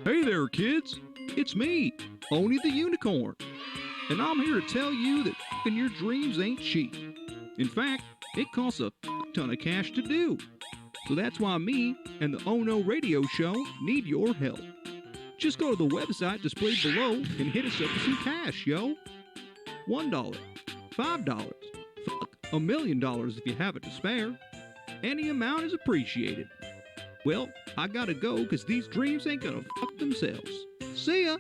Hey there, kids. It's me, Oni the Unicorn. And I'm here to tell you that f***ing your dreams ain't cheap. In fact, it costs a ton of cash to do. So that's why me and the Ohno radio show need your help. Just go to the website displayed below and hit us up with some cash, yo. $1, $5, $1 million if you have it to spare. Any amount is appreciated. Well, I gotta go because these dreams ain't gonna fuck themselves. See ya!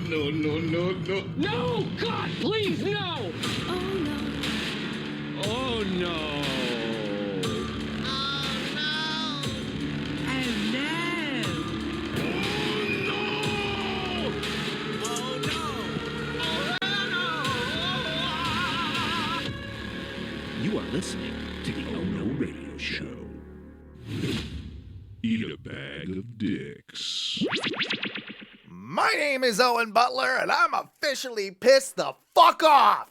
No. No! God, please, no! Oh no. Oh, no. You are listening to the Onrs Radio Show. Eat a bag of dicks. My name is Owen Butler, and I'm officially pissed the fuck off!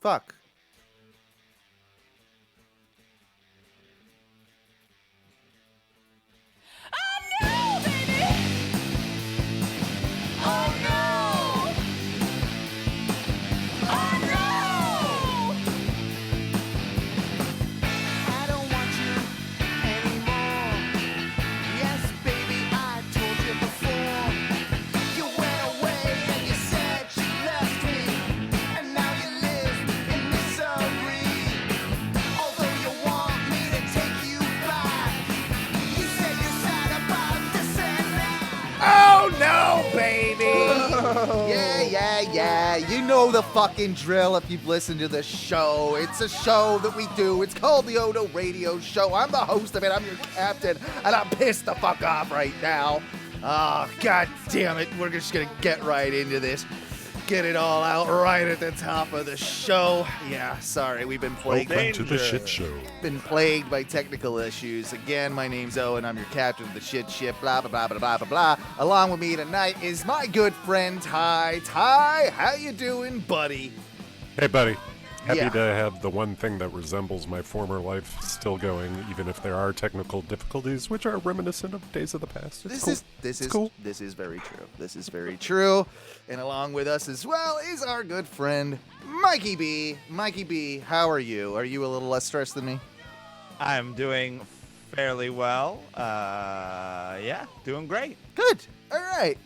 Fuck. Yeah, you know the fucking drill if you've listened to the show. It's a show that we do. It's called the Ohno Radio Show. I'm the host of it. I'm your captain, and I'm pissed the fuck off right now. Oh, god damn it. We're just gonna get right into this. Get it all out right at the top of the show. Yeah, sorry, we've been plagued. Welcome to the shit show. Been plagued by technical issues. Again, my name's Owen. I'm your captain of the shit ship. Blah blah blah blah blah blah blah. Along with me tonight is my good friend Ty. Ty, how you doing, buddy? Hey, buddy. Happy Yeah. to have the one thing that resembles my former life still going, even if there are technical difficulties, which are reminiscent of days of the past. It's cool. This is very true. This is very true. And along with us as well is our good friend Mikey B. Mikey B, how are you? Are you a little less stressed than me? I'm doing fairly well. Yeah, doing great. Good. All right.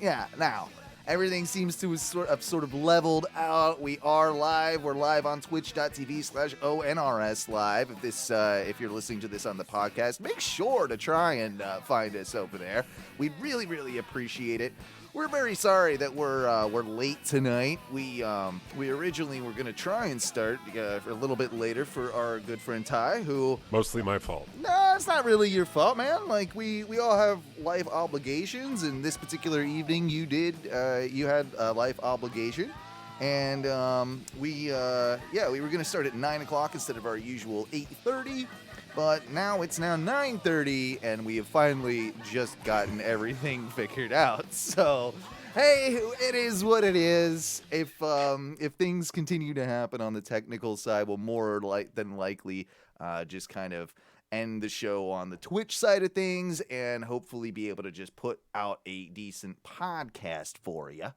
Yeah. Now, everything seems to have sort of leveled out. We are live. We're live on twitch.tv/ONRS live. If you're listening to this on the podcast, make sure to try and find us over there. We'd really, really appreciate it. We're very sorry that we're late tonight. We originally were going to try and start a little bit later for our good friend Ty, who... Mostly my fault. No, it's not really your fault, man. Like, we all have life obligations, and this particular evening you had a life obligation. And we were going to start at 9 o'clock instead of our usual 8:30. But now it's 9:30, and we have finally just gotten everything figured out. So, hey, it is what it is. If things continue to happen on the technical side, we'll more than likely just kind of end the show on the Twitch side of things, and hopefully be able to just put out a decent podcast for you.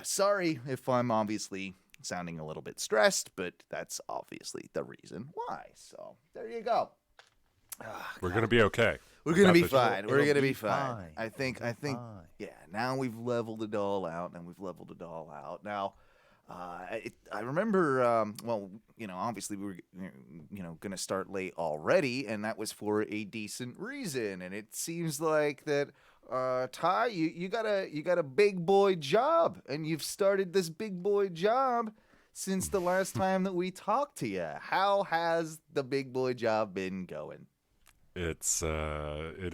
Sorry if I'm obviously sounding a little bit stressed, but that's obviously the reason why. So there you go. We're going to be okay. We're gonna Got be this. fine. We're gonna be fine. fine. I think. Yeah. Now we've leveled it all out, Now, I remember. Obviously we were, gonna start late already, and that was for a decent reason. And it seems like that. Ty, you got a big boy job, and you've started this big boy job since the last time that we talked to you. How has the big boy job been going? It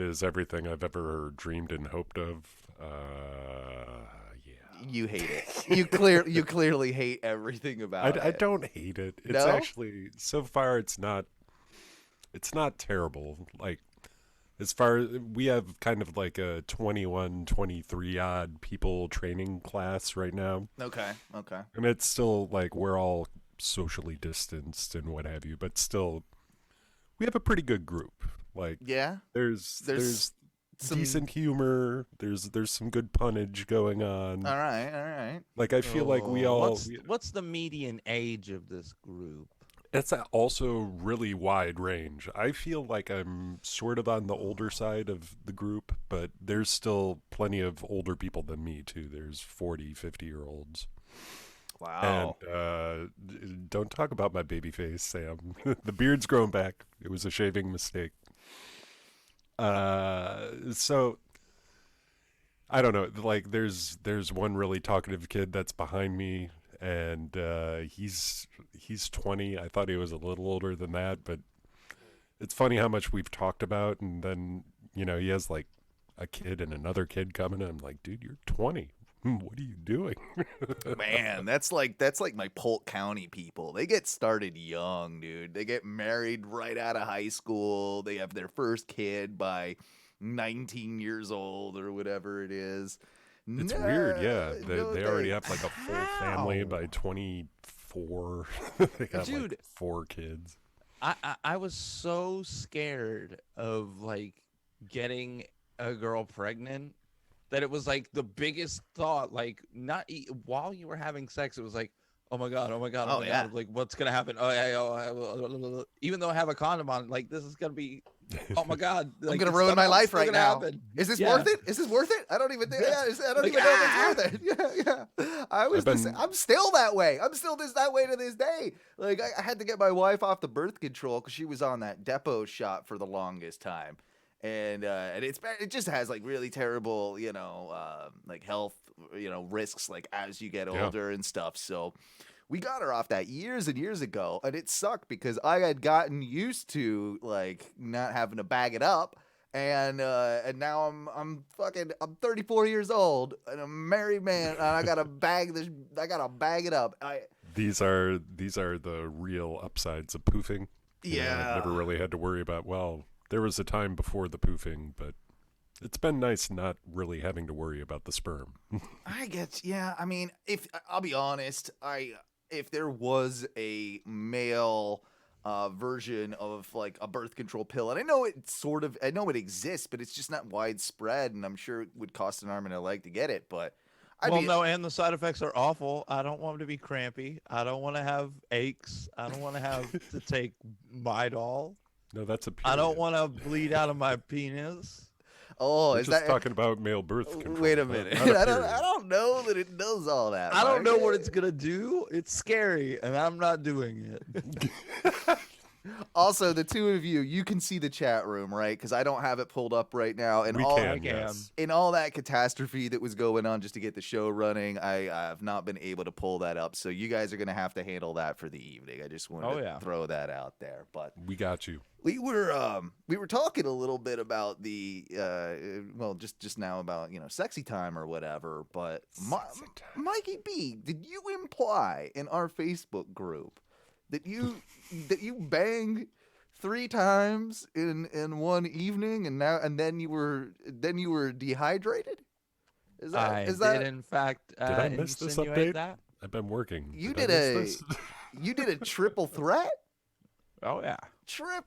is everything I've ever dreamed and hoped of. You hate it. You clearly hate everything about it. I don't hate it. It's No? actually so far it's not terrible. Like as far we have kind of like a 21, 23 odd people training class right now. Okay. And it's still like we're all socially distanced and what have you, but still we have a pretty good group. Like Yeah. there's some decent humor. There's some good punnage going on. All right. Like I feel like we all What's the median age of this group? it's also really wide range. I feel like I'm sort of on the older side of the group, but there's still plenty of older people than me too. There's 40, 50-year-olds. Wow. And don't talk about my baby face, Sam. The beard's grown back. It was a shaving mistake. So I don't know. Like there's one really talkative kid that's behind me, and he's 20. I thought he was a little older than that, but it's funny how much we've talked about, and then he has like a kid and another kid coming, and I'm like, dude, you're 20. What are you doing? Man, that's like my Polk County people. They get started young, dude. They get married right out of high school. They have their first kid by 19 years old or whatever it is. It's weird, yeah. No, they already have like a full family by 24. They got Dude. like 4 kids. I was so scared of like getting a girl pregnant that it was like the biggest thought. Like while you were having sex, it was like, oh my god, Oh, my yeah. god, like what's gonna happen? Even though I have a condom on, like this is gonna be, oh my god, I'm like, gonna it's ruin my something's life still right gonna now. happen. Is this Yeah. worth it? Is this worth it? I don't even think. Yeah, I don't Like, even know if it's worth it. Yeah. I'm still that way. I'm still that way to this day. Like I had to get my wife off the birth control because she was on that depot shot for the longest time, and it just has like really terrible like health risks like as you get older and stuff. So we got her off that years and years ago, and it sucked because I had gotten used to like not having to bag it up, and now I'm 34 years old and I'm a married man, and I gotta bag it up. These are the real upsides of poofing. Yeah. I've never really had to worry about, well, there was a time before the poofing, but it's been nice not really having to worry about the sperm. I get, yeah. I mean, if I'll be honest, if there was a male version of like a birth control pill, and I know it exists, but it's just not widespread, and I'm sure it would cost an arm and a leg to get it. But No, and the side effects are awful. I don't want them to be crampy. I don't want to have aches. I don't want to have to take Midol. No, that's a I don't period. want to bleed out of my penis. Oh, We're is just that talking about male birth control. Wait a not- minute. not a I period. don't know that it does all that. I don't know Mark. what it's gonna do. It's scary, and I'm not doing it. Also, the two of you can see the chat room, right? Because I don't have it pulled up right now. And We all can, I can. yes. in all that catastrophe that was going on just to get the show running, I have not been able to pull that up. So you guys are gonna have to handle that for the evening. I just wanted to throw that out there. But We got you. we were talking a little bit about the just now about sexy time or whatever. But Sexy time. Mikey B, did you imply in our Facebook group that you banged 3 times in one evening and then you were dehydrated? Is that I is that did, in fact, Did I miss this insinuate update? that. I've been working. You Did I did miss this? you did a triple threat? Oh yeah,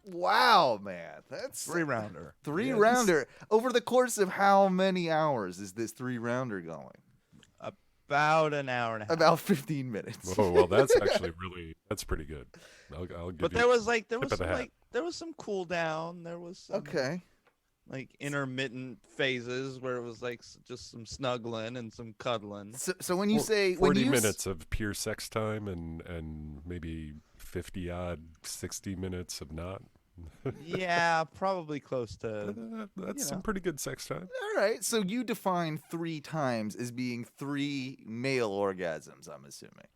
Wow, man, that's 3-rounder. 3-rounder. Over the course of how many hours is this 3-rounder going? About an hour and a half. About 15 minutes. Oh, well, that's actually that's pretty good. I'll give But you there was tip of the hat. some cool down. There was some, Okay. like intermittent phases where it was like just some snuggling and some cuddling. So when you say 40 minutes of pure sex time and maybe 50 odd 60 minutes of not. Yeah, probably close to. That's some pretty good sex time. All right, so you define 3 times as being 3 male orgasms, I'm assuming.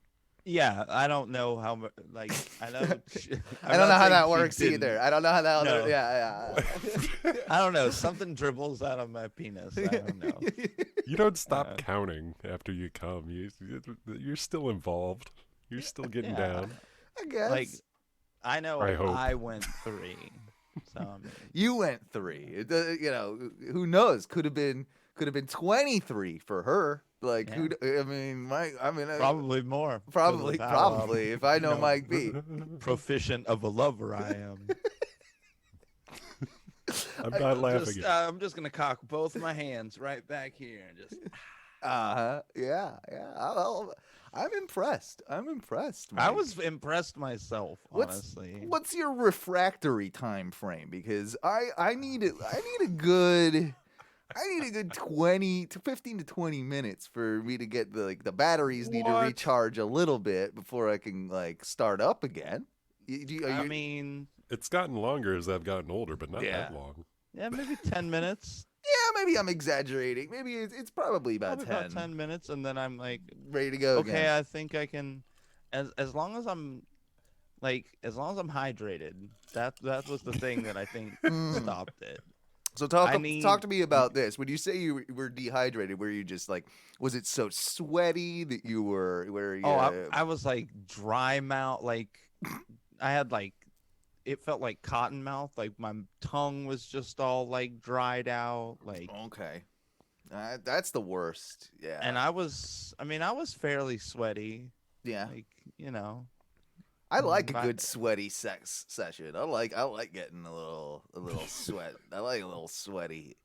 Yeah, I don't know how much. Like, I know. I don't know how that works either. I don't know how that. No. Yeah. I don't know. Something dribbles out of my penis. I don't know. You don't stop counting after you come. You're still involved. You're still getting down. I guess. Like, I know I hope. I went 3. So I mean, You went 3. Who knows? Could have been 23 for her. Like Yeah. who? I mean, probably more. 'cause probably, of how, if I know no. Mike B. proficient of a lover I am. I'm not laughing. I'm just gonna cock both my hands right back here and just. Yeah. I'm impressed. I Mike. was impressed myself, honestly. What's your refractory time frame? Because I need a good 20 to 15 to 20 minutes for me to get the batteries need to What? recharge a little bit before I can start up again. I mean, It's gotten longer as I've gotten older, but not Yeah. that long. yeah, maybe 10 minutes. yeah, maybe I'm exaggerating. Maybe it's probably about Probably 10. about 10 minutes, and then I'm like, Ready to go okay, again. I think I can. As long as I'm hydrated. That was the thing that I think stopped it. So I talk to need- me about this. When you say you were dehydrated, were you just was it so sweaty that you were I was like dry mouth, like I had it felt like cotton mouth, like my tongue was just all like dried out, like. okay. That's the worst. Yeah. And I was fairly sweaty, yeah. like I like a but- good sweaty sex session. I like getting a little sweat. I like a little sweaty.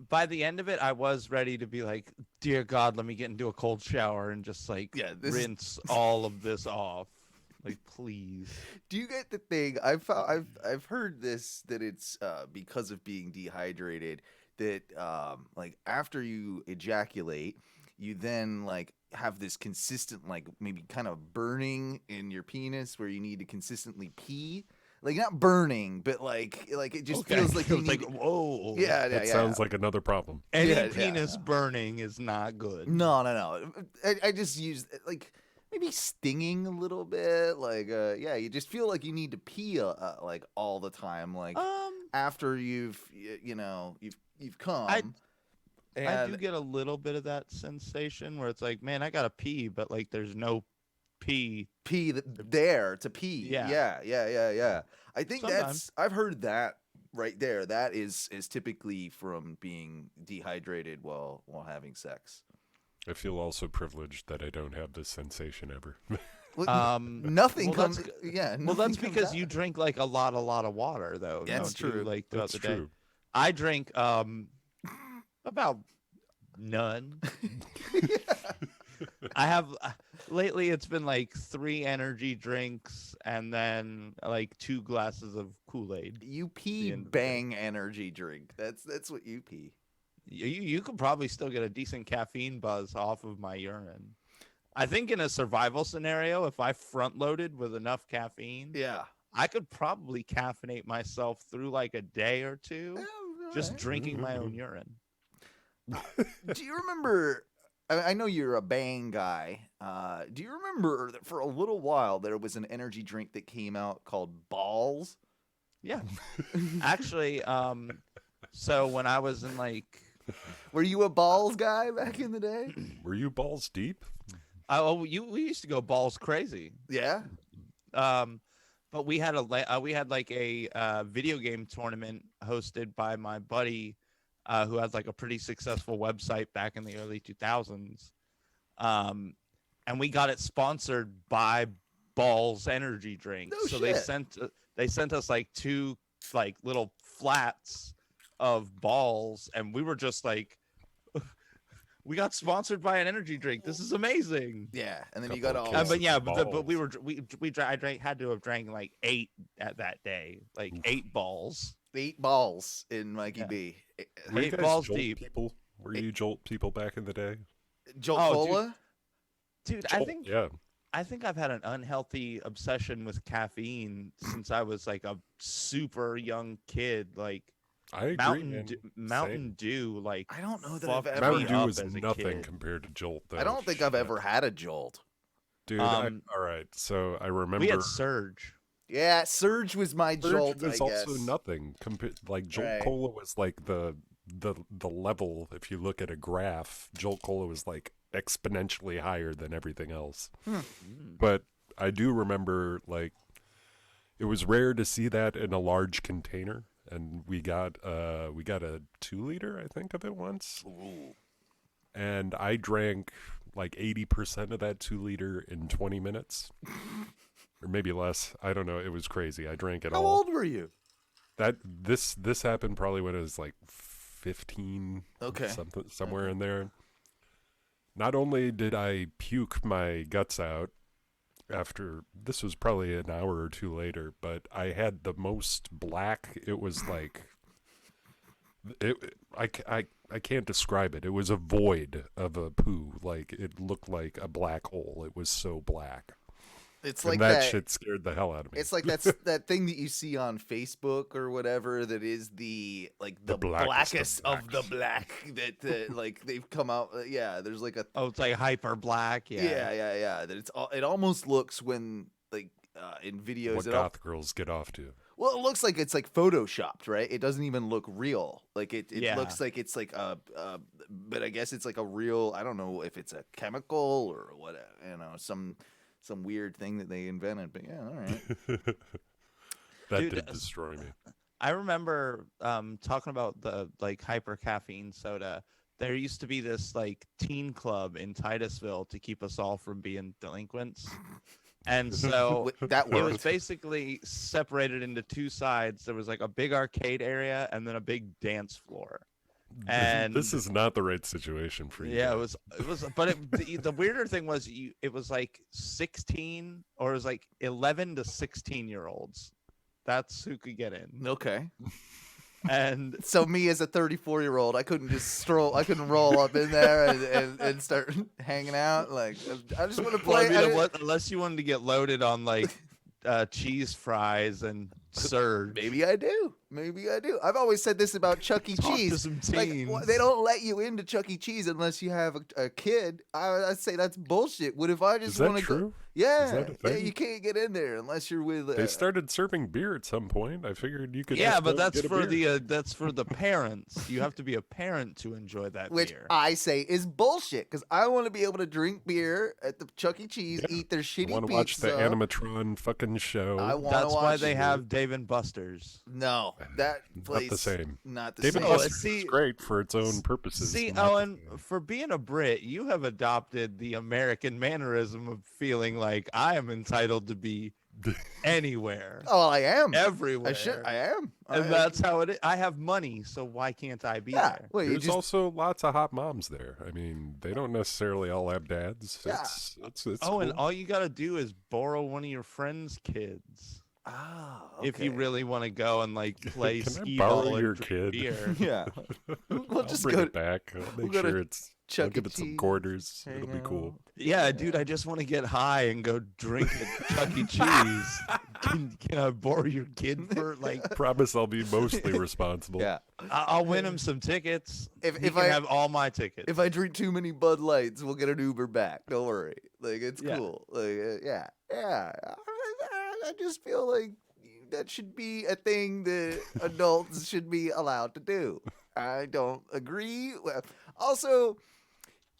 By the end of it, I was ready to be like, dear God, let me get into a cold shower and just rinse all of this off. Like, please. Do you get the thing? I've heard this that it's because of being dehydrated that after you ejaculate, you then have this consistent maybe kind of burning in your penis where you need to consistently pee. Like not burning, but it just feels like you It's need. like, whoa. Yeah, That sounds like another problem. Any Yeah, penis burning is not good. No. I just use maybe stinging a little bit. You just feel like you need to pee all the time. After you've come. I do And- get a little bit of that sensation where it's like, man, I gotta pee, but there's no pee. there to pee. Yeah. Yeah. I think Sometimes. I've heard that right there. That is typically from being dehydrated while having sex. I feel also privileged that I don't have this sensation ever. Nothing well, comes. that's Yeah. Well, that's nothing comes because out. you drink a lot of water though. That's don't you, true. Throughout That's the day. true. I drink about none. I have lately it's been 3 energy drinks and then 2 glasses of Kool-Aid. You pee end of the bang energy drink. That's what you pee. You could probably still get a decent caffeine buzz off of my urine. I think in a survival scenario, if I front loaded with enough caffeine, Yeah. I could probably caffeinate myself through a day or 2 just drinking my own urine. Do you remember? I know you're a bang guy. Do you remember that for a little while there was an energy drink that came out called Balls? Yeah. Actually, so when I was in Were you a Balls guy back in the day? Were you balls deep? we used to go balls crazy. Yeah. But we had a video game tournament hosted by my buddy, who had a pretty successful website back in the early 2000s. And we got it sponsored by Balls energy drink. No So shit. they sent us 2 little flats of balls, and we were just we got sponsored by an energy drink. This is amazing. Yeah. And then you Couple got of all. kids. But yeah, balls. but I had to have drank 8 at that day, 8 balls. 8 balls in Mikey Yeah. B. Were you 8 guys balls jolt deep. people? Were you jolt people back in the day? Jolt Oh, dude. Cola? Dude, Jolt, yeah. I think I've had an unhealthy obsession with caffeine since I was a super young kid. I agree. man. Mountain Dew, I don't know that fucked I've me ever. Mountain Dew up is as a nothing kid. compared to Jolt. Though. I don't think I've ever had a Jolt. Dude, all right. So I remember We had Surge. Yeah, Surge was my jolt. Surge was I also guess. nothing compared. Like Jolt Right. Cola was like the level. If you look at a graph, Jolt Cola was like exponentially higher than everything else. But I do remember like it was rare to see that in a large container, and we got a 2-liter, I think, of it once. Ooh. And I drank like 80% of that 2-liter in 20 minutes. Or maybe less. I don't know. It was crazy. I drank it How all. old were you? This happened probably when I was like 15. Okay. Somewhere in there. Not only did I puke my guts out after, this was probably an hour or two later, but I had the most black. It was like I can't describe it. It was a void of a poo. Like it looked like a black hole. It was so black. It's And like that that. shit scared the hell out of me. It's like that thing that you see on Facebook or whatever that is the The blackest blackest of of the black that like they've come out. Yeah, there's like a Oh, it's like hyper black. yeah. That it almost looks when like in videos. What it goth girls get off to. Well, it looks like it's like photoshopped, right? It doesn't even look real. Like it Yeah. looks like it's like but I guess it's like a real. I don't know if it's a chemical or what. Some weird thing that they invented. But yeah, all right. That Dude, did destroy me. I remember talking about the like hyper caffeine soda. There used to be this like teen club in Titusville to keep us all from being delinquents. And so That it was worked. basically separated into two sides. There was like a big arcade area and then a big dance floor. And This is not the right situation for you. yeah, guys. it was, but the weirder thing was it was like 16 or it was like 11 to 16-year-olds. That's who could get in. Okay. And So me as a 34-year-old, I couldn't just I couldn't roll up in there and start hanging out. Like I just want to well, I play. mean, unless you wanted to get loaded on like cheese fries and Surge. Maybe I do. I've always said this about Chuck E. Talk to Cheese. some Like, teens. they don't let you into Chuck E. Cheese unless you have a kid. I say that's bullshit. What if I Is just that want to go? true? Yeah, Is that a yeah, thing? you can't get in there unless you're with. They started serving beer at some point. I figured you could. Yeah, just but go that's get a for beer. that's for the parents. You have to be a parent to enjoy that which beer. I say is bullshit because I want to be able to drink beer at the Chuck E. Cheese, Yeah. eat their I shitty want to pizza. watch the animatron fucking show. I want to That's watch. why they have Dave and Buster's. No, that place Not the same. Not the David same. Buster's see- is great for its own purposes. See, not the Owen, same. for being a Brit, you have adopted the American mannerism of feeling like I am entitled to be anywhere, Oh, I am. everywhere. I am. And that's how it is. I have money, so why can't I be yeah. there? Well, you There's just also lots of hot moms there. I mean, they don't necessarily all have dads. Yeah. It's Oh, and cool. all you got to do is borrow one of your friends' kids. If you okay. really want to go and like play Can I skee borrow ball and your drink kid? beer. Yeah. We'll I'll just bring go it back. I'll make go to sure it's. I'll Chuck E. give it some Cheese, quarters. hang It'll be cool. out. Yeah, dude, I just want to get high and go drink at Chuck E. Cheese. Can I borrow your kid for like? Promise I'll be mostly responsible. Yeah. I'll win him some tickets. If He if can I have all my tickets. if I drink too many Bud Lights, we'll get an Uber back. Don't worry. Like it's Yeah. cool. Like yeah. I just feel like that should be a thing that adults should be allowed to do. I don't agree. Well, also,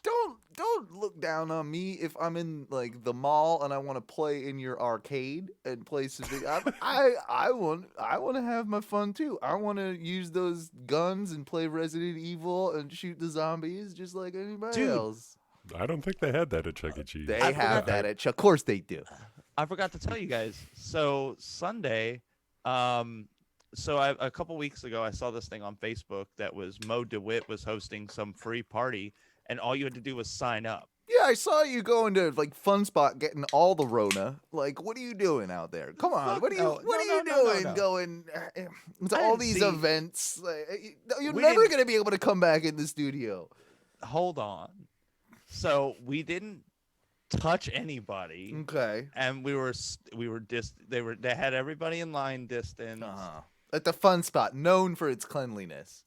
don't look down on me if I'm in like the mall and I want to play in your arcade and play some. I want to have my fun too. I want to use those guns and play Resident Evil and shoot the zombies just like anybody Dude. else. I don't think they had that at Chuck E. Cheese. They I have forgot- that at Chuck. Of course they do. I forgot to tell you guys. So Sunday, a couple weeks ago, I saw this thing on Facebook that was Mo DeWitt was hosting some free party, and all you had to do was sign up. Yeah, I saw you going to like Fun Spot getting all the Rona. Like, what are you doing out there? Come on, Fuck what are you no. what No, are you no, no, doing no. going to I all didn't these see- events? Like, you're We never didn't- gonna be able to come back in the studio. Hold on. So we didn't touch anybody, Okay. and we were they had everybody in line distance. At the Fun Spot, known for its cleanliness.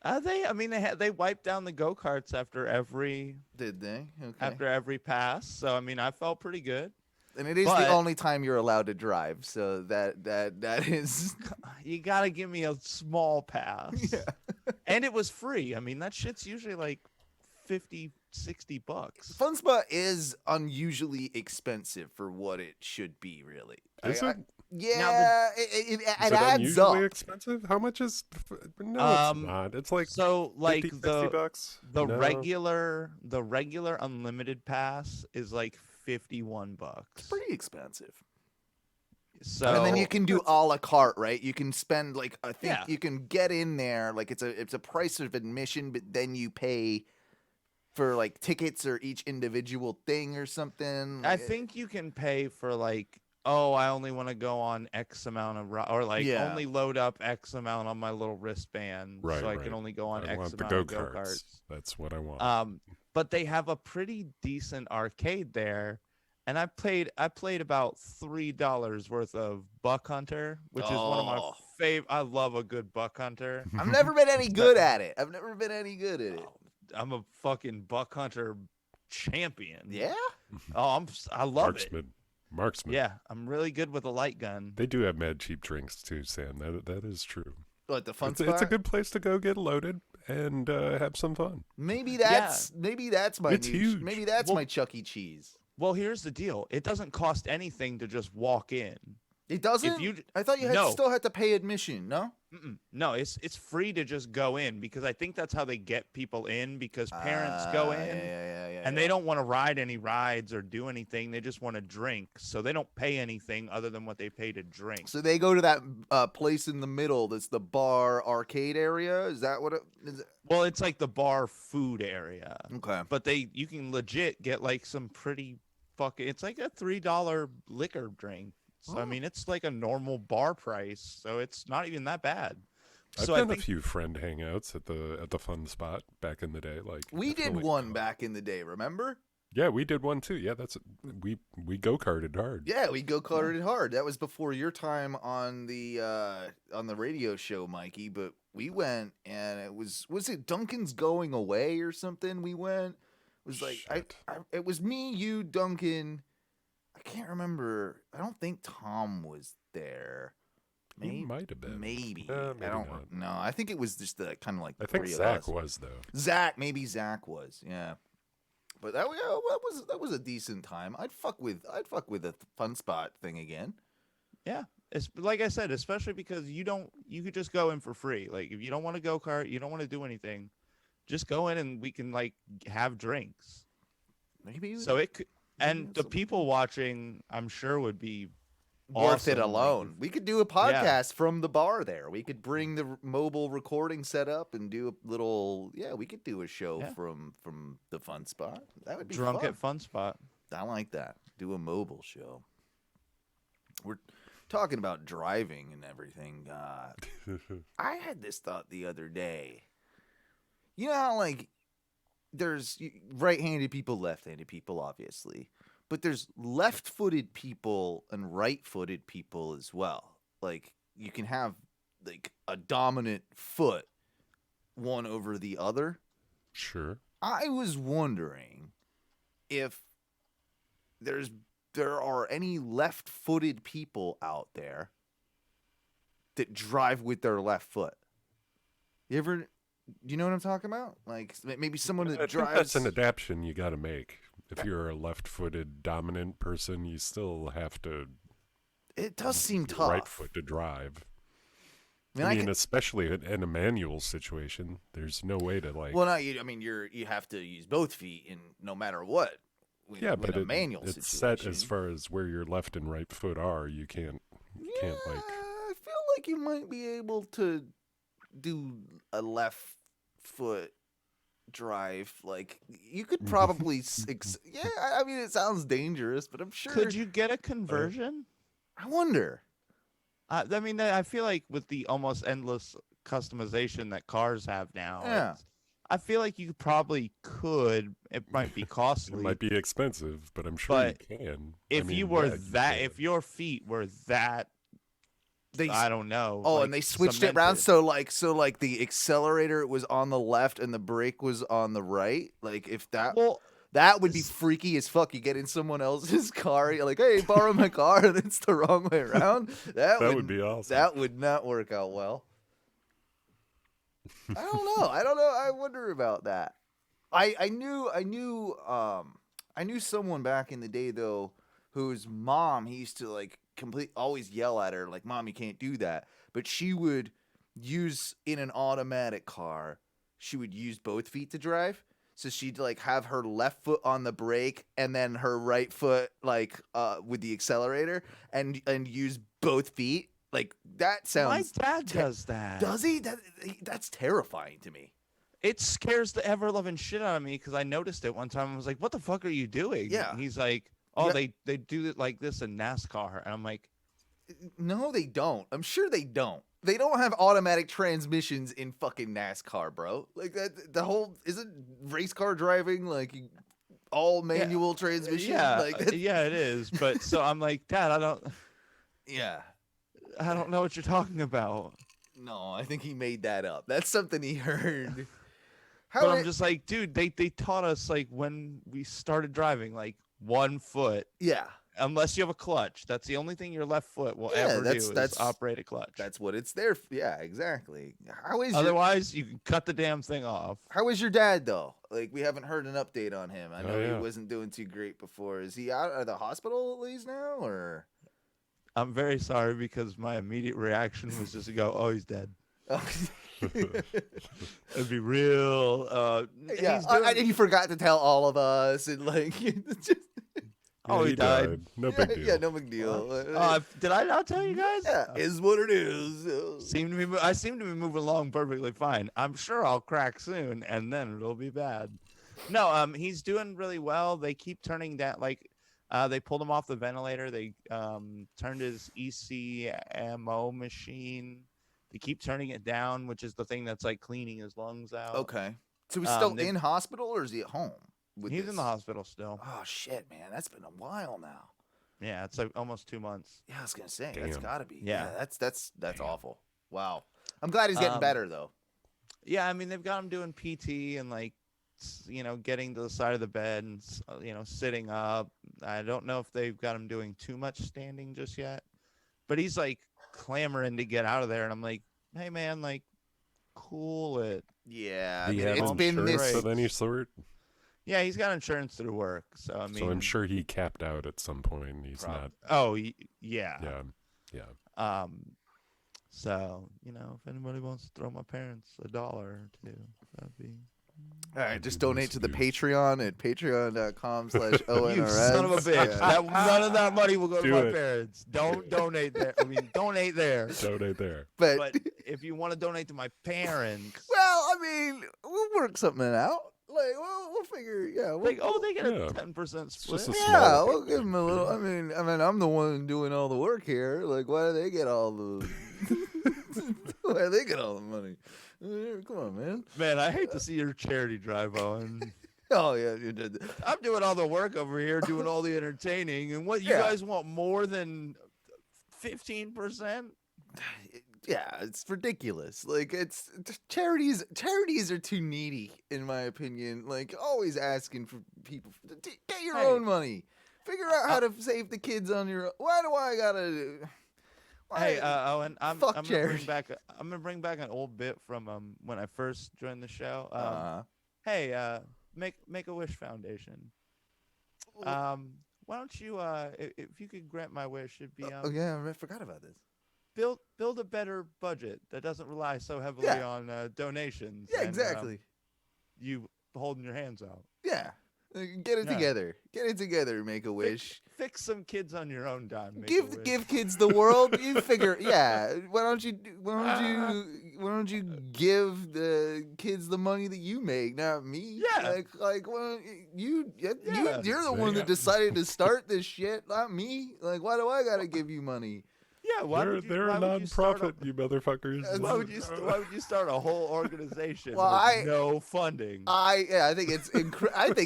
I mean, they wiped down the go karts after every Did they? Okay. pass. So I mean, I felt pretty good. And it is But- the only time you're allowed to drive, so that is. You gotta give me a small pass. Yeah. And it was free. I mean, that shit's usually like $50, $60. Fun Spot is unusually expensive for what it should be, really. Is it? Yeah, it Is adds it unusually up. expensive? How much is? No, it's not. It's like So like 50, 60 bucks. the No. regular unlimited pass is like $51. Pretty expensive. So And then you can do a la carte, right? You can spend like I think Yeah. you can get in there like it's a price of admission, but then you pay for like tickets or each individual thing or something. I think you can pay for like, oh, I only want to go on X amount of or like Yeah. only load up X amount on my little wristband, Right, so I right. can only go on I X want the amount of go-karts. go-karts. That's what I want. But they have a pretty decent arcade there, and I played about $3 worth of Buck Hunter, which is one of my Oh. favorite. I love a good Buck Hunter. I've never been any good at it. I've never been any good at it. I'm a fucking Buck Hunter champion. Yeah. Oh, I love it. Marksman. Yeah, I'm really good with a light gun. They do have mad cheap drinks too, Sam. That is true. What the Fun It's, Spot? it's a good place to go get loaded and have some fun. Maybe that's my It's new, huge. maybe that's Well- my Chuck E. Cheese. Well, here's the deal. It doesn't cost anything to just walk in. It doesn't. you- I thought you No. still had to pay admission. No. No, it's free to just go in because I think that's how they get people in because parents go in and they don't want to ride any rides or do anything. They just want to drink. So they don't pay anything other than what they pay to drink. So they go to that place in the middle. That's the bar arcade area. Is that what it is? Well, it's like the bar food area. Okay. But you can legit get like some pretty it's like a $3 liquor drink. So I mean, it's like a normal bar price, so it's not even that bad. I've So I done a think few friend hangouts at the Fun Spot back in the day. Like We did definitely- one back in the day. Remember? Yeah, we did one too. Yeah, we go karted hard. Yeah, we go karted hard. That was before your time on the radio show, Mikey. But we went, and it was it Duncan's going away or something? We went. It was like Shit. it was me, you, Duncan. I can't remember. I don't think Tom was there. He might have been. Maybe. Maybe I don't not. know. I think it was just the kind of like I the think three of Zach us. was though. Maybe Zach was. Yeah. But that was a decent time. I'd fuck with a Fun Spot thing again. yeah, it's like I said, especially because you could just go in for free. Like if you don't want to go kart, you don't want to do anything, just go in and we can like have drinks. Maybe So it could, and that's the a- people watching, I'm sure would be worth it awesome. alone. We could do a podcast from the bar there. We could bring the mobile recording set up and do a little. Yeah, we could do a show Yeah. from the Fun Spot. That would be Drunk fun. at Fun Spot. I like that. Do a mobile show. We're talking about driving and everything. I had this thought the other day. You know how like there's right-handed people, left-handed people, obviously, but there's left-footed people and right-footed people as well. Like you can have like a dominant foot one over the other. Sure. I was wondering if there are any left-footed people out there that drive with their left foot. You know what I'm talking about? Like maybe someone I that think drives. that's an adaptation you got to make. If you're a left-footed dominant person, you still have to It does seem use your tough. right foot to drive. I I mean, mean, can- especially in a manual situation, there's no way to like. well, no, you have to use both feet in no matter what. yeah, in but a manual it's situation. set as far as where your left and right foot are. You can't like. I feel like you might be able to do a left foot drive. Like you could probably. Yeah, I mean, it sounds dangerous, but I'm sure. Could you get a conversion? I wonder. I mean, I feel like with the almost endless customization that cars have now, Yeah. I feel like you probably could. It might be It costly. might be expensive, but I'm sure But you can. if I mean, you were yeah, that, can. if your feet were that I don't know. Oh, like, and they switched it around cemented. so like the accelerator was on the left and the brake was on the right. Like if Well, that would be s- freaky as fuck. You get in someone else's car, you're like, "Hey, borrow my car," and it's the wrong way around. That would be awesome. That would not work out well. I don't know. I wonder about that. I knew someone back in the day though whose mom, he used to like always yell at her like, "Mom, you can't do that." But she would use in an automatic car, she would use both feet to drive. So she'd like have her left foot on the brake and then her right foot like with the accelerator and use both feet. Like that sounds. my dad does that. Does he? That's terrifying to me. It scares the ever loving shit out of me because I noticed it one time. I was like, "What the fuck are you doing?" Yeah. And he's like, "Oh, Yeah. they do it like this in NASCAR," and I'm like, No, they don't. I'm sure they don't. They don't have automatic transmissions in fucking NASCAR, bro. Like that. The whole isn't race car driving like all manual transmission. "Yeah, Like yeah, it is." But so I'm like, "Dad, yeah. I don't know what you're talking about." No, I think he made that up. That's something he heard. But I'm just like, dude, they taught us like when we started driving, like 1 foot, yeah. unless you have a clutch. That's the only thing your left foot will Yeah, ever do that's- is operate a clutch. That's what it's there. Yeah, exactly. Otherwise, you can cut the damn thing off. How is your dad though? Like we haven't heard an update on him. I know yeah. he wasn't doing too great before. Is he out of the hospital at least now, or? I'm very sorry because my immediate reaction was just to go, "Oh, he's dead." Oh. It'd be real. Yeah, he's doing- and he forgot to tell all of us, and like, just, Oh, he died. No big deal. yeah, no big deal. did I not tell you guys? Yeah, is what it is. I seem to be moving along perfectly fine. I'm sure I'll crack soon, and then it'll be bad. No, he's doing really well. They keep turning that they pulled him off the ventilator. They turned his ECMO machine. They keep turning it down, which is the thing that's like cleaning his lungs out. Okay, so he's still they- in hospital, or is he at home? He's in the hospital still. Oh shit, man, that's been a while now. Yeah, it's like almost 2 months. Yeah, I was gonna say that's Damn. gotta be. Yeah. That's awful. Wow. I'm glad he's getting better though. Yeah, I mean they've got him doing PT and like getting to the side of the bed and sitting up. I don't know if they've got him doing too much standing just yet, but he's like clamoring to get out of there, and I'm like, "Hey man, like cool it." Yeah, Do I you mean, have it's been insurance this. of any sort? Yeah, he's got insurance through work, so I mean, So I'm sure he capped out at some point. He's not. Oh, yeah. Yeah. So if anybody wants to throw my parents $1 or $2, that'd be. All right, That'd just be donate nice to of the you. Patreon at patreon.com/ONRS. You son of a bitch! Yeah. None of that money will go Do to my it. parents. Don't donate there. I mean, donate there. Donate there. But, But if you want to donate to my parents, well, I mean, we'll work something out. Like, we'll figure. Yeah, we'll, they get a Yeah. 10% It's split. just a yeah, small we'll give them a little. I mean, I'm the one doing all the work here. Like, why do they get all the? Why do they get all the money? Come on, man. Man, I hate to see your charity drive, Owen. Oh yeah, you did. I'm doing all the work over here, doing all the entertaining, and what you Yeah. guys want more than 15%? Yeah, it's ridiculous. Like charities are too needy in my opinion. Like always asking for people get your Hey. own money. Figure out how to save the kids on your own. Why do I gotta Hey, Owen, I'm fuck gonna charity. bring back an old bit from when I first joined the show. uh, Make a Wish Foundation. well, Why don't you if you could grant my wish, it'd be oh yeah, I forgot about this. build a better budget that doesn't rely so heavily Yeah. on donations. Yeah, and, exactly. you holding your hands out. Yeah. Get it Yeah. together. Get it together, make a wish. Fix some kids on your own dime. Make a wish. Give kids the world. You figure, yeah. Why don't you give the kids the money that you make, not me? Yeah. Like why don't Yeah. you're the one that Yeah. decided to start this shit, not me. Like why do I gotta give you money? Yeah, They're a non-profit, you motherfuckers. Why would you start a whole organization Well, with no funding? I think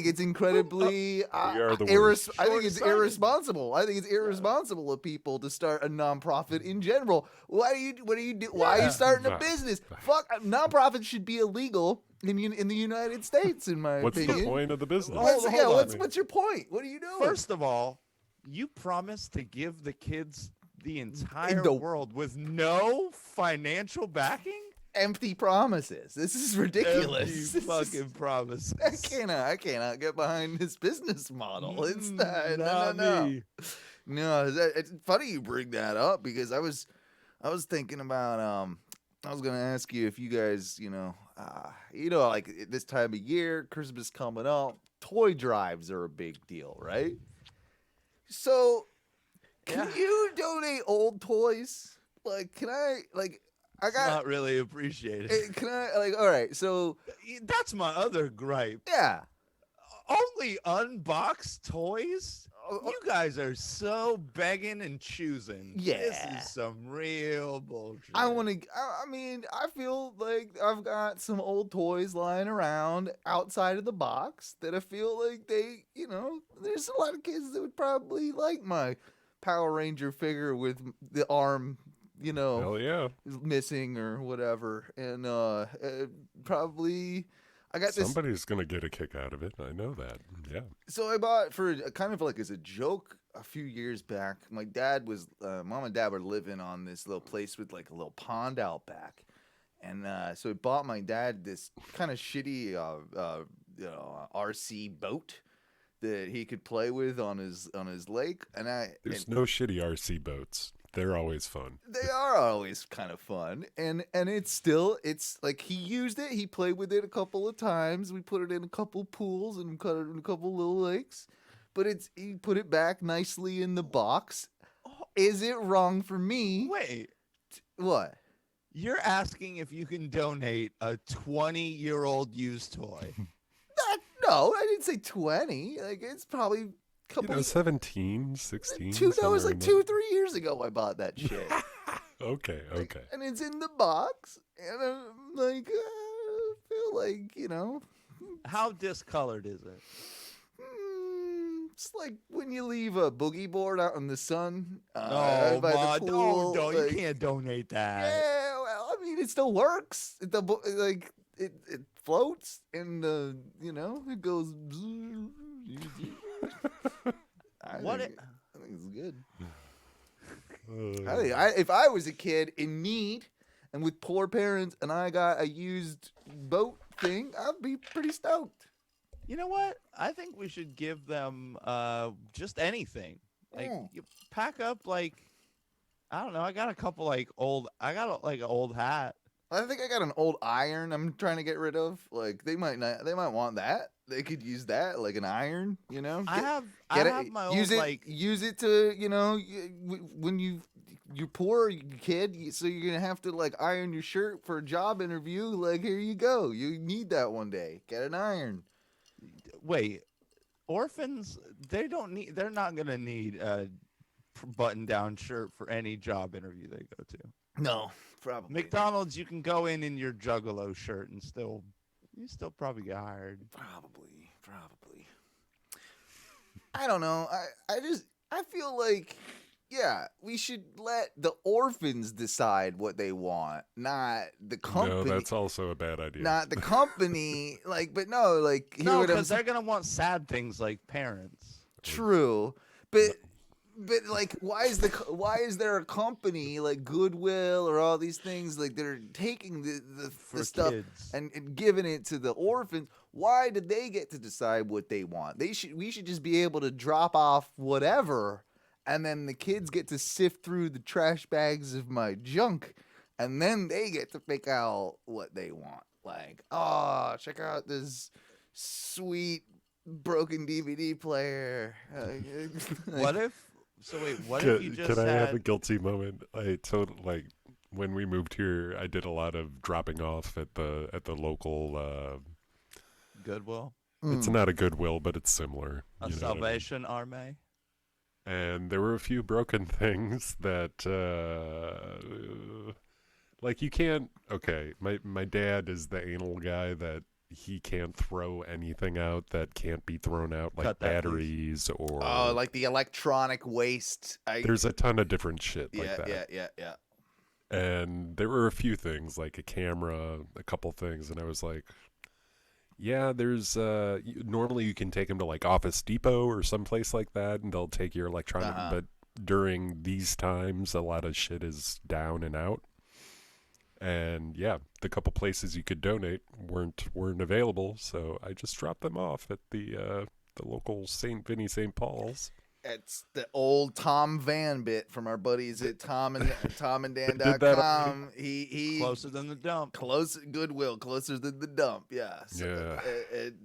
it's incredibly are the worst. I think it's Short-sighted. irresponsible. I think it's irresponsible of people to start a nonprofit in general. What do you do? Why are you starting a Nah. business? Fuck, nonprofits should be illegal in the United States, in my What's opinion. the point of the business? Hold on. What's your point? What are you doing? First of all, you promised to give the kids the entire the- world with no financial backing? Empty promises. This is ridiculous. Empty fucking promises. I cannot get behind this business model. It's not, Not no. me. No, it's funny you bring that up because I was thinking about I was gonna ask you if you guys like this time of year, Christmas coming up, toy drives are a big deal, right? So can you donate old toys? Like, can I I It's got not really appreciated. can I all right? So That's my other gripe. yeah. Only unboxed toys? Oh, You guys are so begging and choosing. This Yeah. is some real bullshit. I mean, I feel like I've got some old toys lying around outside of the box that I feel like there's a lot of kids that would probably like my Power Ranger figure with the arm, Hell yeah. missing or whatever. And probably I got this. Somebody's going to get a kick out of it. I know that. Yeah. So I bought for kind of like as a joke a few years back. My dad was, mom and dad were living on this little place with like a little pond out back, and so I bought my dad this kind of shitty, RC boat that he could play with on his lake. And There's no shitty RC boats. They're always fun. they are always kind of fun, and it's like he used it. He played with it a couple of times. We put it in a couple pools and cut it in a couple little lakes, but he put it back nicely in the box. Is it wrong for me? Wait, What? you're asking if you can donate a 20-year-old used toy? No, I didn't say 20. Like it's probably a couple. 17, 16. That was somewhere like in 2-3 years ago. I bought that shit. there. Okay. And it's in the box, and I'm like, I feel like How discolored is it? It's like when you leave a boogie board out in the sun. No, by Ma, the pool, no, like- you can't donate that. Yeah, well, I mean, it still works. It floats, and it goes. I think it's good. If I was a kid in need and with poor parents, and I got a used boat thing, I'd be pretty stoked. You know what? I think we should give them just anything. Like you pack up like I don't know. I got a couple like old. I got like an old hat. I think I got an old iron I'm trying to get rid of. Like they might want that. They could use that like an iron, I have my old use it, like use it to when you're poor kid, so you're gonna have to like iron your shirt for a job interview. Like here you go, you need that one day. Get an iron. wait. Orphans, they're not gonna need a button-down shirt for any job interview they go to. No, probably. McDonald's, you can go in your Juggalo shirt and you still probably get hired. Probably. I don't know. I feel like, yeah, we should let the orphans decide what they want, not the company. No, that's also a bad idea. Not the company. Hear No, what I'm because they're gonna want sad things like parents. True, but like, why is there a company like Goodwill or all these things like they're taking the For stuff kids. and giving it to the orphans? Why do they get to decide what they want? We should just be able to drop off whatever, and then the kids get to sift through the trash bags of my junk, and then they get to pick out what they want. Like, oh, check out this sweet broken DVD player. What if you just Can I have a had guilty moment? When we moved here, I did a lot of dropping off at the local. Goodwill, It's not a Goodwill, but it's similar. a you know what I mean? Salvation Army? And there were a few broken things that, like you can't, okay, my dad is the anal guy that he can't throw anything out that can't be thrown out, like Cut that, batteries or, Oh, like the electronic waste. there's a ton of different shit yeah, like that. yeah. And there were a few things, like a camera, a couple things, and I was like, yeah, there's normally you can take them to like Office Depot or someplace like that, and they'll take your electronic. But during these times, a lot of shit is down and out. And yeah, the couple places you could donate weren't available, so I just dropped them off at the local St. Vinny St. Paul's. It's the old Tom Van bit from our buddies at tomanddan.com. He Closer than the dump. close Goodwill, closer than the dump. Yeah. So,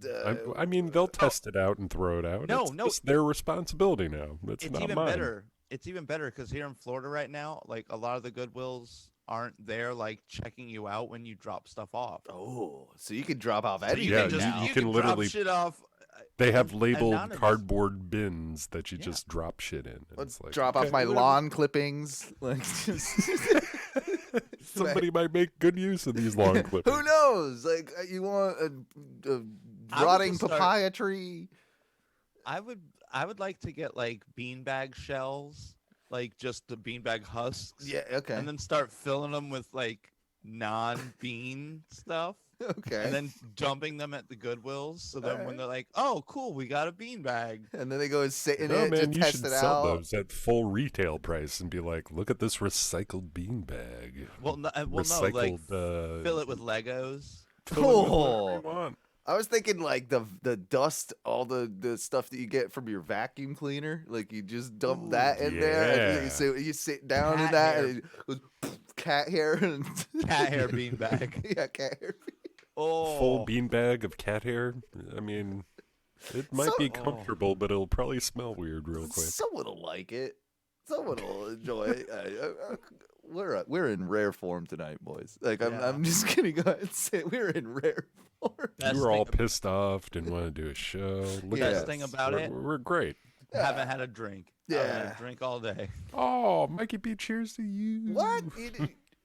Yeah. I mean, they'll test it out and throw it out. No, it's no. just their responsibility now. It's It's not even mine. better. It's even better because here in Florida right now, like a lot of the Goodwills aren't there, like checking you out when you drop stuff off. Oh, so you could drop off So anything you Yeah, can just now. you you can can literally- drop shit off. They have labeled anonymous. cardboard bins that you Yeah. just drop shit in. And Let's it's like, drop okay, off my whatever. lawn clippings. Like, just Somebody might make good use of these lawn clippings. who knows? Like, you want a I would rotting just start- papaya tree? I would like to get like beanbag shells, like just the beanbag husks, Yeah. Okay. and then start filling them with like non-bean stuff, Okay. and then dumping them at the Goodwills. So then when Alright. they're like, "Oh, cool, we got a beanbag," And then they go and sit in No, it man, to you test should it sell out. those at full retail price and be like, look at this recycled beanbag. well, no, like Recycled, fill it with Legos. fill it with whatever Oh. you want. I was thinking like the dust, all the stuff that you get from your vacuum cleaner, like you just dump that in there, and yeah. you sit down in Cat that, hair. and it goes cat hair and Cat hair beanbag. yeah, cat hair. Oh, Full beanbag of cat hair. I mean, it might be So- comfortable, but it'll probably smell weird real quick. Someone will like it. Someone will enjoy it. We're in rare form tonight, boys. Like I'm just gonna go ahead and say we're in rare form. Best You were all thing- pissed off, didn't want to do a show. Look Yeah. at Best us. thing about we're, it, we're great. haven't had a drink. I haven't had Yeah. a drink all day. Oh, Mikey B, cheers to you. What?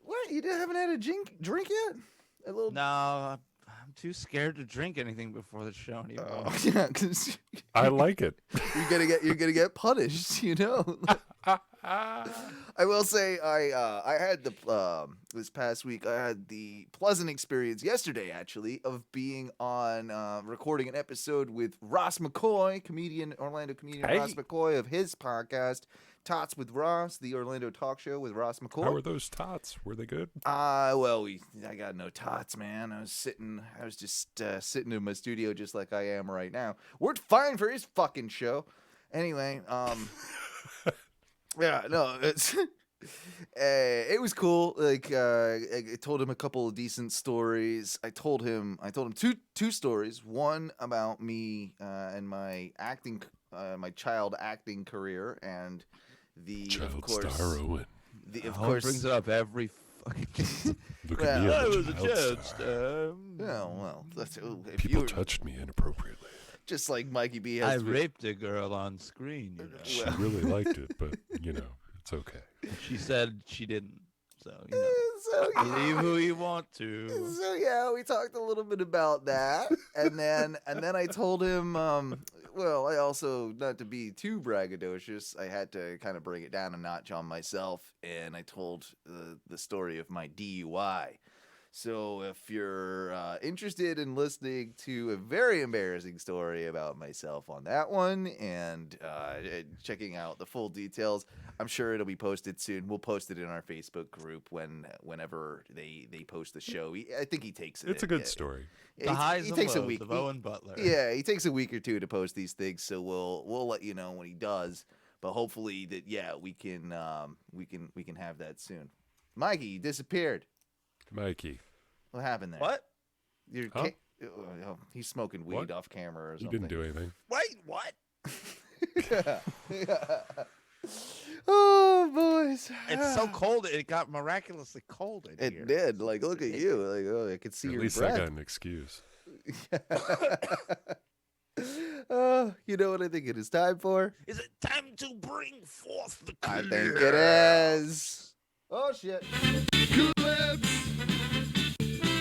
What? You haven't had a drink yet? A little. No, I'm too scared to drink anything before the show anymore. Oh, yeah, because I like it. you're gonna get punished. You know. I will say I had the this past week I had the pleasant experience yesterday actually of being on recording an episode with Ross McCoy, Orlando comedian Hey. Ross McCoy of his podcast Tots with Ross, the Orlando talk show with Ross McCoy. How were those tots? Were they good? Well, I got no tots, man. I was just sitting in my studio just like I am right now. Worked fine for his fucking show. Anyway, yeah, no, it's it was cool. Like I told him a couple of decent stories. I told him two stories. One about me and my my child acting career, and the Child of course star Owen. the of Owen course brings it up every fucking. Look Well, at me. I I'm a was a child child star. star. well, if People you touched me inappropriately. just like Mikey B I has raped a girl on screen. You know. She Well. really liked it, but you know, it's okay. She said she didn't. So you know, so believe who you want to. So yeah, we talked a little bit about that, and then I told him, well, I also, not to be too braggadocious, I had to kind of bring it down a notch on myself, and I told the story of my DUI. So if you're interested in listening to a very embarrassing story about myself on that one, and checking out the full details, I'm sure it'll be posted soon. We'll post it in our Facebook group whenever they post the show. I think he takes it. It's a good story. The highs He and takes a lows week. of Owen Butler. Yeah, he takes a week or two to post these things, so we'll let you know when he does. But hopefully that we can have that soon. Mikey, you disappeared. Mikey, What happened there? What? Your Huh? he's smoking weed What? off camera or you something. didn't do anything. Wait, what? Oh, boys. It's so cold. It got miraculously cold in here. It did. Like, look at you. Like, oh, I could see At your least breath. I got an excuse. You know what I think it is time for? Is it time to bring forth the I clips? think it is. Oh, shit. Clips.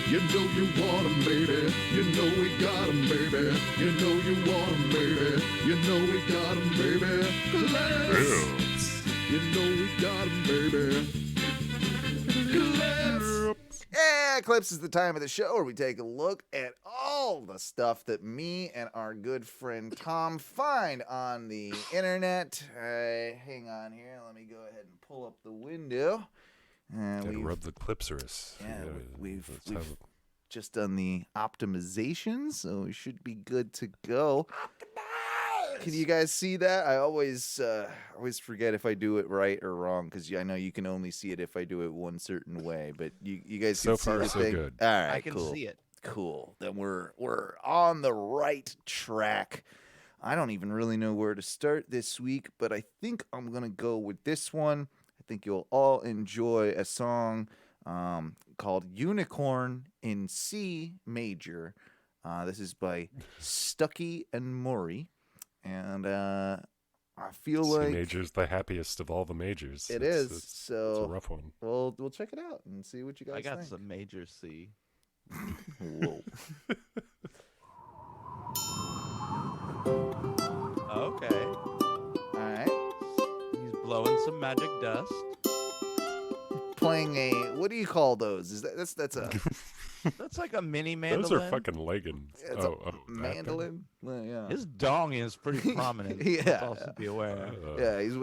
You know you want 'em, baby. You know we got 'em, baby. You know you want 'em, baby. You know we got 'em, baby. Clips. You know we got 'em, baby. Clips. Yeah, Clips is the time of the show where we take a look at all the stuff that me and our good friend Tom find on the internet. Hang on here. Let me go ahead and pull up the window. Gotta rub the clipsaurus. Yeah, we've let's have- just done the optimization, so we should be good to go. Can you guys see that? I always forget if I do it right or wrong, because I know you can only see it if I do it one certain way. But you guys So can see far, the so thing. good. All right, I can cool. see it. Cool. Then we're on the right track. I don't even really know where to start this week, but I think I'm gonna go with this one. I think you'll all enjoy a song called Unicorn in C major. This is by Stuckey and Maury. And I feel C like major's the happiest of all the majors. it It's- is. It's So a rough one. we'll check it out and see what you guys I got think. some major C. Whoa. Okay. All right. He's blowing some magic dust. Playing a, what do you call those? Is that's a That's like a mini mandolin. Those are fucking leggings. It's that thing? mandolin? Well, yeah. His dong is pretty prominent. Yeah. Let's also be aware. Yeah, he's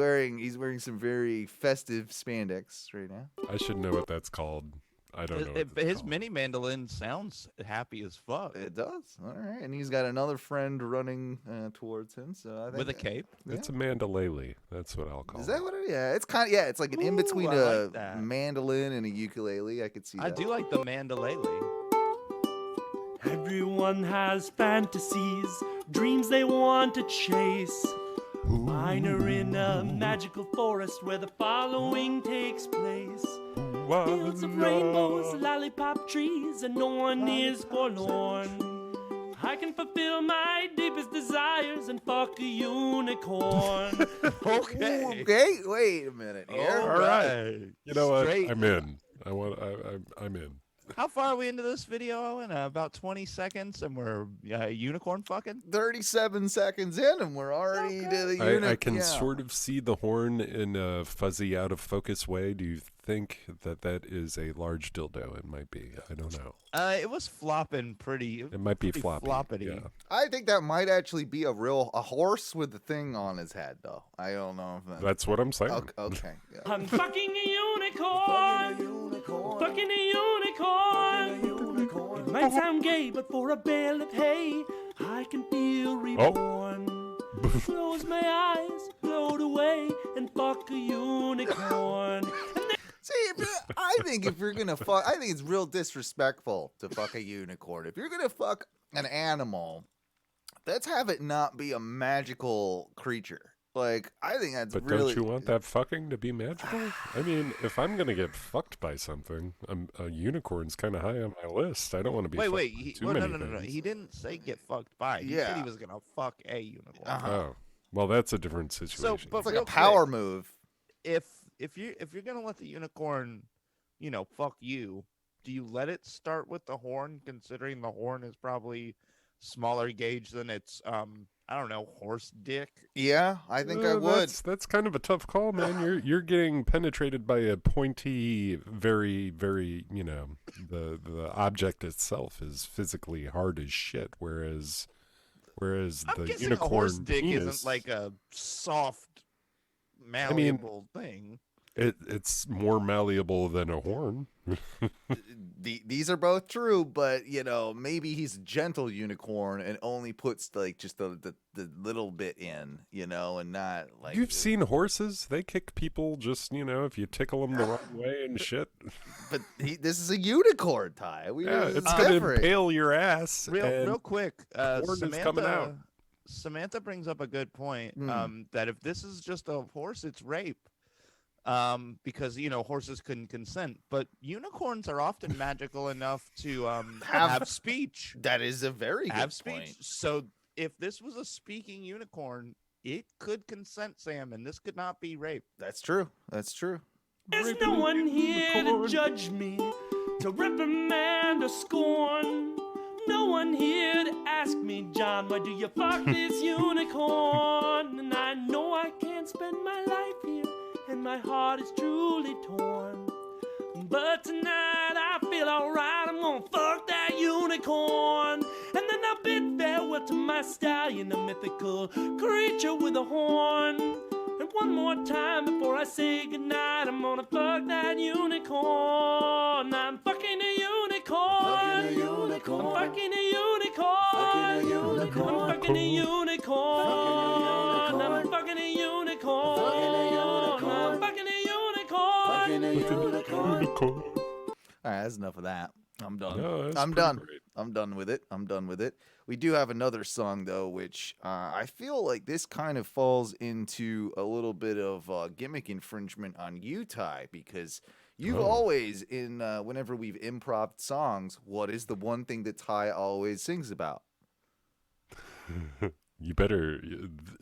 wearing some very festive spandex right now. I should know what that's called. I don't know. what it's His called. mini mandolin sounds happy as fuck. It does. All right, and he's got another friend running towards him. So I think With a cape. It's a mandolele. That's what I'll call Is it. that what it is? Yeah, it's kind of, yeah, it's like an in between Ooh, I a like that. mandolin and a ukulele. I could see I that. do like the mandolele. Everyone has fantasies, dreams they want to chase. Mine are in a magical forest where the following takes place. Fields of rainbows, lollipop trees, and no one is forlorn. I can fulfill my deepest desires and fuck a unicorn. Okay. Okay, wait a minute here. All right. You know what? Straight. I'm in. I'm in. How far are we into this video, Owen? About 20 seconds, and we're unicorn fucking? 37 seconds in, and we're already to the unit. I can yeah. sort of see the horn in a fuzzy, out of focus way. Do you think that is a large dildo? It might be. I don't know. It was flopping pretty. It might be pretty floppy. floppity. Yeah. I think that might actually be a horse with the thing on his head, though. I don't know if that. That's what I'm saying. Okay. Yeah. I'm fucking a unicorn. Fucking a unicorn. It might sound gay, but for a bale of hay, I can feel reborn. Close my eyes, float away, and fuck a unicorn. See, I think if you're gonna fuck, I think it's real disrespectful to fuck a unicorn. If you're gonna fuck an animal, let's have it not be a magical creature. Like, I think that's But really. don't you want that fucking to be magical? I mean, if I'm gonna get fucked by something, a unicorn's kind of high on my list. I don't want to be. Wait. fucked by He, too well, many no. things. He didn't say get fucked by. He said he was gonna fuck a unicorn. Uh-huh. Oh, well, that's a different situation. but It's like real a power quick, move. If you're gonna let the unicorn, fuck you, do you let it start with the horn? Considering the horn is probably smaller gauge than its I don't know, horse dick. Yeah, I think I would. That's kind of a tough call, man. You're getting penetrated by a pointy, very, very, the object itself is physically hard as shit. Whereas I'm the guessing unicorn a horse dick penis, isn't like a soft, malleable thing. it's more malleable than a horn. These are both true, but maybe he's a gentle unicorn and only puts like just the little bit in, and not like. You've seen horses; they kick people just if you tickle them the wrong way and shit. But this is a unicorn, Ty. It's it's gonna different. impale your ass. and Real quick, horn is coming out. Samantha brings up a good point. Hmm. That if this is just a horse, it's rape. Because horses couldn't consent, but unicorns are often magical enough to have speech. That is a very Have good speech. point. So if this was a speaking unicorn, it could consent, Sam, and this could not be rape. That's true. That's true. There's no one here to judge me, to reprimand or scorn. No one here to ask me, John, why do you fuck this unicorn? And I know I can't spend my life here, and my heart is truly torn. But tonight I feel alright, I'm gonna fuck that unicorn. And then I'll bid farewell to my stallion, a mythical creature with a horn. And one more time before I say goodnight, I'm gonna fuck that unicorn. I'm fucking a unicorn. I'm fucking a unicorn. I'm fucking a unicorn. I'm fucking a unicorn. I'm fucking a unicorn. I'm fucking a unicorn. All right, that's enough of that. I'm done. No, that's I'm pretty done. great. I'm done with it. I'm done with it. We do have another song though, which I feel like this kind of falls into a little bit of gimmick infringement on you, Ty, because you've always whenever we've improv songs, what is the one thing that Ty always sings about? You better.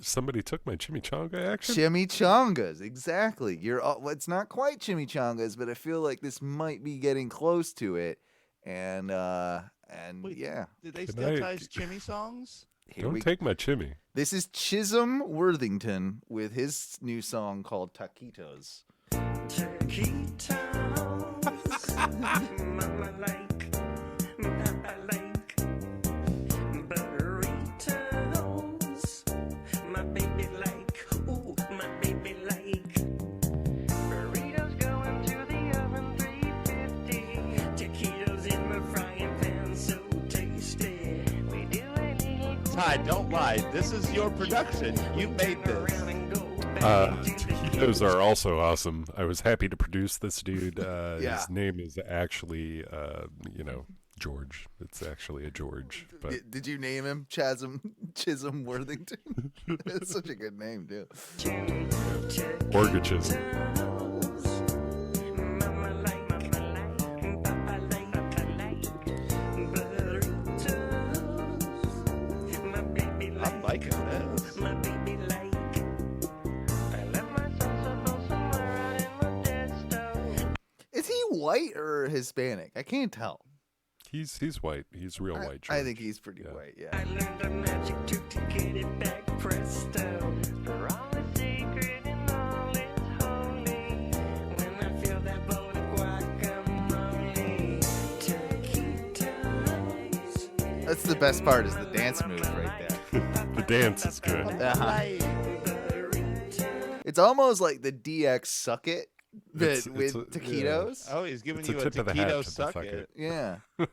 Somebody took my chimichanga action. Chimichangas, exactly. It's not quite chimichangas, but I feel like this might be getting close to it. And Wait, yeah, Did they Can steal I- Ty's Chimmy songs? Don't take my chimmy. This is Chisholm Worthington with his new song called Taquitos. Mama like, Papa like, burritos. My baby like, ooh, my baby like. Burritos going to the oven 350. Taquitos in my frying pan, so tasty. We do a little Ty, don't lie. This is your production. You made this. around and go back to the Taquitos are also awesome. I was happy to produce this dude. Yeah. His name is actually, George. It's actually a George. But Did you name him Chisholm Worthington? That's such a good name, too. Orgachism. Mama like, Papa like, burritos. My baby like, I'm liking this. my baby like. I left my salsa somewhere out in Modesto. Is he white or Hispanic? I can't tell. He's white. He's real white. I George. think he's pretty Yeah. white, I yeah. learned a magic trick to get it back presto. For all is sacred and all is holy. When I feel that bowl of guacamole, taquitos. That's the best part is the dance move right there. The dance is good. Uh-huh. It's almost like the DX Suck It, but It's- with it's a- taquitos. Oh, he's giving It's a you a tip of the hat taquito to the suck fuck it. it. Yeah. My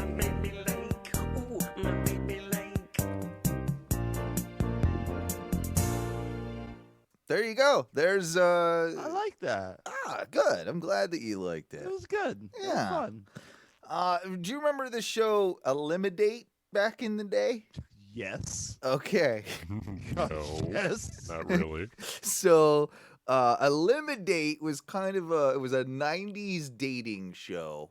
baby like, ooh, my baby like. There you go. There's I like that. good. I'm glad that you liked it. It was good. It was Yeah. fun. Do you remember the show Eliminate back in the day? Yes. Okay. No, Yes. not really. So Eliminate was kind of it was a 90s dating show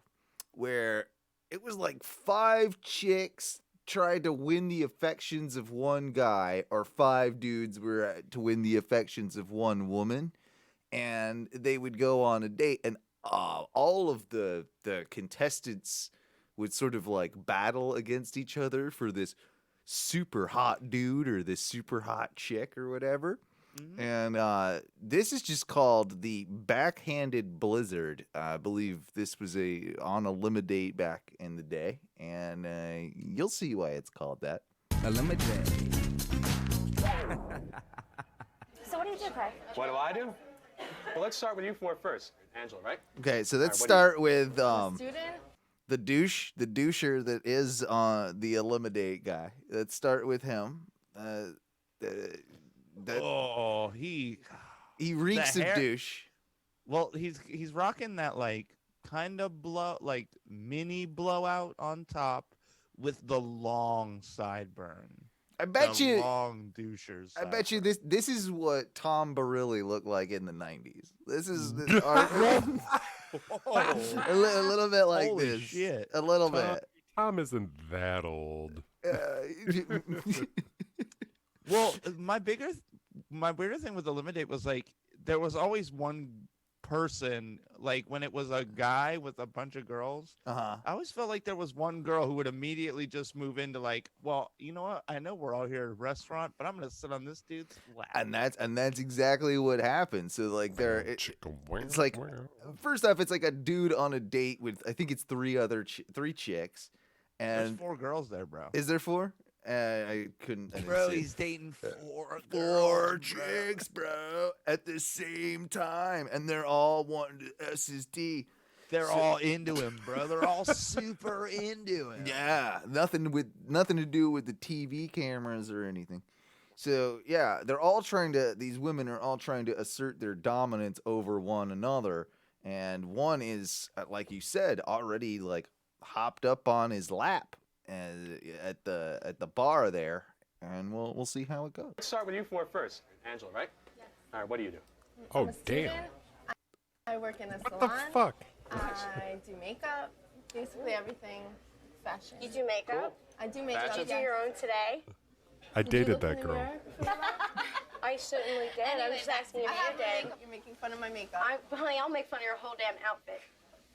where it was like 5 chicks tried to win the affections of one guy, or 5 dudes were to win the affections of one woman, and they would go on a date, and all of the contestants would sort of like battle against each other for this super hot dude or this super hot chick or whatever. And this is just called the Backhanded Blizzard. I believe this was on a Eliminate back in the day, and you'll see why it's called that. Eliminate. So what do you do, Craig? What do I do? Well, let's start with you four first. Angela, right? Okay, so let's All right, start with Student? the doucher that is the Eliminate guy. Let's start with him. Oh, he reeks the of hair- douche. Well, he's rocking that like kind of mini blowout on top with the long sideburn. I bet the you. long douchers. I bet you this is what Tom Barilli looked like in the 90s. This is a little bit like Holy this. shit. A little bit. Tom isn't that old. Well, my bigger thing with Eliminate was like there was always one person, like when it was a guy with a bunch of girls, I always felt like there was one girl who would immediately just move into like, well, you know what? I know we're all here at a restaurant, but I'm gonna sit on this dude's lap. And that's exactly what happened. So like it's like first off, it's like a dude on a date with I think it's three chicks, and There's 4 girls there, bro. Is there 4? I didn't Bro, see. he's dating 4 4 chicks, bro, at the same time, and they're all wanting to SSD. They're all into him, bro. They're all super into him. Yeah, nothing to do with the TV cameras or anything. So yeah, these women are all trying to assert their dominance over one another, and one is, like you said, already like hopped up on his lap at the bar there, and we'll see how it goes. Let's start with you 4 first. Angela, right? Yes. All right, what do you do? Oh, I'm a student. damn. I work in a What salon. the fuck? I do makeup, basically everything fashion. You do makeup? I do makeup. Did you do yes. your own today? I Did you dated look in that the girl. mirror before you left? I certainly did. I was just asking you I how have you did. makeup. You're making fun of my makeup. Honey, I'll make fun of your whole damn outfit.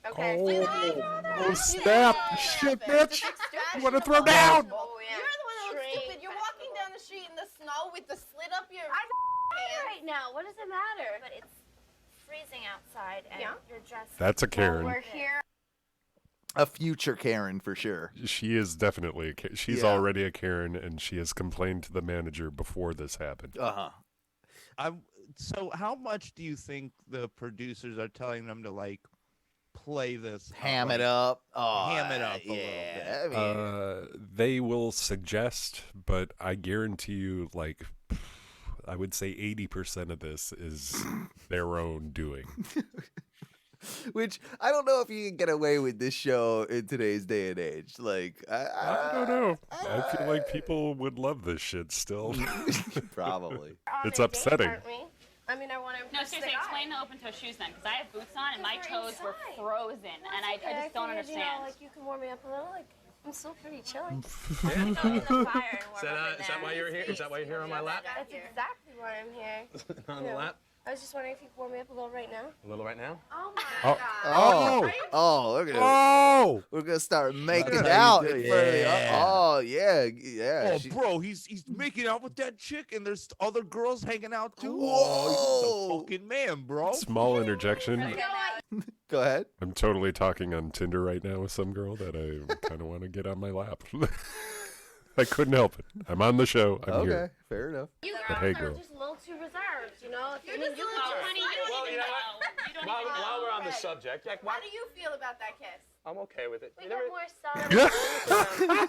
Okay? Oh, snap. Shit, bitch. You want to throw down? Oh, yeah. You're the one that looks Straight stupid. You're walking down the street in the snow with the slit up your I'm pants. right now. What does it matter? But it's freezing outside, and Yeah. you're dressed. That's a Karen. We're here. A future Karen for sure. She is definitely a Karen. She's Yeah. already a Karen, and she has complained to the manager before this happened. So how much do you think the producers are telling them to like play this? Ham like, it up. Oh, ham it up a yeah. little bit. I mean, They will suggest, but I guarantee you, like, I would say 80% of this is their own doing. which I don't know if you can get away with this show in today's day and age. Like, I don't know. I feel like people would love this shit still. Probably. It's upsetting. I mean, I want to. No, seriously, explain the open-toe shoes then, because I have boots on and my toes were frozen, and I just don't understand. You know, like you can warm me up a little. Like I'm still pretty chilly. Go in the fire and warm up in Is that why you're here? Is that why you're here on my lap? That's exactly why I'm here. On the lap? I was just wondering if you could warm me up a little right now. A little right now? Oh my Oh. Oh, look at it. Oh! We're gonna start making That's it how out you do in it. front of you. Yeah. Oh, yeah. Oh, she- bro, he's making out with that chick, and there's other girls hanging out too. Whoa. Oh, he's a fucking man, bro. Small interjection. Go ahead. I'm totally talking on Tinder right now with some girl that I kind of want to get on my lap. I couldn't help it. I'm on the show. I'm Okay, here. fair enough. You But hey, girl. just a little too reserved, you know. You're just a little honey, you don't Well, even you know know. You don't even know. While we're on the subject, like, How do you feel about that kiss? I'm okay with it. We You got never- more sun.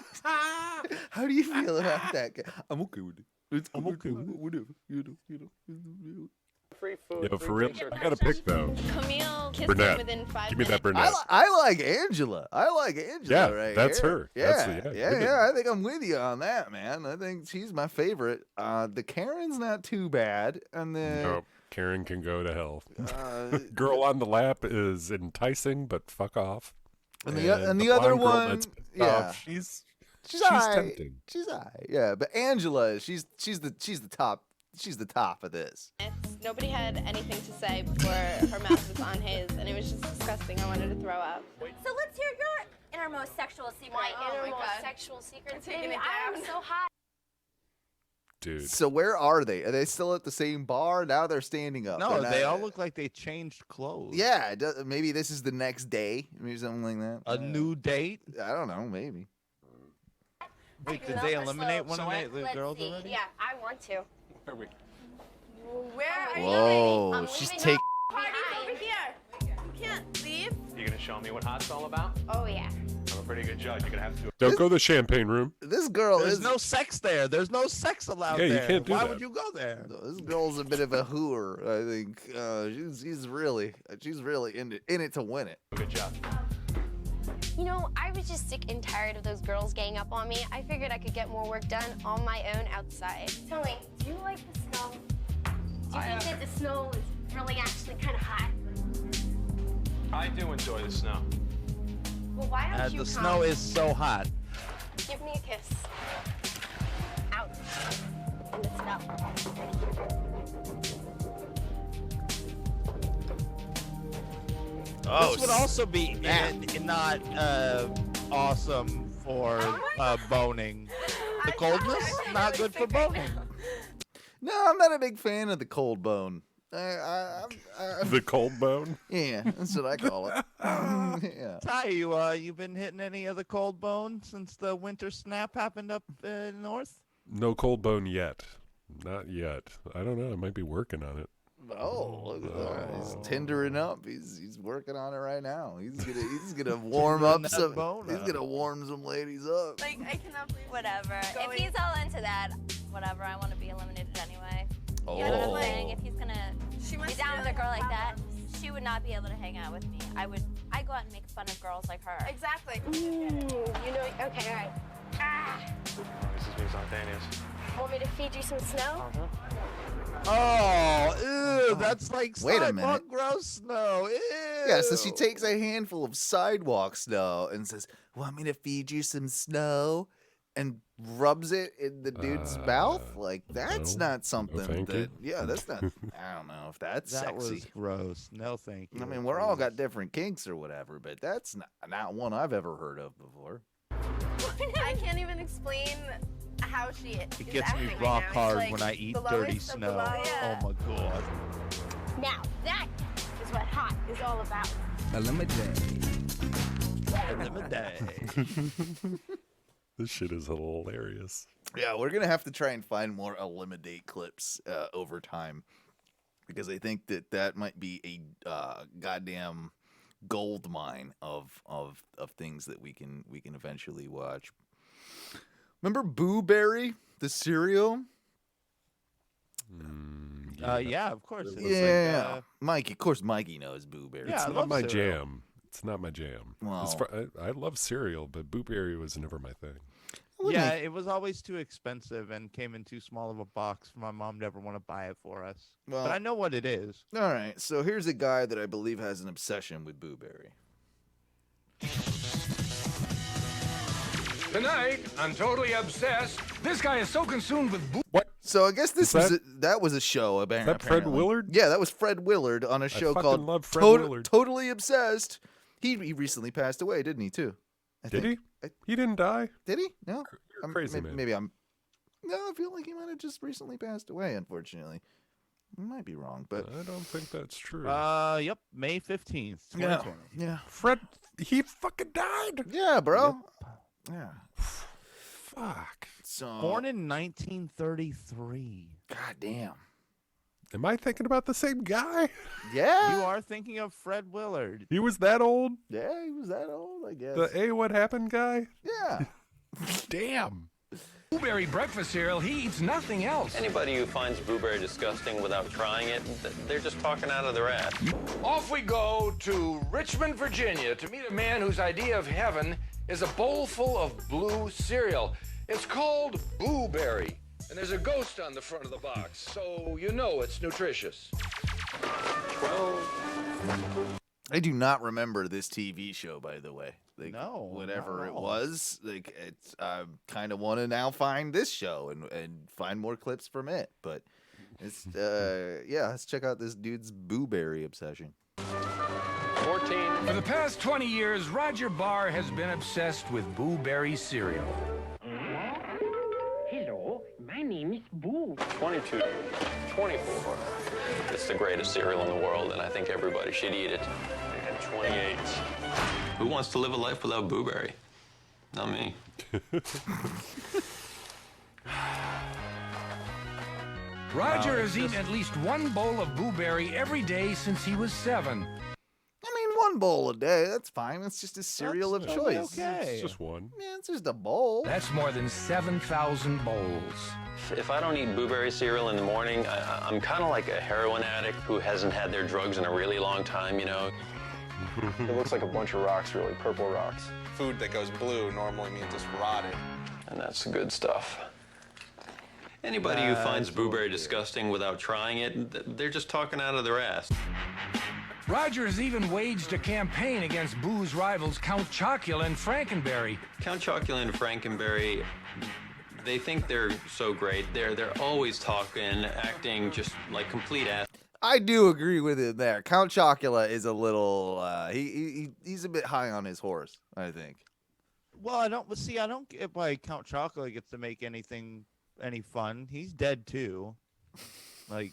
How do you feel about that? I'm okay with it. I'm okay with it. Whatever. You know. Free food. Yo, free for real, drinks, I got to pick though. Camille kissed Brunette. him within 5 Give me that minutes. brunette. I like Angela. Yeah, right that's here. her. Yeah, That's the- yeah, yeah. I think I'm with you on that, man. I think she's my favorite. The Karen's not too bad, and the Oh, Karen can go to hell. uh, Girl on the lap is enticing, but fuck off. and the other blonde girl one, that's pissed yeah, off, she's alright. tempting. She's alright. Yeah, but Angela, she's the top. She's the top of this. Nobody had anything to say before her mouth was on his, and it was just disgusting. I wanted to throw up. So let's hear your innermost sexual secret. My Oh my innermost God. sexual secret. I'm taking Baby, it I am down. so hot. Dude. So where are they? Are they still at the same bar? Now they're standing up. No, They're they not- all look like they changed clothes. Yeah, maybe this is the next day. Maybe something like that. A new date? I don't know. Maybe. Wait, did they eliminate one of the Let's girls see. already? Yeah, I want to. Are we? Where are you Whoa, going? she's leaving taking. Party's over here. You can't leave. You gonna show me what hot's all about? Oh yeah. I'm a pretty good judge. You're gonna have to. Don't go to the champagne room. This girl There's is. no sex there. There's no sex allowed Yeah, you there. can't do Why that. would you go there? This girl's a bit of a hooer. I think she's really in it to win it. Good job. You know, I was just sick and tired of those girls ganging up on me. I figured I could get more work done on my own outside. Tell me, do you like the snow? Do you think that the snow is really actually kind of hot? I do enjoy the snow. Well, why don't you The come? snow is so hot. Give me a kiss. Out. In the snow. Oh, This would also be not awesome for boning. The coldness, not good for boning. No, I'm not a big fan of the cold bone. The cold bone? Yeah, that's what I call it. Yeah. Ty, you been hitting any of the cold bone since the winter snap happened up north? No cold bone yet. Not yet. I don't know. I might be working on it. Oh, look at that. He's tendering up. He's working on it right now. He's gonna warm up some. He's gonna warm some ladies up. Like, I cannot believe. Whatever. If he's all into that, whatever. I want to be eliminated anyway. Oh. You know what I'm saying? If he's gonna be down with a girl like that, she would not be able to hang out with me. I go out and make fun of girls like her. Exactly. You know, okay, all right. Ah. This is being spontaneous. Want me to feed you some snow? Oh, ew, that's like Wait a sidewalk minute. gross snow. Ew. Yeah, so she takes a handful of sidewalk snow and says, "Want me to feed you some snow?" and rubs it in the dude's mouth. Like, that's no. not something thank that. you. Yeah, that's not. I don't know if that's That sexy. was gross. No, thank you. I mean, we're all got different kinks or whatever, but that's not one I've ever heard of before. I can't even explain how she is. It gets me acting rock right now. It's hard like when I eat the dirty lowest of the snow. low. Yeah. Oh my god. Now, that is what hot is all about. This shit is hilarious. Yeah, we're gonna have to try and find more Eliminate clips over time, because I think that might be a goddamn gold mine of things that we can eventually watch. Remember Boo Berry, the cereal? Yeah, of course. It was Yeah, like, Mikey. Of course, Mikey knows Boo Berry. Yeah, It's I not love my cereal. jam. It's not my jam. Well- I love cereal, but blueberry was never my thing. yeah, it was always too expensive and came in too small of a box for my mom to ever want to buy it for us. Well- But I know what it is. All right, so here's a guy that I believe has an obsession with Boo Berry. Tonight, I'm totally obsessed. This guy is so consumed with What? So I guess this Is was that was a show. Apparently. that Fred Willard? Yeah, that was Fred Willard on a show fucking called love Fred Willard. Totally Obsessed. He recently passed away, didn't he? Too. I Did think. he? He didn't die? Did he? No. You're crazy, man. Maybe I'm. No, I feel like he might have just recently passed away. Unfortunately, I might be wrong, but I don't think that's true. Yep, May 15th, 2020. yeah, Fred, he fucking died. yeah, bro. Yeah. Fuck. So Born in 1933. God damn. Am I thinking about the same guy? Yeah. You are thinking of Fred Willard. He was that old? Yeah, he was that old, I guess. The what happened guy? Yeah. Damn. blueberry breakfast cereal. He eats nothing else. Anybody who finds blueberry disgusting without trying it, they're just talking out of their ass. Off we go to Richmond, Virginia to meet a man whose idea of heaven is a bowl full of blue cereal. It's called Blueberry, and there's a ghost on the front of the box, so you know it's nutritious. 12. I do not remember this TV show, by the way. Like, No, whatever not it at all. was, like it's. I kind of want to now find this show and find more clips from it. But it's yeah, let's check out this dude's Blueberry obsession. 14. For the past 20 years, Roger Barr has been obsessed with Blueberry cereal. Hello, my name is Boo. 22. 24. It's the greatest cereal in the world, and I think everybody should eat it. And 28. Who wants to live a life without Blueberry? Not me. Roger has eaten at least one bowl of Blueberry every day since he was 7. I mean, one bowl a day, that's fine. It's just a cereal of choice. It's just one. Yeah, it's just a bowl. That's more than 7,000 bowls. If I don't eat Blueberry cereal in the morning, I'm kind of like a heroin addict who hasn't had their drugs in a really long time, you know? It looks like a bunch of rocks, really, purple rocks. Food that goes blue normally means it's rotted. And that's the good stuff. Anybody who finds Blueberry disgusting without trying it, they're just talking out of their ass. Roger has even waged a campaign against Boo's rivals Count Chocula and Frankenberry. Count Chocula and Frankenberry, they think they're so great. They're always talking, acting just like complete ass. I do agree with it there. Count Chocula is a little he's a bit high on his horse, I think. Well, I don't get why Count Chocula gets to make anything any fun. He's dead too. Like,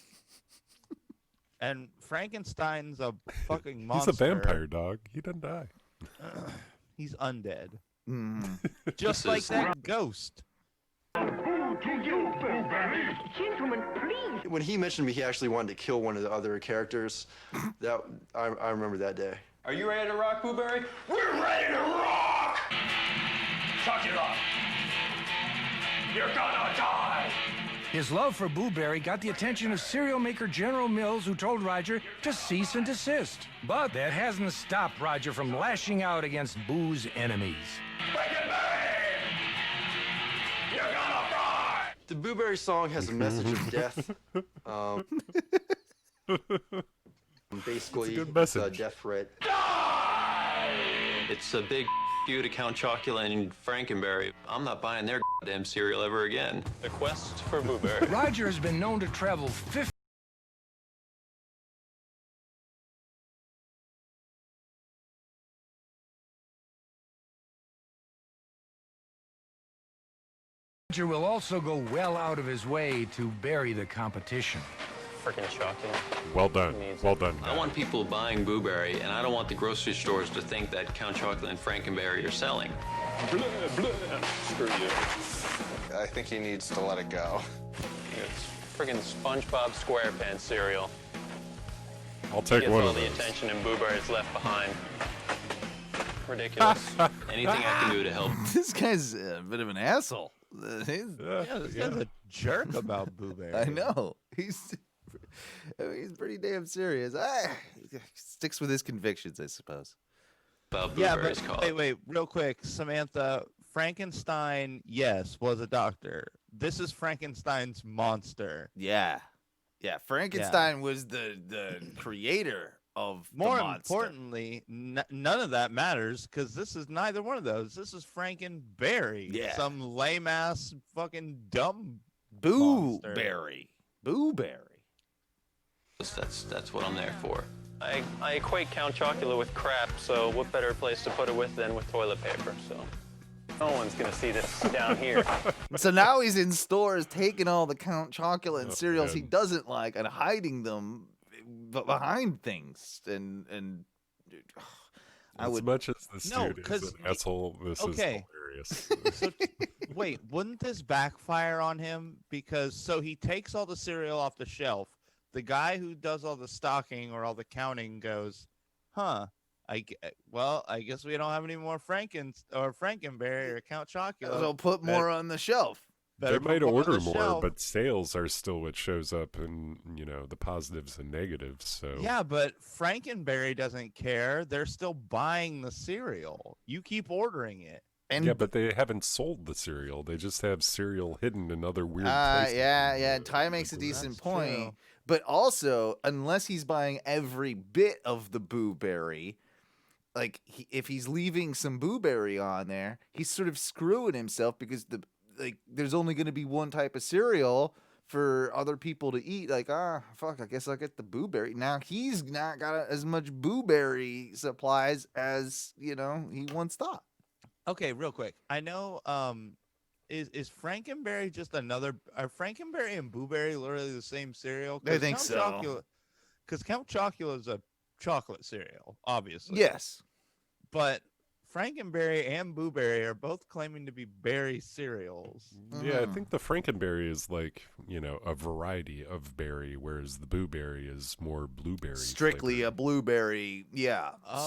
and Frankenstein's a fucking monster. He's a vampire dog. He doesn't die. He's undead. Mm. Just like that ghost. Gentlemen, please. When he mentioned me, he actually wanted to kill one of the other characters. That I remember that day. Are you ready to rock, Booberry? We're ready to rock! Chocula, you're gonna die! His love for Booberry got the attention of cereal maker General Mills, who told Roger to cease and desist. But that hasn't stopped Roger from lashing out against Boo's enemies. You're gonna die! The Booberry song has a message of death. Basically, good it's a message. death threat. It's a big you to Count Chocula and Frankenberry. I'm not buying their goddamn cereal ever again. The quest for Booberry. Roger has been known to travel 50 Roger will also go well out of his way to bury the competition. Freaking Chocula. Well done. Well done. I want people buying Booberry, and I don't want the grocery stores to think that Count Chocula and Frankenberry are selling. Blah, blah. Screw you. I think he needs to let it go. It's freaking SpongeBob SquarePants cereal. I'll take Gets one all of the those. attention and Booberry's left behind. Ridiculous. Anything I can do to help. This guy's a bit of an asshole. This guy's a jerk about Booberry. I know. He's pretty damn serious. He sticks with his convictions, I suppose. About Yeah, Booberry's but cause. wait, real quick, Samantha. Frankenstein, yes, was a doctor. This is Frankenstein's monster. Yeah. Frankenstein was the creator of More the monster. importantly, none of that matters because this is neither one of those. This is Frankenberry. Yeah. Some lame ass fucking dumb monster. Booberry. That's what I'm there for. I equate Count Chocula with crap, so what better place to put it with than with toilet paper, so. No one's gonna see this down here. So now he's in stores taking all the Count Chocula and cereals he man. doesn't like and hiding them behind things. And I As would much as this No, dude is 'cause- an asshole, this okay. is hilarious. So, wait, wouldn't this backfire on him? Because he takes all the cereal off the shelf. The guy who does all the stocking or all the counting goes, "Huh? I guess we don't have any more Frankenberry or Count Chocula. they'll put more on the shelf." They Better might put more on order the more, shelf. but sales are still what shows up in, the positives and negatives. So Yeah, but Frankenberry doesn't care. They're still buying the cereal. You keep ordering it. And yeah, but they haven't sold the cereal. They just have cereal hidden in other weird places. Yeah. Ty makes a decent That's point. true. But also, unless he's buying every bit of the Booberry, like if he's leaving some Booberry on there, he's sort of screwing himself because there's only going to be one type of cereal for other people to eat. Like, fuck, I guess I'll get the Booberry. Now he's not got as much Booberry supplies as, he once thought. Okay, real quick. I know is Frankenberry just another are Frankenberry and Booberry literally the same cereal? I think so. Because Count Chocula is a chocolate cereal, obviously. Yes. But Frankenberry and Booberry are both claiming to be berry cereals. Yeah, I think the Frankenberry is like, a variety of berry, whereas the Booberry is more blueberry. Strictly flavored. a blueberry,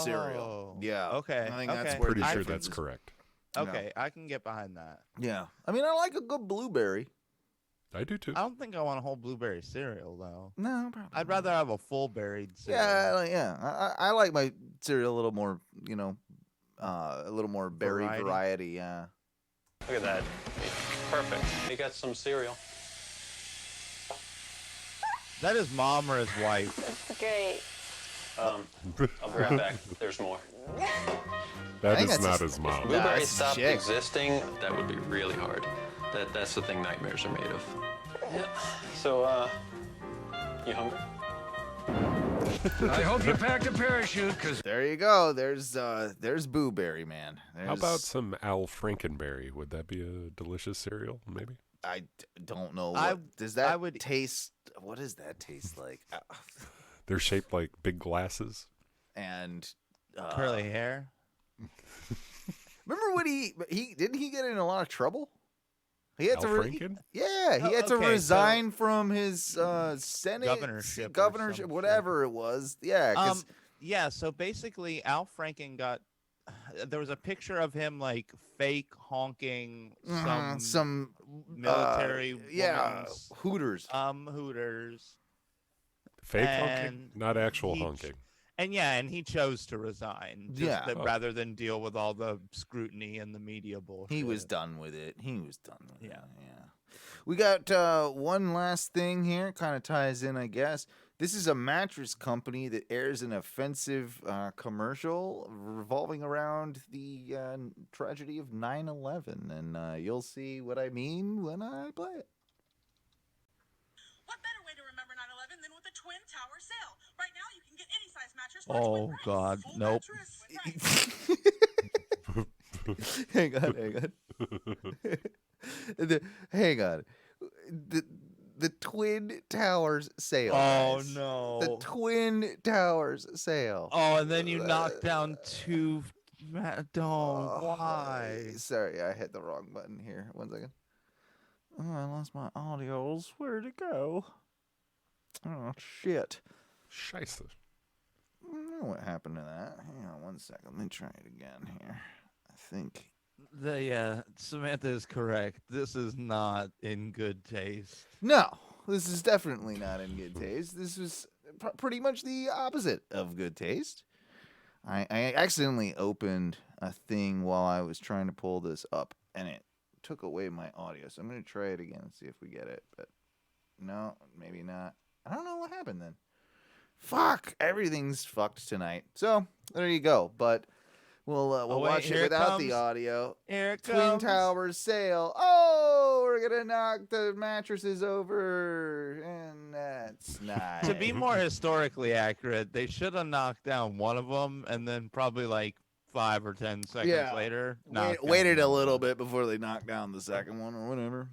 cereal. Yeah. Okay. I think okay. that's where Pretty the sure difference that's is. correct. Okay, I can get behind that. Yeah. I mean, I like a good blueberry. I do too. I don't think I want a whole blueberry cereal though. No, probably. I'd rather have a full berried cereal. Yeah. I like my cereal a little more, a little more berry variety. Yeah. Look at that. Perfect. You got some cereal. That is mom or his wife. That's great. I'll be right back. There's more. That is not his mom. If blueberries stopped existing, that would be really hard. That's the thing nightmares are made of. Yeah. So, you hungry? I hope you packed a parachute, because there you go. There's Blueberry Man. How about some Al Frankenberry? Would that be a delicious cereal? Maybe. I don't know. What, does that taste? What does that taste like? They're shaped like big glasses. And curly hair. Remember when he didn't he get in a lot of trouble? He had Al to Franken? he had to resign from his Senate governorship, whatever it was. Yeah, yeah. So basically, Al Franken got. There was a picture of him like fake honking some military. Hooters. Hooters. Fake honking, not actual honking. And he chose to resign. Rather than deal with all the scrutiny and the media bullshit. He was done with it. Yeah. We got one last thing here. Kind of ties in, I guess. This is a mattress company that airs an offensive commercial revolving around the tragedy of 9/11. And you'll see what I mean when I play it. What better way to remember 9/11 than with a Twin Tower sale? Right now, you can get any size mattress. Oh, God. Nope. Hang on. The Twin Towers sale. Oh, guys. no. The Twin Towers sale. Oh, and then you knocked down two. Why? Sorry, I hit the wrong button here. 1 second. Oh, I lost my audios. Where'd it go? Oh, shit. Scheisse. I don't know what happened to that. Hang on 1 second. Let me try it again here. I think. Samantha is correct. This is not in good taste. No, this is definitely not in good taste. This was pretty much the opposite of good taste. I accidentally opened a thing while I was trying to pull this up, and it took away my audio. So I'm going to try it again and see if we get it. But no, maybe not. I don't know what happened then. Fuck, everything's fucked tonight. So there you go. But we'll watch it without the audio. Here it Twin comes. Towers sale. Oh, we're gonna knock the mattresses over, and that's nice. To be more historically accurate, they should have knocked down one of them, and then probably like 5 or 10 seconds later, waited a little bit before they knocked down the second one or whatever.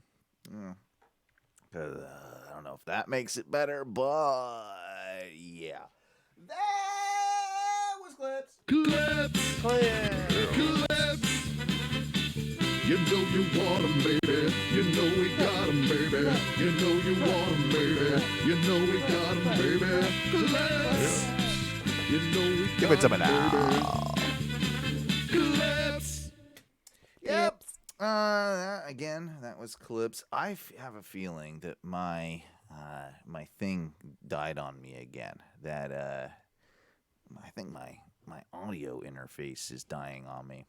Because I don't know if that makes it better, but yeah. That was clips. Clips. You know you want 'em, baby. You know we got 'em, baby. You know you want 'em, baby. You know we got 'em, baby. Clips. You know we got 'em, Give it to me now. Clips. Yep. Again, that was clips. I have a feeling that my thing died on me again. That I think my audio interface is dying on me.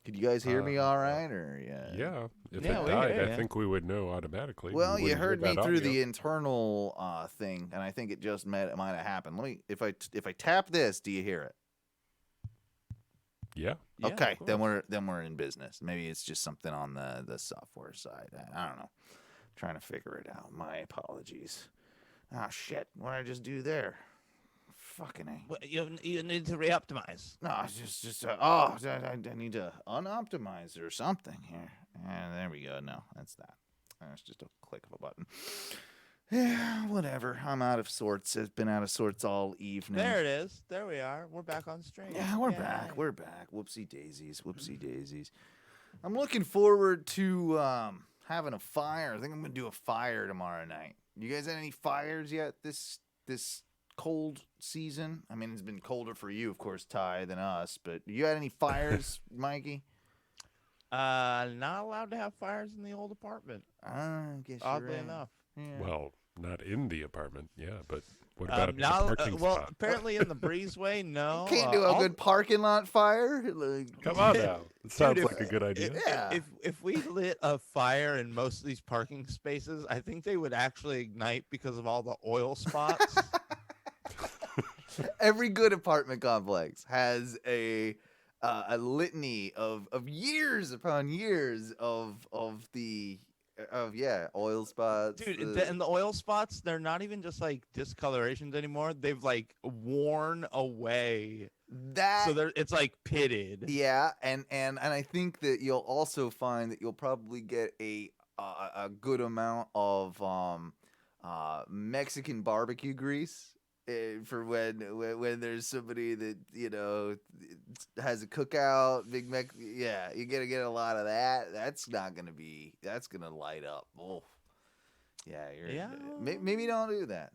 Could you guys hear me all right? Or yeah, if it died, I think we would know automatically. Well, you heard me through audio. the internal thing, and I think it just might have happened. Let me if I tap this, do you hear it? Yeah. Okay, then we're in business. Maybe it's just something on the software side. I don't know. Trying to figure it out. My apologies. Oh shit! What did I just do there? Fucking A. Well, you need to reoptimize. No, it's just I need to unoptimize or something here. And there we go. No, that's that. That's just a click of a button. Yeah, whatever. I'm out of sorts. I've been out of sorts all evening. There it is. There we are. We're back on stream. Yeah, we're back. We're back. Whoopsie daisies. Whoopsie daisies. I'm looking forward to having a fire. I think I'm gonna do a fire tomorrow night. You guys had any fires yet this cold season? I mean, it's been colder for you, of course, Ty, than us. But you had any fires, Mikey? Not allowed to have fires in the old apartment. I guess oddly you're right. enough. Yeah. Well, not in the apartment, yeah, but what about a parking well, spot? apparently in the breezeway, no. Can't do a good parking lot fire. Like, come on now, it sounds Dude, like a good idea. If we lit a fire in most of these parking spaces, I think they would actually ignite because of all the oil spots. Every good apartment complex has a litany of years upon years of oil spots. Dude, and the oil spots, they're not even just like discolorations anymore. They've like worn away. It's like pitted. Yeah, and I think that you'll also find that you'll probably get a good amount of Mexican barbecue grease for when there's somebody that has a cookout, Big Mac. Yeah, you're gonna get a lot of that. That's gonna light up. Oh, yeah. Maybe don't do that.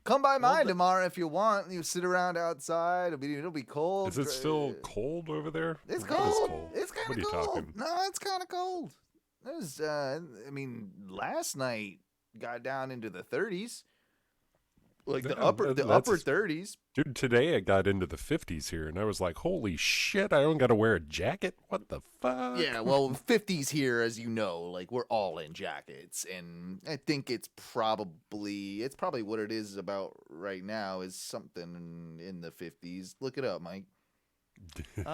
Come by mine tomorrow if you want. You sit around outside. It'll be cold. Is it still cold over there? It's What is cold. It's kind of cold. Talking? No, it's kind of cold. There's, last night got down into the 30s, like the upper 30s. Dude, today it got into the 50s here, and I was like, "Holy shit! I don't got to wear a jacket. What the fuck?" Yeah, well, 50s here, as you know, like we're all in jackets, and I think it's probably what it is about right now is something in the 50s. Look it up, Mike. Let's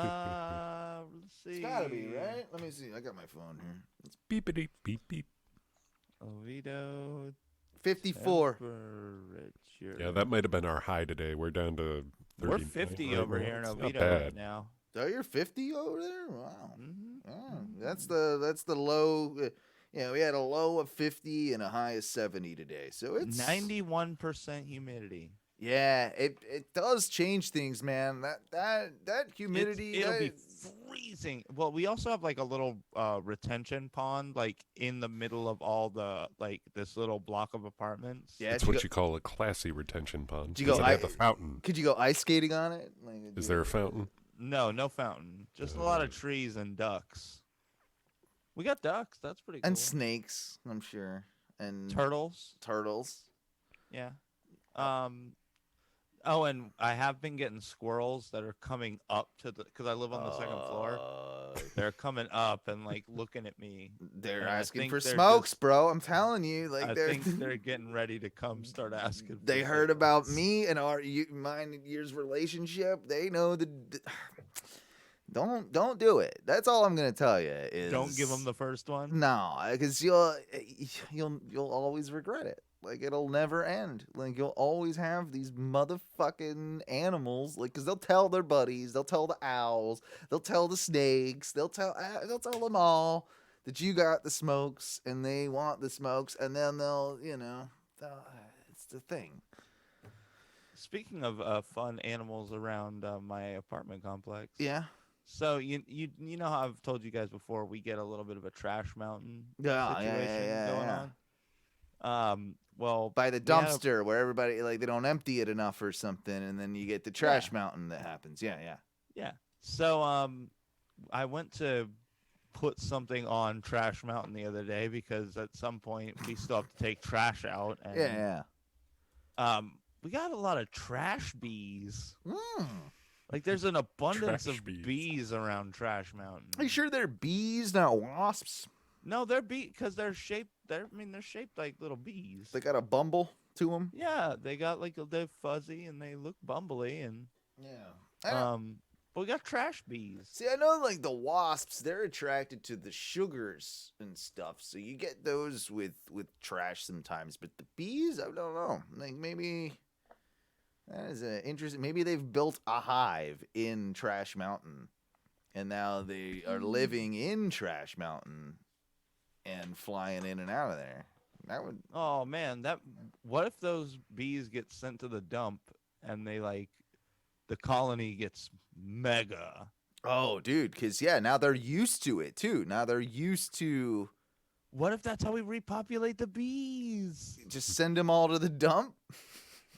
see. It's gotta be, right? Let me see. I got my phone here. It's beepity beep beep. Oviedo. 54. Yeah, that might have been our high today. We're down to 30. We're 50 over here in Oviedo right now. Oh, you're 50 over there? Wow. Mm-hmm. That's the low. We had a low of 50 and a high of 70 today. So it's 91% humidity. Yeah, it does change things, man. That humidity. It'll be freezing. Well, we also have like a little retention pond, like in the middle of all the this little block of apartments. Yeah, that's what you call a classy retention pond. Did you go? Have a fountain. Could you go ice skating on it? Is there a fountain? No fountain. Just a lot of trees and ducks. We got ducks. That's pretty cool. And snakes, I'm sure. And turtles. Yeah. Oh, and I have been getting squirrels that are coming up because I live on the second floor. They're coming up and like looking at me. They're asking for smokes, bro. I'm telling you, I think they're getting ready to come start asking. They heard about me and mine and yours relationship. They know Don't do it. That's all I'm gonna tell you. Is don't give them the first one. No, because you'll always regret it. Like, it'll never end. Like, you'll always have these motherfucking animals. Like, because they'll tell their buddies, they'll tell the owls, they'll tell the snakes, they'll tell them all that you got the smokes and they want the smokes, and then it's the thing. Speaking of fun animals around my apartment complex. Yeah. So you know how I've told you guys before, we get a little bit of a trash mountain situation going on. Well, by the dumpster where everybody they don't empty it enough or something, and then you get the trash mountain that happens. Yeah. So I went to put something on Trash Mountain the other day because at some point we still have to take trash out. And, we got a lot of trash bees. Like, there's an abundance of bees around Trash Mountain. Are you sure they're bees, not wasps? No, they're because they're shaped. They're shaped like little bees. They got a bumble to them. Yeah, they got they're fuzzy and they look bumbly and but we got trash bees. See, I know the wasps, they're attracted to the sugars and stuff, so you get those with trash sometimes. But the bees, I don't know. Like, maybe that is interesting. Maybe they've built a hive in Trash Mountain, and now they are living in Trash Mountain and flying in and out of there. That would. Oh man, what if those bees get sent to the dump and they the colony gets mega? Oh, dude, because now they're used to it too. Now they're used to. What if that's how we repopulate the bees? Just send them all to the dump.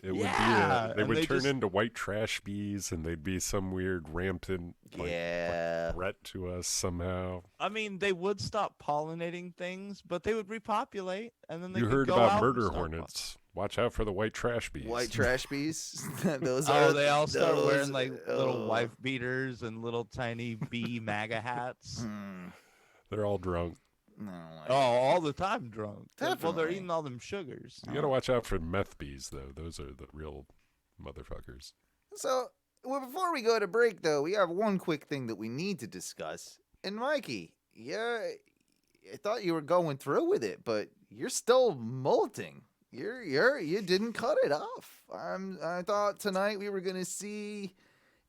It would be they would turn into white trash bees, and they'd be some weird rampant threat to us somehow. I mean, they would stop pollinating things, but they would repopulate, and then they heard go about out murder hornets. Watch out for the white trash bees. White trash bees. They all start wearing little wife beaters and little tiny bee MAGA hats. They're all drunk. All the time drunk. Definitely. Well, they're eating all them sugars. You gotta watch out for meth bees, though. Those are the real motherfuckers. So, well, before we go to break, though, we have one quick thing that we need to discuss. And Mikey, yeah, I thought you were going through with it, but you're still molting. You didn't cut it off. I thought tonight we were gonna see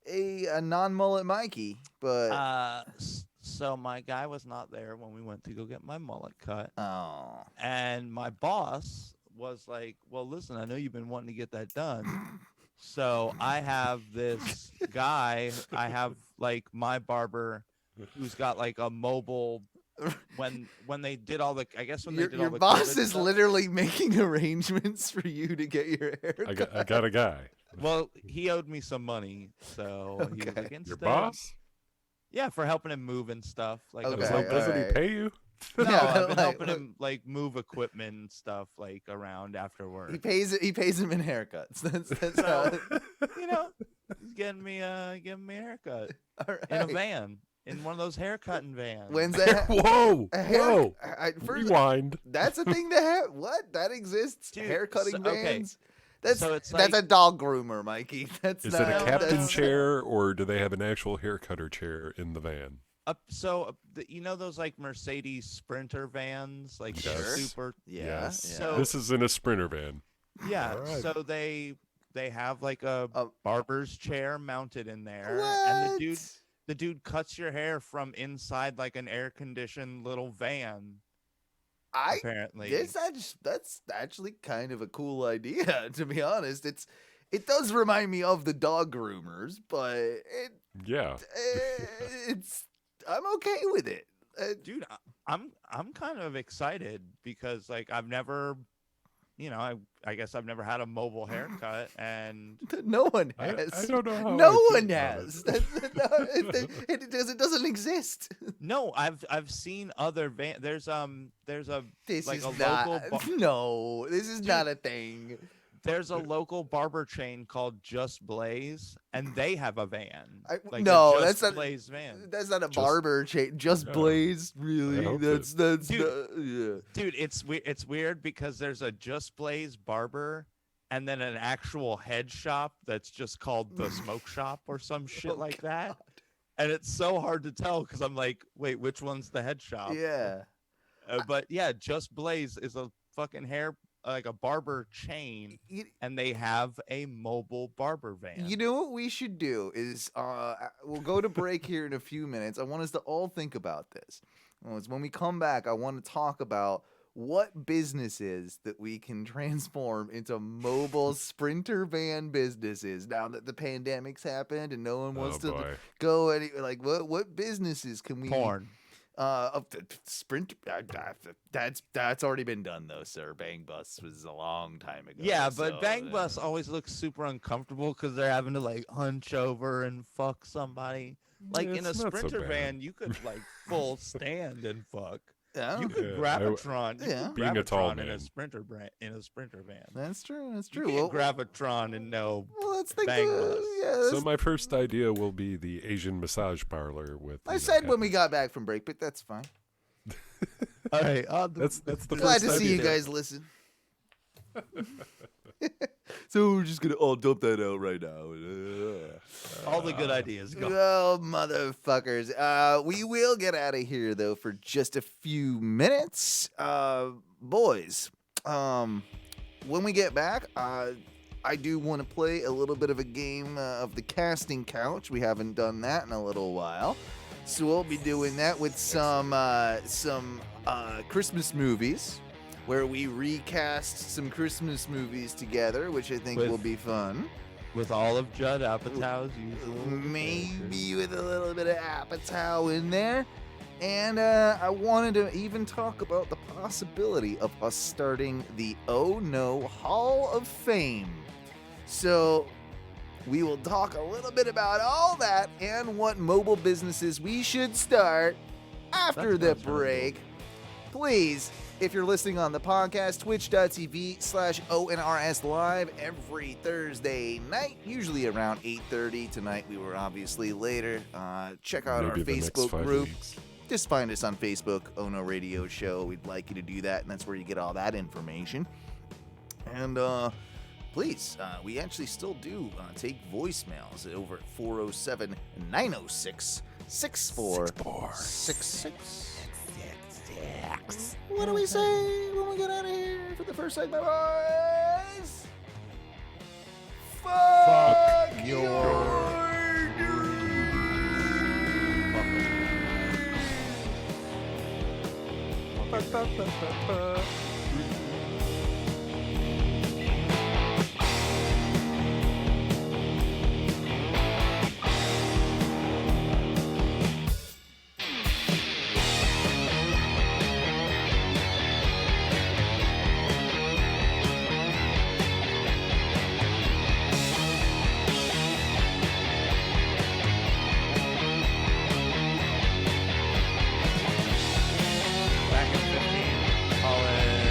a non-mullet Mikey, but so my guy was not there when we went to go get my mullet cut. Oh. And my boss was like, "Well, listen, I know you've been wanting to get that done." So I have this guy, I have like my barber who's got like a mobile when they did all the I guess when they did all the your boss COVID is stuff. literally making arrangements for you to get your hair cut. I got a guy. Well, he owed me some money, so he was like, Your instead, boss? Yeah, for helping him move and stuff. Like, Okay, So doesn't he pay you? No, I've been like, helping him like move equipment and stuff like around after work. He pays him in haircuts. That's how. You know, he's getting me a haircut in a van, in one of those haircutting vans. When's that? Whoa! Whoa! Rewind. That's a thing that what that exists? Dude, Haircutting okay. vans. That's So it's that's like- a dog groomer, Mikey. That's Is not, it a captain that's- chair, or do they have an actual hair cutter chair in the van? You know those like Mercedes Sprinter vans, like Yes. super. Yes. So This is in a Sprinter van. yeah, All right. so they have like a barber's chair mounted in there, What? and the dude cuts your hair from inside like an air conditioned little van. Apparently, That's actually kind of a cool idea, to be honest. It does remind me of the dog groomers, but Yeah. I'm okay with it. Dude, I'm kind of excited because like I've never, I guess I've never had a mobile haircut, and No one has. I don't know how no I feel one about has. It doesn't exist. no, I've seen other there's a This like is a not. local No, this is not a thing. there's a local barber chain called Just Blaze, and they have a van. Like a no, Just that's not Blaze van. That's not a barber chain. Just Yeah. Blaze, I really? hope That's Dude. yeah. Dude, it's weird because there's a Just Blaze barber and then an actual head shop that's just called the Smoke Shop or some shit like that. And it's so hard to tell because I'm like, wait, which one's the head shop? Yeah. But yeah, Just Blaze is a fucking like a barber chain, and they have a mobile barber van. You know what we should do is we'll go to break here in a few minutes. I want us to all think about this. When we come back, I want to talk about what businesses that we can transform into mobile sprinter van businesses now that the pandemic's happened and no one wants to boy. go any like what businesses can we Porn. Sprint that's already been done though, sir. Bang Bus was a long time ago. Yeah, but so, Bang Bus always looks super uncomfortable because they're having to like hunch over and fuck somebody. Like in a It's not so Sprinter bad. van, you could like full stand and fuck. Yeah. You could Yeah, Gravitron. Yeah. You could Being a tall Gravitron in a man. Sprinter van. That's true. That's You true. can't Gravitron and no well, let's think. Bang Bus. Yeah, So my first idea will be the Asian massage parlor with. I said when we got back from break, but that's fine. All right, That's the Glad first to see you idea. guys listen. So we're just gonna all dump that out right now. all the good ideas go. Oh, motherfuckers. We will get out of here though for just a few minutes. Boys, when we get back, I do want to play a little bit of a game of the casting couch. We haven't done that in a little while. So we'll be doing that with some Christmas movies, where we recast some Christmas movies together, which I think will be fun. With all of Judd Apatow's usual. Maybe with a little bit of Apatow in there. And I wanted to even talk about the possibility of us starting the Ohno Hall of Fame. So we will talk a little bit about all that and what mobile businesses we should start after the break. Please, if you're listening on the podcast, twitch.tv/ONRS Live every Thursday night, usually around 8:30. Tonight we were obviously later. Check out Maybe our the next Facebook 5 group. weeks. Just find us on Facebook, Ono Radio Show. We'd like you to do that, and that's where you get all that information. And please, we actually still do take voicemails over at 407-906-6466. What do we say when we get out of here for the first segment, boys? Fuck your Back in 15, call it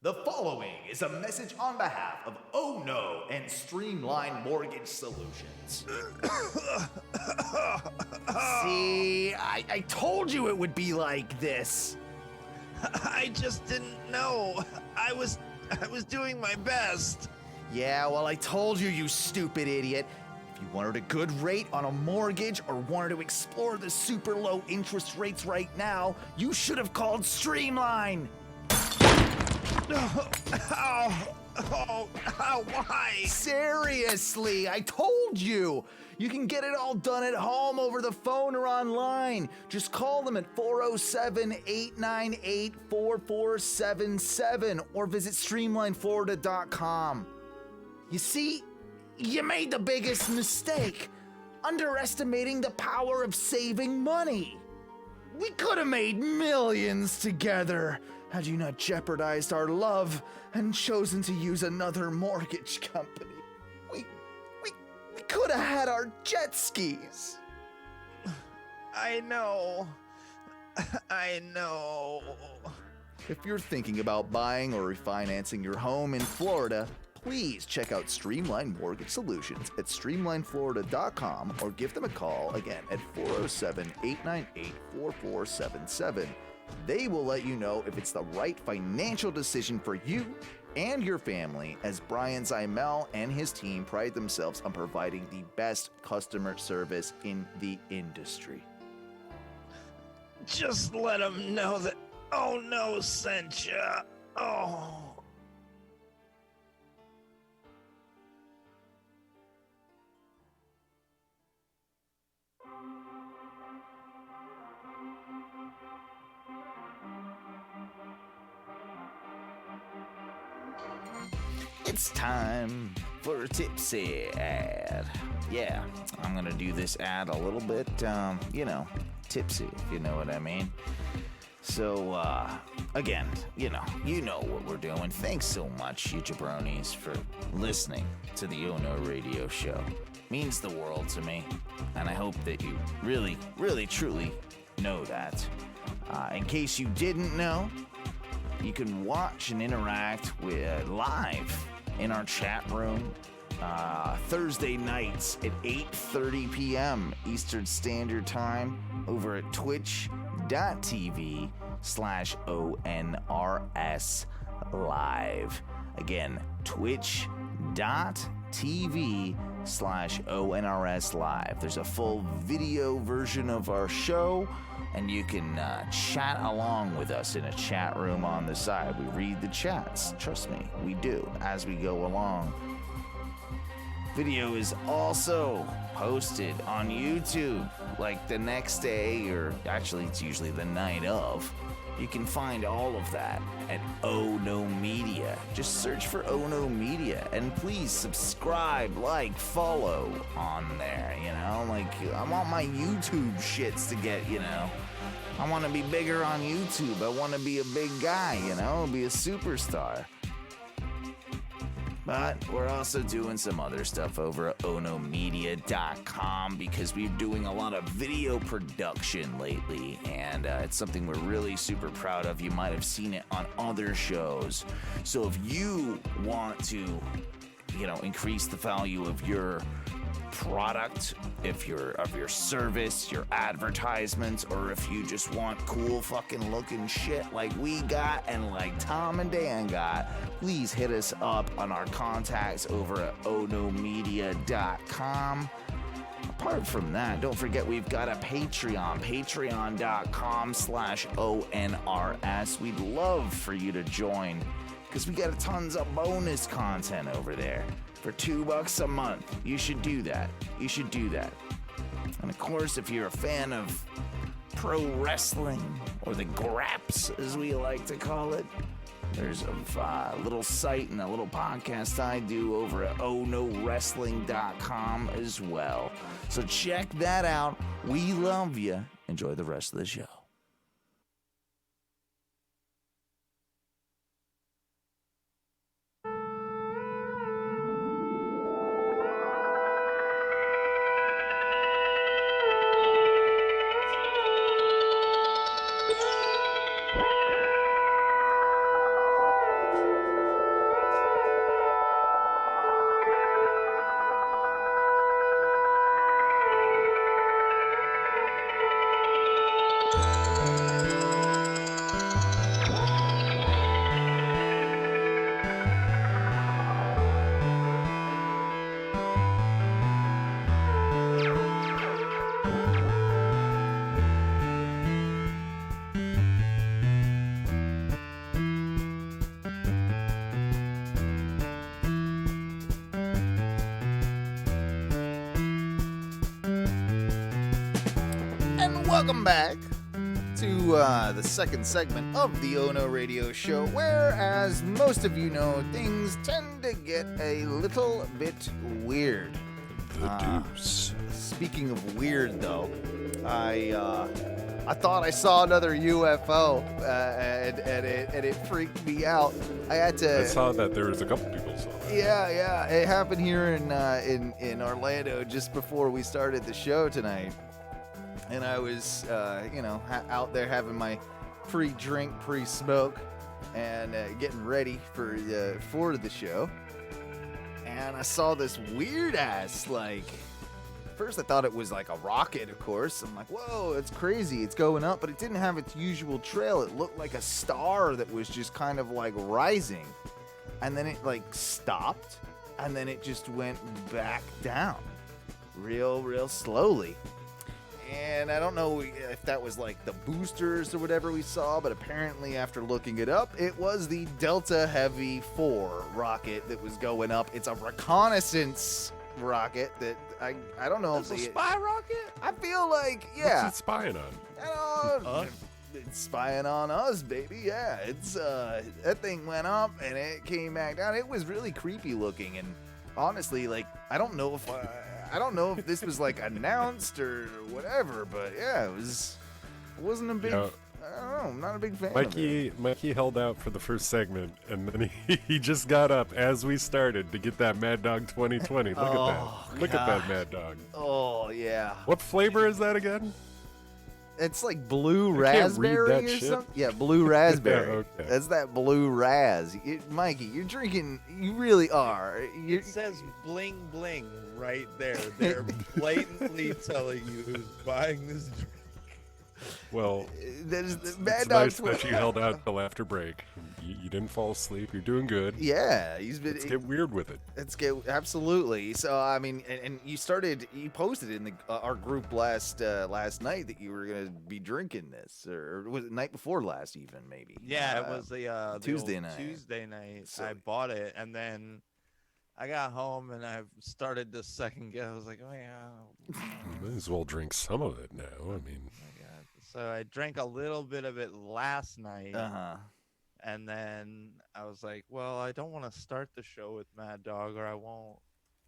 The following is a message on behalf of Ohno and Streamline Mortgage Solutions. See, I told you it would be like this. I just didn't know. I was doing my best. Yeah, well, I told you, you stupid idiot. If you wanted a good rate on a mortgage or wanted to explore the super low interest rates right now, you should have called Streamline. Why? Seriously, I told you. You can get it all done at home over the phone or online. Just call them at 407-898-4477 or visit streamlineflorida.com. You see, you made the biggest mistake, underestimating the power of saving money. We could have made millions together had you not jeopardized our love and chosen to use another mortgage company. We could have had our jet skis. I know. If you're thinking about buying or refinancing your home in Florida, please check out Streamline Mortgage Solutions at streamlineflorida.com or give them a call again at 407-898-4477. They will let you know if it's the right financial decision for you and your family, as Brian Zymel and his team pride themselves on providing the best customer service in the industry. Just let them know that Ohno sent ya. Oh. It's time for a tipsy ad. Yeah, I'm gonna do this ad a little bit, tipsy, if you know what I mean. So, again, you know what we're doing. Thanks so much, you jabronis, for listening to the Ohno radio show. Means the world to me, and I hope that you really, really, truly know that. In case you didn't know, you can watch and interact with live in our chat room Thursday nights at 8:30 p.m. Eastern Standard Time over at twitch.tv/ONRS live. Again, twitch.tv/ONRS live. There's a full video version of our show, and you can chat along with us in a chat room on the side. We read the chats. Trust me, we do, as we go along. Video is also posted on YouTube, like the next day, or actually it's usually the night of. You can find all of that at Ohno Media. Just search for Ohno Media, and please subscribe, like, follow on there, I want my YouTube shits to get, I want to be bigger on YouTube. I want to be a big guy, be a superstar. But we're also doing some other stuff over at ohnomedia.com because we're doing a lot of video production lately, and it's something we're really super proud of. You might have seen it on other shows. So if you want to, increase the value of your product, of your service, your advertisements, or if you just want cool fucking looking shit like we got and like Tom and Dan got, please hit us up on our contacts over at ohnomedia.com. Apart from that, don't forget we've got a Patreon, patreon.com/ONRS. We'd love for you to join because we got tons of bonus content over there. For $2 a month, you should do that. And of course, if you're a fan of pro wrestling, or the graps as we like to call it, there's a little site and a little podcast I do over at ohnowrestling.com as well. So check that out. We love you. Enjoy the rest of the show. Welcome back to the second segment of the Ohno Radio Show, where, as most of you know, things tend to get a little bit weird. The deuce. Speaking of weird, though, I thought I saw another UFO, and it freaked me out. I saw that there was a couple people saw that. Yeah, it happened here in Orlando just before we started the show tonight. And I was, out there having my pre-drink, pre-smoke, and getting ready for the show. And I saw this weird-ass, first I thought it was like a rocket, of course. I'm like, whoa, it's crazy. It's going up. But it didn't have its usual trail. It looked like a star that was just kind of, rising. And then it, stopped. And then it just went back down. Real slowly. And I don't know if that was the boosters or whatever we saw, but apparently after looking it up, it was the Delta Heavy 4 rocket that was going up. It's a reconnaissance rocket that I don't know if it's a spy rocket? I feel like, yeah. What's it spying on? It's spying on us, baby. Yeah, it's that thing went up and it came back down. It was really creepy looking, and honestly, I don't know if this was announced or whatever, but yeah, it wasn't a big. I don't know. I'm not a big fan. Mikey held out for the first segment, and then he just got up as we started to get that Mad Dog 2020. Look at that! Look at that Mad Dog. Oh yeah. What flavor is that again? It's blue raspberry or something. Yeah, blue raspberry. Yeah, okay. That's that blue raz. Mikey, you're drinking. You really are. It says bling bling right there. They're blatantly telling you who's buying this drink. Well, it's nice that you held out till after break. You didn't fall asleep. You're doing good. Yeah, Let's get weird with it. Absolutely. So I mean, and you posted in our group last night that you were gonna be drinking this, or was it the night before last even maybe? Yeah, it was the Tuesday night. Tuesday night. So, I bought it, and then I got home and I started to second guess. I was like, oh yeah. You might as well drink some of it now. I mean. So I drank a little bit of it last night. Uh-huh. And then I was like, well, I don't want to start the show with Mad Dog or I won't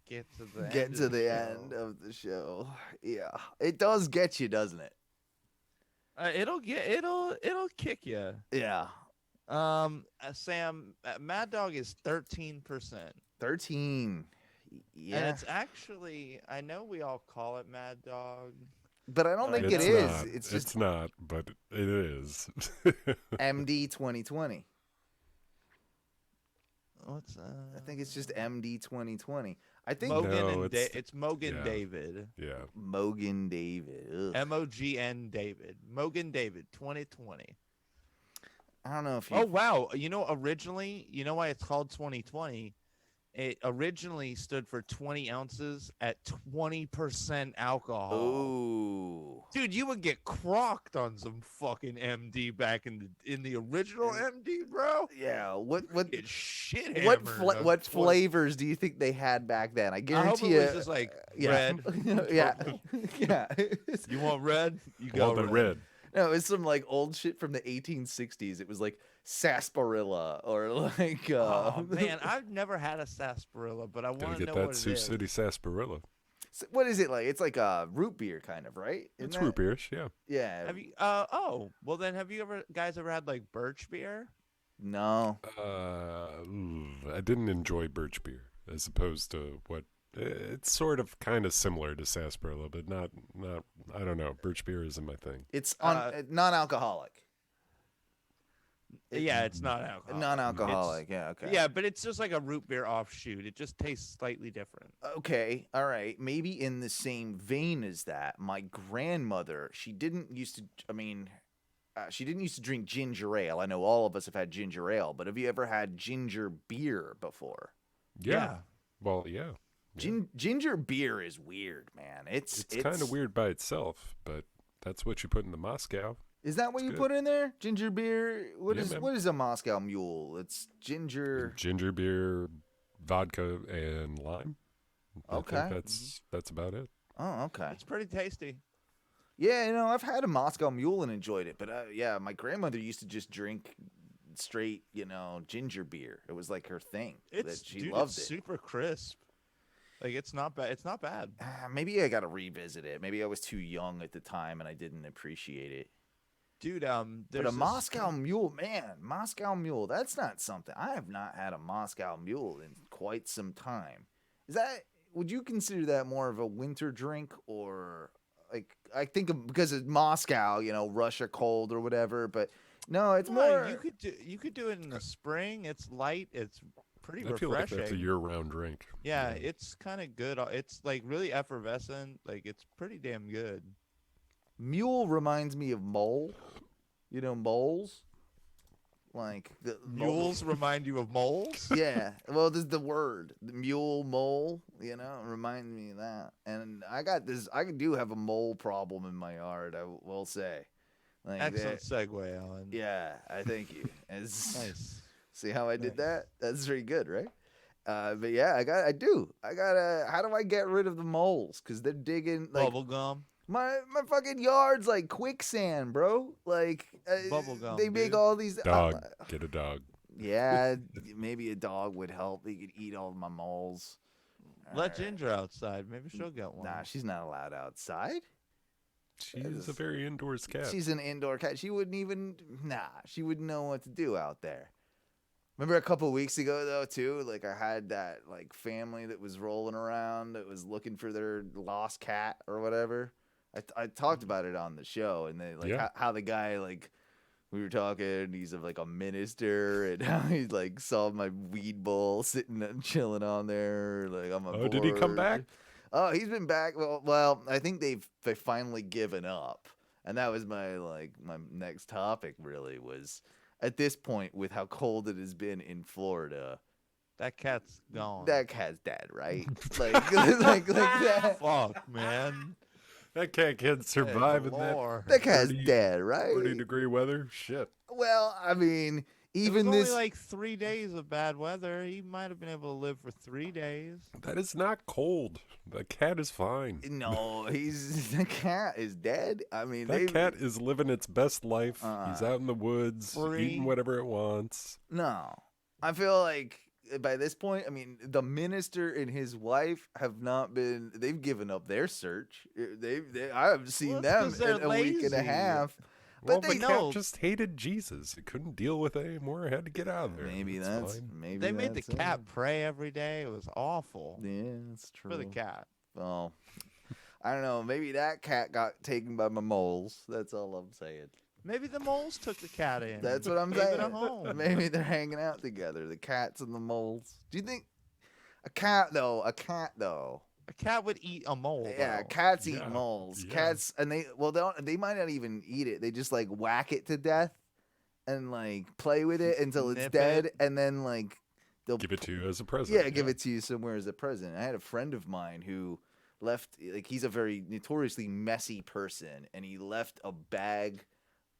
get to the end of the show. Yeah. It does get you, doesn't it? It'll kick you. Yeah. Sam, Mad Dog is 13%. 13. Yeah. And it's actually, I know we all call it Mad Dog. But I don't think it is. It's not, but it is. MD 2020. What's that? I think it's just MD 2020. I think it's Mogan David. Yeah. Mogan David. MOGN David. Mogan David 2020. I don't know if you. Oh wow! Originally, why it's called 2020? It originally stood for 20 ounces at 20% alcohol. Ooh. Dude, you would get crocked on some fucking MD back in the original MD, bro. Yeah. What shit what flavors do you think they had back then? I guarantee it was just red. Yeah. Yeah. You want red? You got red. No, it's some old shit from the 1860s. It was sarsaparilla or oh man, I've never had a sarsaparilla, but I want to know what it is. Sioux City sarsaparilla. So what is it like? It's like a root beer kind of, right? It's root beerish, yeah. Yeah. Have you well then have you guys ever had birch beer? No. I didn't enjoy birch beer as opposed to what it's sort of kind of similar to sarsaparilla, but not I don't know. Birch beer isn't my thing. It's non-alcoholic. Yeah, it's not alcoholic. Non-alcoholic, yeah, okay. Yeah, but it's just like a root beer offshoot. It just tastes slightly different. Okay, all right. Maybe in the same vein as that, my grandmother, she didn't used to drink ginger ale. I know all of us have had ginger ale, but have you ever had ginger beer before? Yeah. Well, yeah. Ginger beer is weird, man. It's kind of weird by itself, but that's what you put in the Moscow. Is that what you put in there? Ginger beer? What is a Moscow Mule? It's ginger beer, vodka, and lime. Okay. I think that's about it. Oh, okay. It's pretty tasty. Yeah, I've had a Moscow Mule and enjoyed it, but yeah, my grandmother used to just drink straight, ginger beer. It was like her thing. She loved it. Super crisp. Like it's not bad. It's not bad. Maybe I got to revisit it. Maybe I was too young at the time and I didn't appreciate it. Dude, but a Moscow Mule, man, Moscow Mule, that's not something. I have not had a Moscow Mule in quite some time. Would you consider that more of a winter drink, or like, I think because it's Moscow, Russia cold or whatever, but no, it's more. You could do it in the spring. It's light. It's pretty refreshing. I feel like that's a year-round drink. Yeah, it's kind of good. It's like really effervescent. Like it's pretty damn good. Mule reminds me of mole. Moles? Like the mules remind you of moles? Yeah. Well, this is the word. The mule, mole, reminds me of that. And I do have a mole problem in my yard, I will say. Like excellent segue, Alan. Yeah, I thank you. Nice. See how I did that? That's very good, right? But yeah, I do. How do I get rid of the moles? Because they're digging like bubble gum. My fucking yard's like quicksand, bro. Like bubble gum. They make all these dog. Get a dog. Yeah, maybe a dog would help. He could eat all my moles. Let Ginger outside. Maybe she'll get one. Nah, she's not allowed outside. She's a very indoors cat. She's an indoor cat. She wouldn't even. She wouldn't know what to do out there. Remember a couple weeks ago though too, like I had that like family that was rolling around that was looking for their lost cat or whatever. I talked about it on the show, and they like how the guy, like, we were talking, he's like a minister, and how he like saw my weed bowl sitting and chilling on there. Like I'm Oh, did he come back? Oh, he's been back. Well, I think they finally given up, and that was my next topic. Really was at this point with how cold it has been in Florida. That cat's gone. That cat's dead, right? like that. Fuck, man. That cat can't survive in that cat's dead, right? 30-degree weather. Shit. Well, I mean, even only this like 3 days of bad weather. He might have been able to live for 3 days. That is not cold. The cat is fine. No, the cat is dead. I mean, that cat is living its best life. He's out in the woods, eating whatever it wants. No, I feel like by this point, I mean, the minister and his wife have not been. They've given up their search. I haven't seen them in a week and a half. Well, the cat just hated Jesus. It couldn't deal with it anymore. It had to get out of there. Maybe they made the cat pray every day. It was awful. Yeah, that's true. For the cat. Well, I don't know. Maybe that cat got taken by my moles. That's all I'm saying. Maybe the moles took the cat in. That's what I'm saying. Maybe they're hanging out together, the cats and the moles. Do you think a cat though? A cat would eat a mole. Yeah, cats eat moles. Yeah. Cats, and they might not even eat it. They just like whack it to death and like play with it until it's dead, and then like they'll give it to you as a present. Yeah, give it to you somewhere as a present. I had a friend of mine who left. Like he's a very notoriously messy person, and he left a bag.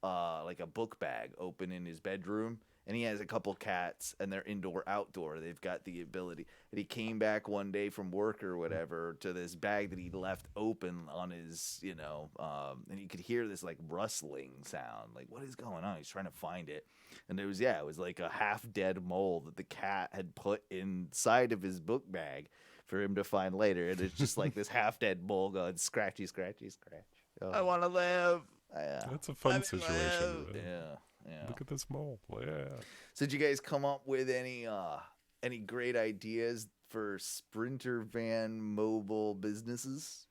Like a book bag open in his bedroom, and he has a couple cats, and they're indoor outdoor. They've got the ability. And he came back one day from work or whatever to this bag that he left open on his, and you could hear this like rustling sound. Like, what is going on? He's trying to find it, and it was like a half dead mole that the cat had put inside of his book bag for him to find later. And it's just like this half dead mole going scratchy, scratchy, scratch. Oh. I want to live. That's a fun situation. Yeah. Look at this mole. Yeah. So did you guys come up with any great ideas for Sprinter van mobile businesses?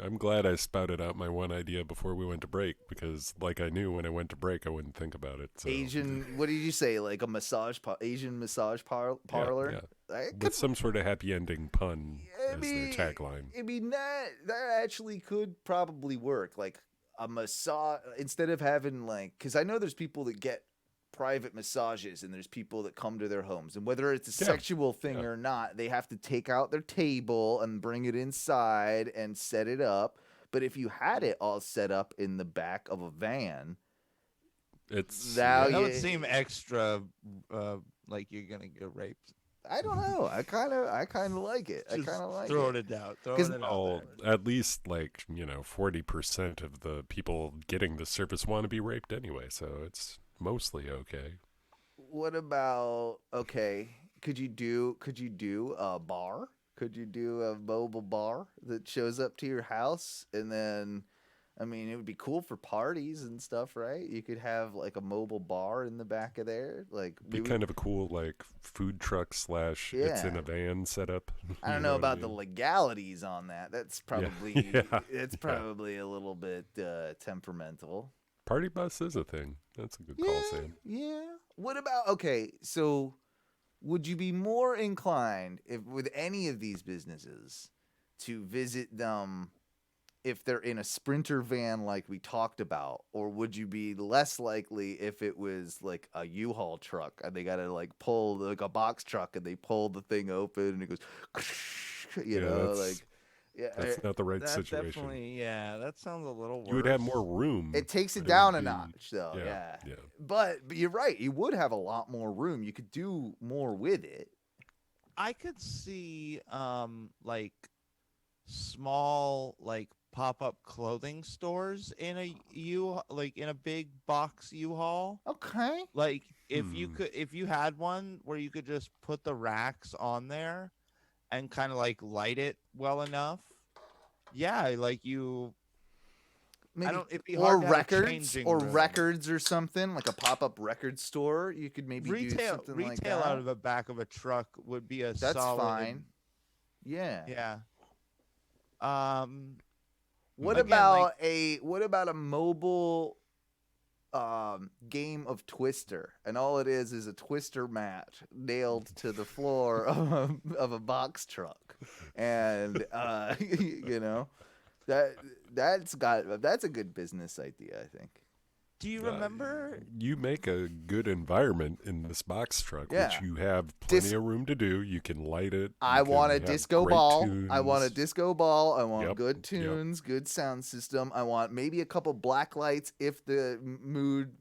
I'm glad I spouted out my one idea before we went to break, because like I knew when I went to break I wouldn't think about it. So. What did you say? Like a Asian massage parlor? Yeah. With some sort of happy ending pun as their tagline. I mean, that actually could probably work. Like a massage, instead of having because I know there's people that get private massages and there's people that come to their homes, and whether it's a sexual thing or not, they have to take out their table and bring it inside and set it up. But if you had it all set up in the back of a van, that would seem extra like you're gonna get raped. I don't know. I kind of like it. I Just kind of like throwing it. it down. Throwing it out there. At least 40% of the people getting the service want to be raped anyway, so it's mostly okay. What about could you do a bar? Could you do a mobile bar that shows up to your house? And then, I mean, it would be cool for parties and stuff, right? You could have like a mobile bar in the back of there. Like, be kind of a cool food truck / it's in a van setup. I don't know about the legalities on that. That's probably it's probably a little bit temperamental. Party bus is a thing. That's a good call, Sam. Yeah. What about so would you be more inclined with any of these businesses to visit them if they're in a Sprinter van like we talked about, or would you be less likely if it was like a U-Haul truck and they got to pull like a box truck and they pull the thing open and it goes, that's not the right situation. Definitely, that sounds a little worse. You would have more room. It takes it down a notch, though. Yeah. But you're right. You would have a lot more room. You could do more with it. I could see small pop-up clothing stores in a big box U-Haul. Okay. If you had one where you could just put the racks on there and kind of light it well enough. Yeah, you maybe, I don't it'd be hard or records or something, like a pop-up record store. You could maybe do something like that. Retail out of the back of a truck would be That's solid. fine. Yeah. Yeah. What about a mobile game of Twister, and all it is a Twister mat nailed to the floor of a box truck, and that's a good business idea, I think. Do you remember? You make a good environment in this box truck, Yeah. which you have plenty of room to do. You can light it. I want a disco ball. I want a disco ball. I want Yep, good tunes, good sound system. I want maybe a couple black lights if the mood,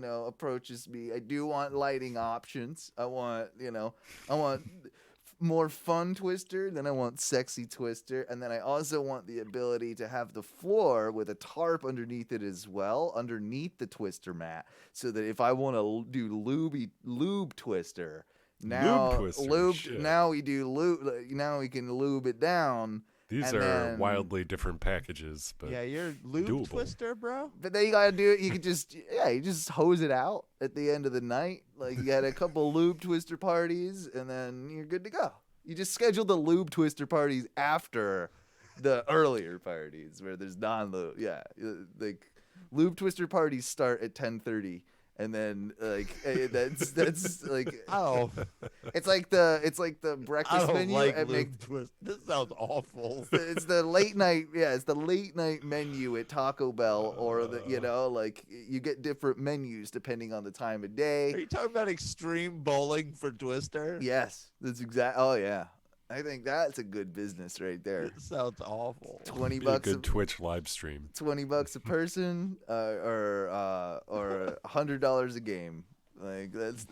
approaches me. I do want lighting options. I want more fun Twister, then I want sexy Twister, and then I also want the ability to have the floor with a tarp underneath it as well, underneath the Twister mat, so that if I want to do lube Twister, now we do lube. Now we can lube it down. These are wildly different packages, but you're lube doable. Twister, bro. But then you gotta do it. You could just you just hose it out at the end of the night. Like you got a couple lube Twister parties, and then you're good to go. You just schedule the lube Twister parties after the earlier parties where there's non-lube. Yeah, like lube Twister parties start at 10:30. And then that's like it's like the breakfast menu. This sounds awful. It's the late night. Yeah, it's the late night menu at Taco Bell, or you get different menus depending on the time of day. Are you talking about extreme bowling for Twister? Yes, that's exact. Oh yeah. I think that's a good business right there. It sounds awful. $20 a good Twitch live stream. $20 a person, or $100 a game. Like that's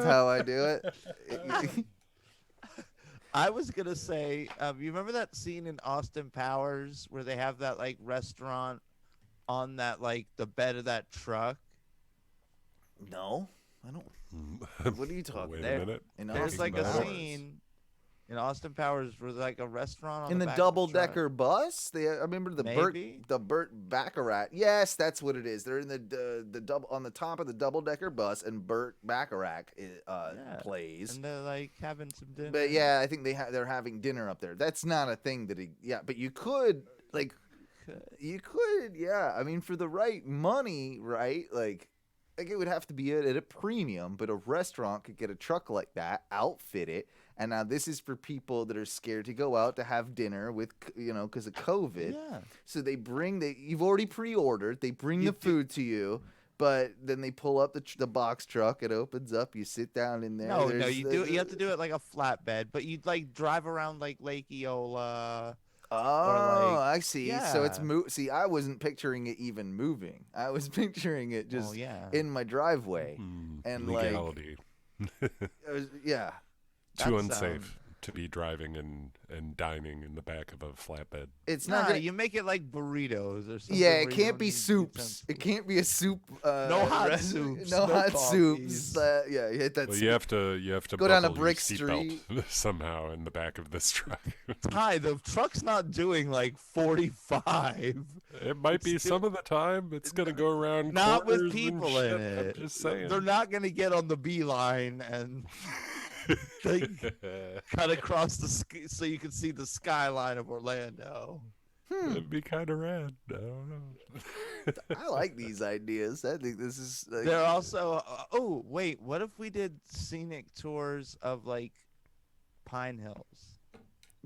how I do it. I was gonna say, you remember that scene in Austin Powers where they have that restaurant on that the bed of that truck? No, I don't. What are you talking Wait about? A minute. There's a scene in Austin Powers where a restaurant on in the double-decker bus. I remember the Burt Bacharach. Yes, that's what it is. They're in the double on the top of the double-decker bus, and Burt Bacharach plays. And they're having some dinner. But yeah, I think they're having dinner up there. That's not a thing that but you could you could I mean, for the right money, right? Like it would have to be at a premium, but a restaurant could get a truck like that, outfit it, and now this is for people that are scared to go out to have dinner with, because of COVID. Yeah. So you've already pre-ordered, they bring the food to you, but then they pull up the box truck, it opens up, you sit down in there. No, you have to do it like a flatbed, but you'd drive around Lake Eola. Oh, I see. Yeah. So it's See, I wasn't picturing it even moving. I was picturing it just in my driveway, and legality. Yeah. Too unsafe to be driving and dining in the back of a flatbed. It's not gonna... You make it like burritos or something. Yeah, it can't be soups. It can't be a soup. No hot soups. No hot coffees. soups. Yeah, you hit that. Well, soup. you have to go down a buckle brick your street seatbelt somehow in the back of this truck. Hi, the truck's not doing like 45. It might be some of the time. It's gonna go around. Not with corners people and in shit. it. I'm just saying. They're not gonna get on the beeline and cut across so you can see the skyline of Orlando. That'd be kind of rad. I don't know. I like these ideas. I think this is. Like... They're also. Oh wait, what if we did scenic tours of like Pine Hills?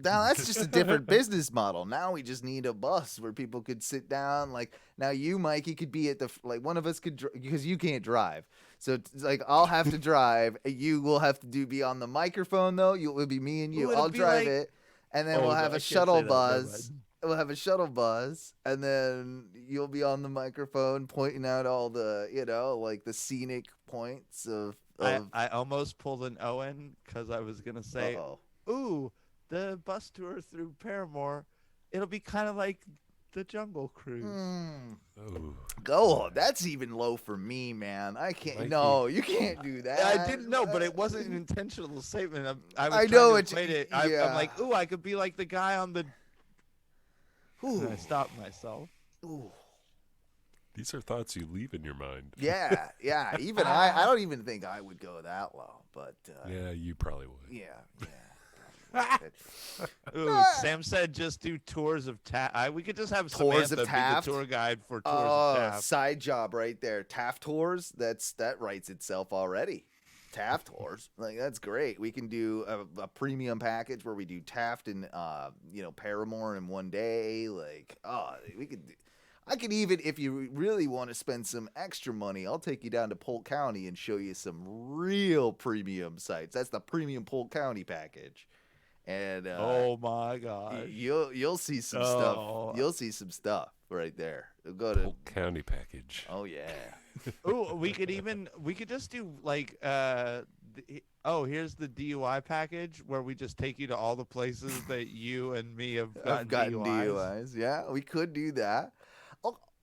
Now that's just a different business model. Now we just need a bus where people could sit down. Like now, you, Mikey, could be at the one of us could because you can't drive. So it's like I'll have to drive. You will have to be on the microphone though. It'll be me and you. Ooh, I'll drive it, and then we'll have a shuttle buzz. We'll have a shuttle buzz, and then you'll be on the microphone pointing out all the like the scenic points of. I almost pulled an Owen because I was gonna say, ooh. The bus tour through Paramore, it'll be kind of like the Jungle Cruise. Go. That's even low for me, man. I can't. Mikey. No, you can't do that. I didn't know, but it wasn't an intentional statement. I I know it. I'm yeah. like, ooh, I could be like the guy on the. Ooh. And I stopped myself. Ooh. These are thoughts you leave in your mind. Yeah. Even I don't even think I would go that low, but. Yeah, you probably would. Yeah. Ooh, Sam said just do tours of Taft. We could just have tours Samantha of Taft. Be the tour guide for tours of Taft. Side job right there. Taft tours. That writes itself already. Taft tours, like that's great. We can do a premium package where we do Taft and Paramore in one day. Like, we could. I could even, if you really want to spend some extra money, I'll take you down to Polk County and show you some real premium sites. That's the premium Polk County package. And oh my God, you'll see some stuff. You'll see some stuff right there. We'll go to Polk County package. Oh yeah. Ooh, we could just do like here's the DUI package where we just take you to all the places that you and me have gotten DUIs. Yeah, we could do that.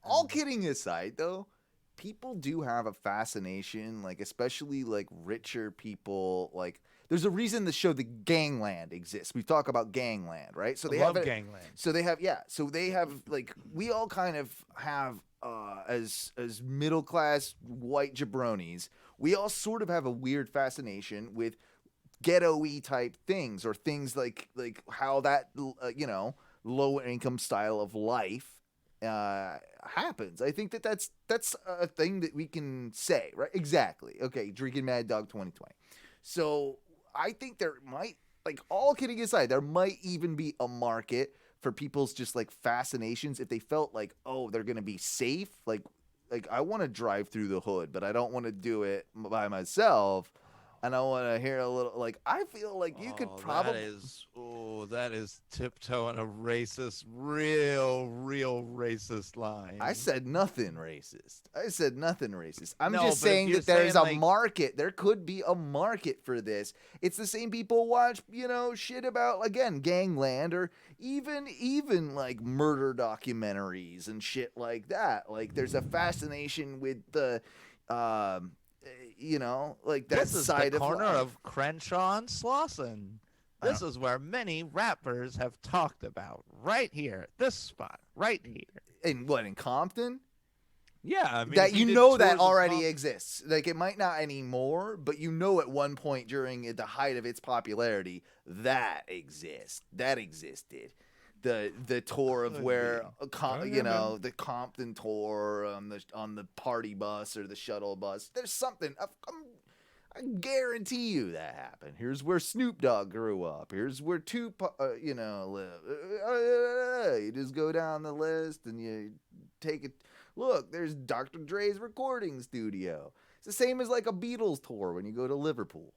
All kidding aside, though, people do have a fascination, like especially like richer people. Like, there's a reason the show The Gangland exists. We talk about Gangland, right? So they love have Gangland. So they have So they have like we all kind of have as middle class white jabronis. We all sort of have a weird fascination with ghetto-y type things or things like how that lower income style of life happens. I think that's a thing that we can say, right? Exactly. Okay, drinking Mad Dog 2020. So I think there might, like, all kidding aside, there might even be a market for people's just like fascinations if they felt like, oh, they're gonna be safe. Like I want to drive through the hood, but I don't want to do it by myself. And I want to hear a little, like, I feel like you could probably. That is tiptoeing a racist, real racist line. I said nothing racist. I'm No, just but if saying you're that there's saying, a like- market. There could be a market for this. It's the same people watch, shit about, again, Gangland or even like murder documentaries and shit like that. Like, there's a fascination with the. Like that this is side the corner life. of Crenshaw and Slauson. This is where many rappers have talked about. Right here, this spot, right here. In Compton? Yeah, I mean, That if you did that tours of already Compton- exists. Like, it might not anymore, but at one point during the height of its popularity, that exists. That existed. The tour of where the Compton tour on the party bus or the shuttle bus. There's something. I guarantee you that happened. Here's where Snoop Dogg grew up. Here's where Tupac, live. You just go down the list and you take it. Look, there's Dr. Dre's recording studio. It's the same as like a Beatles tour when you go to Liverpool.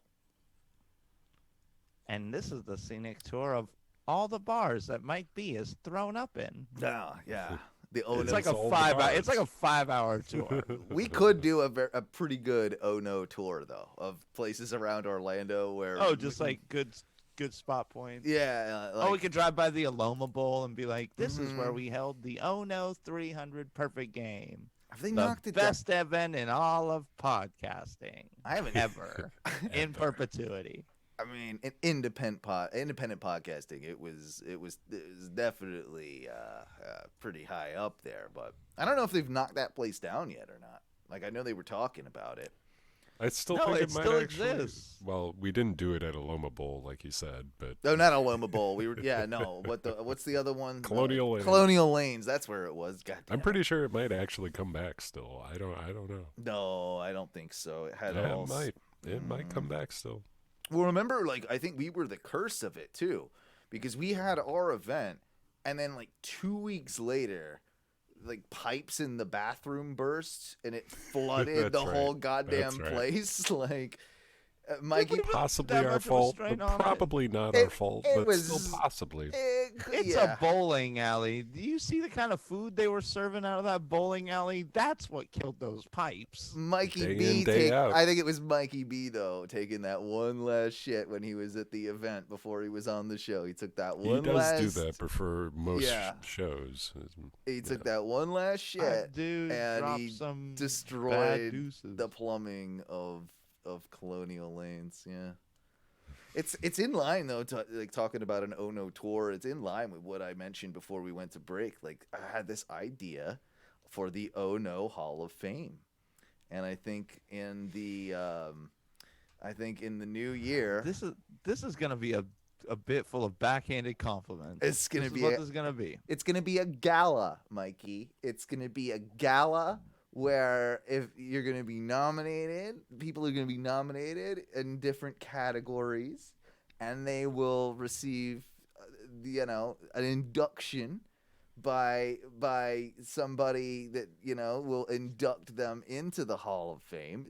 And this is the scenic tour of all the bars that Mike B is thrown up in. Yeah. The Ono. It's like a all the 5 hour. bars. It's like a 5-hour tour. We could do a pretty good Ono tour though of places around Orlando where. Oh, just like good spot points. Yeah. Oh, we could drive by the Aloma Bowl and be like, "This is where we held the Ono 300 perfect game." Have they the knocked it down? best event in all of podcasting. I haven't ever in perpetuity. I mean, independent podcasting. It was definitely pretty high up there, but I don't know if they've knocked that place down yet or not. Like I know they were talking about it. I still No, think it it might still actually. exists. Well, we didn't do it at Aloma Bowl, like you said, but No, not Aloma Bowl. We were no. What's the other one? Colonial Lanes. Colonial Lanes. That's where it was. God damn I'm pretty sure it might actually come back still. I don't know. No, I don't think so. It had Yeah, all. it might come back still. Well, remember, like I think we were the curse of it too, because we had our event, and then like 2 weeks later, like pipes in the bathroom burst, and it flooded the whole goddamn place. Like Mikey, Possibly our fault, but probably not our fault, but still possibly. It's a bowling alley. Do you see the kind of food they were serving out of that bowling alley? That's what killed those pipes. Mikey Day B. in, day out. I think it was Mikey B. though, taking that one last shit when he was at the event before he was on the show. He took that one He does last. do that for most Yeah. shows. He took that one last shit and dropped he some bad destroyed deuces. the plumbing of Colonial Lanes. Yeah, it's in line though. Like talking about an Ono tour, it's in line with what I mentioned before we went to break. Like I had this idea for the Ono Hall of Fame, and I think in the new year, This is gonna be a bit full of backhanded compliments. it's gonna be what this is gonna be. It's gonna be a gala, Mikey. It's gonna be a gala where if you're going to be nominated, people are going to be nominated in different categories, and they will receive, an induction by somebody that will induct them into the Hall of Fame,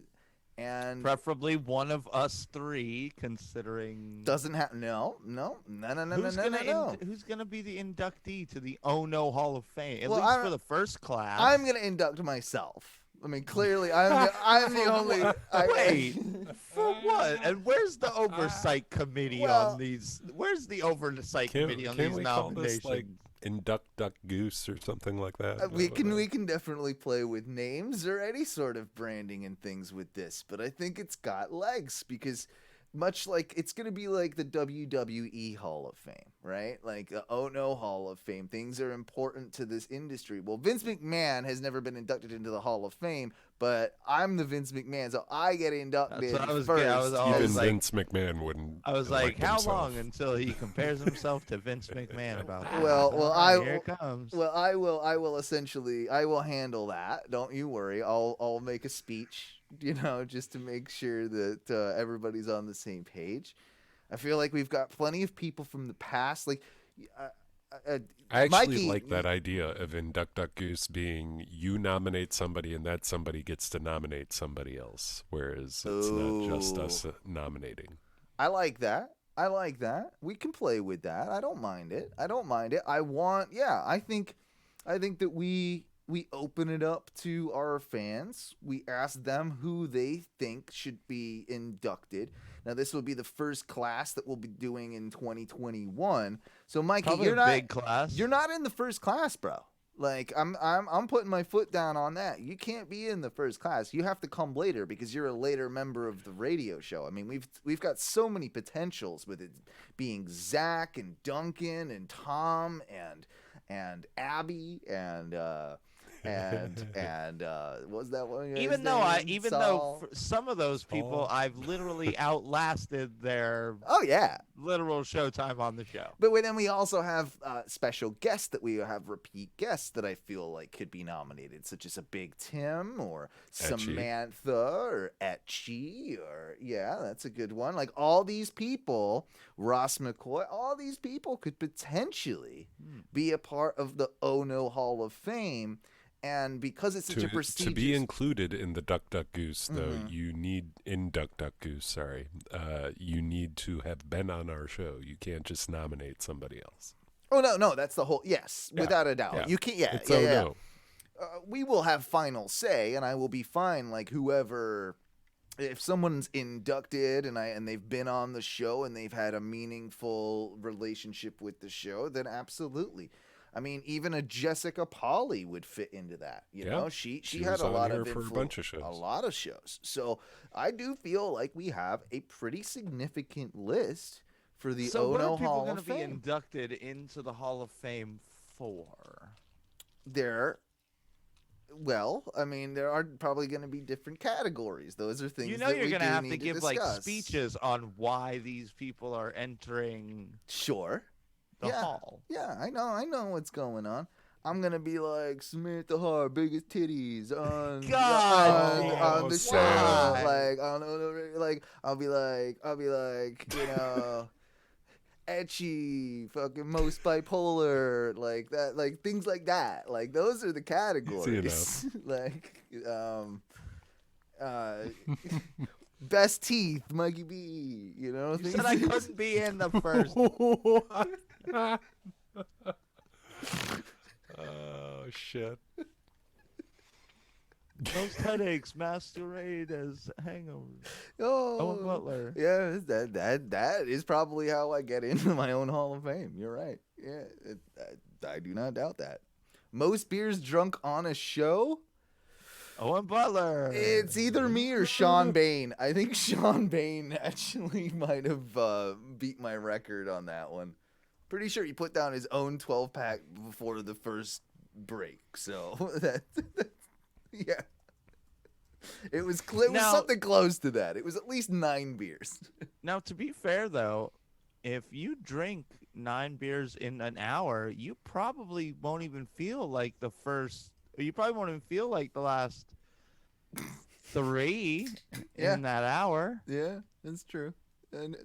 and Preferably one of us three, considering doesn't have no. Who's gonna be the inductee to the Ono Hall of Fame? At Well, least for the first class. I'm going to induct myself. I mean, clearly, I'm the only. Wait, for what? And where's the oversight committee on these? Where's the oversight committee on these we call nominations? this like Induct Duck Goose or something like that? We can definitely play with names or any sort of branding and things with this, but I think it's got legs because much like it's going to be like the WWE Hall of Fame, right? Like the Ono Hall of Fame. Things are important to this industry. Well, Vince McMahon has never been inducted into the Hall of Fame, but I'm the Vince McMahon, so I get inducted first. Even Vince McMahon wouldn't. I was like, elect how himself. long until he compares himself to Vince McMahon about that? Here it comes. Well, I will essentially handle that. Don't you worry. I'll make a speech, just to make sure that everybody's on the same page. I feel like we've got plenty of people from the past. Like, I actually Mikey, like that idea of Induct Duck Goose being you nominate somebody and that somebody gets to nominate somebody else, whereas it's not just us nominating. I like that. We can play with that. I don't mind it. I think that we open it up to our fans. We ask them who they think should be inducted. Now, this will be the first class that we'll be doing in 2021. So, Mikey, Probably you're a not big class. You're not in the first class, bro. Like I'm putting my foot down on that. You can't be in the first class. You have to come later because you're a later member of the radio show. I mean, we've got so many potentials with it being Zach and Duncan and Tom and Abby and what was that one? Even though for some of those people I've literally outlasted their literal showtime on the show. But then we also have special guests that we have repeat guests that I feel like could be nominated, such as a Big Tim or Samantha or Etchy or that's a good one. Like all these people, Ross McCoy, all these people could potentially be a part of the Ono Hall of Fame. And because it's such a prestigious... To be included in the Duck Duck Goose, though, you need to have been on our show. You can't just nominate somebody else. Oh no, that's the whole. Yes, without a doubt. Yeah. You can't. Yeah, It's yeah, oh yeah. no. We will have final say, and I will be fine. Like whoever, if someone's inducted and they've been on the show and they've had a meaningful relationship with the show, then absolutely. I mean, even a Jessica Polly would fit into that. You know, she had was a on lot here of for a bunch of shows. a lot of shows. So I do feel like we have a pretty significant list for the So what are Ono people Hall going of to be Fame. inducted into the Hall of Fame for? Well, I mean, there are probably going to be different categories. Those are things You know that you're we going to do have to need give like discuss. speeches on why these people are entering. Sure. The hall. Yeah, I know what's going on. I'm gonna be like Samantha Hart, biggest titties on God, on the show. why? Like I don't know, like I'll be like you know, etchy, fucking most bipolar, like that, like things like that. Like those are the categories. Like best teeth, Mikey B. You know, You said I couldn't be in the first. Oh shit. Most headaches masquerade as hangovers. Oh, Owen Butler. Yeah, that is probably how I get into my own Hall of Fame. You're right. Yeah, I do not doubt that. Most beers drunk on a show? Owen Butler. It's either me or Sean Bain. I think Sean Bain actually might have beat my record on that one. Pretty sure he put down his own 12-pack before the first break. So yeah. It was something close to that. It was at least 9 beers. Now, to be fair, though, if you drink 9 beers in an hour, you probably won't even feel like the first. You probably won't even feel like the last 3 in that hour. Yeah, that's true. And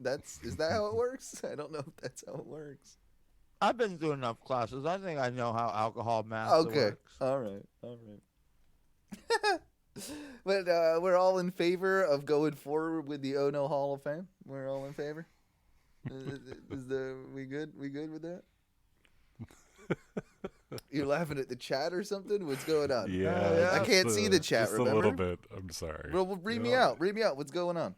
is that how it works? I don't know if that's how it works. I've been through enough classes. I think I know how alcohol math works. All right. But we're all in favor of going forward with the Ono Hall of Fame. We're all in favor. We good? We good with that? You're laughing at the chat or something? What's going on? Yeah, I can't see the chat. Just Remember? a little bit. I'm sorry. Well, read me out. Read me out. What's going on?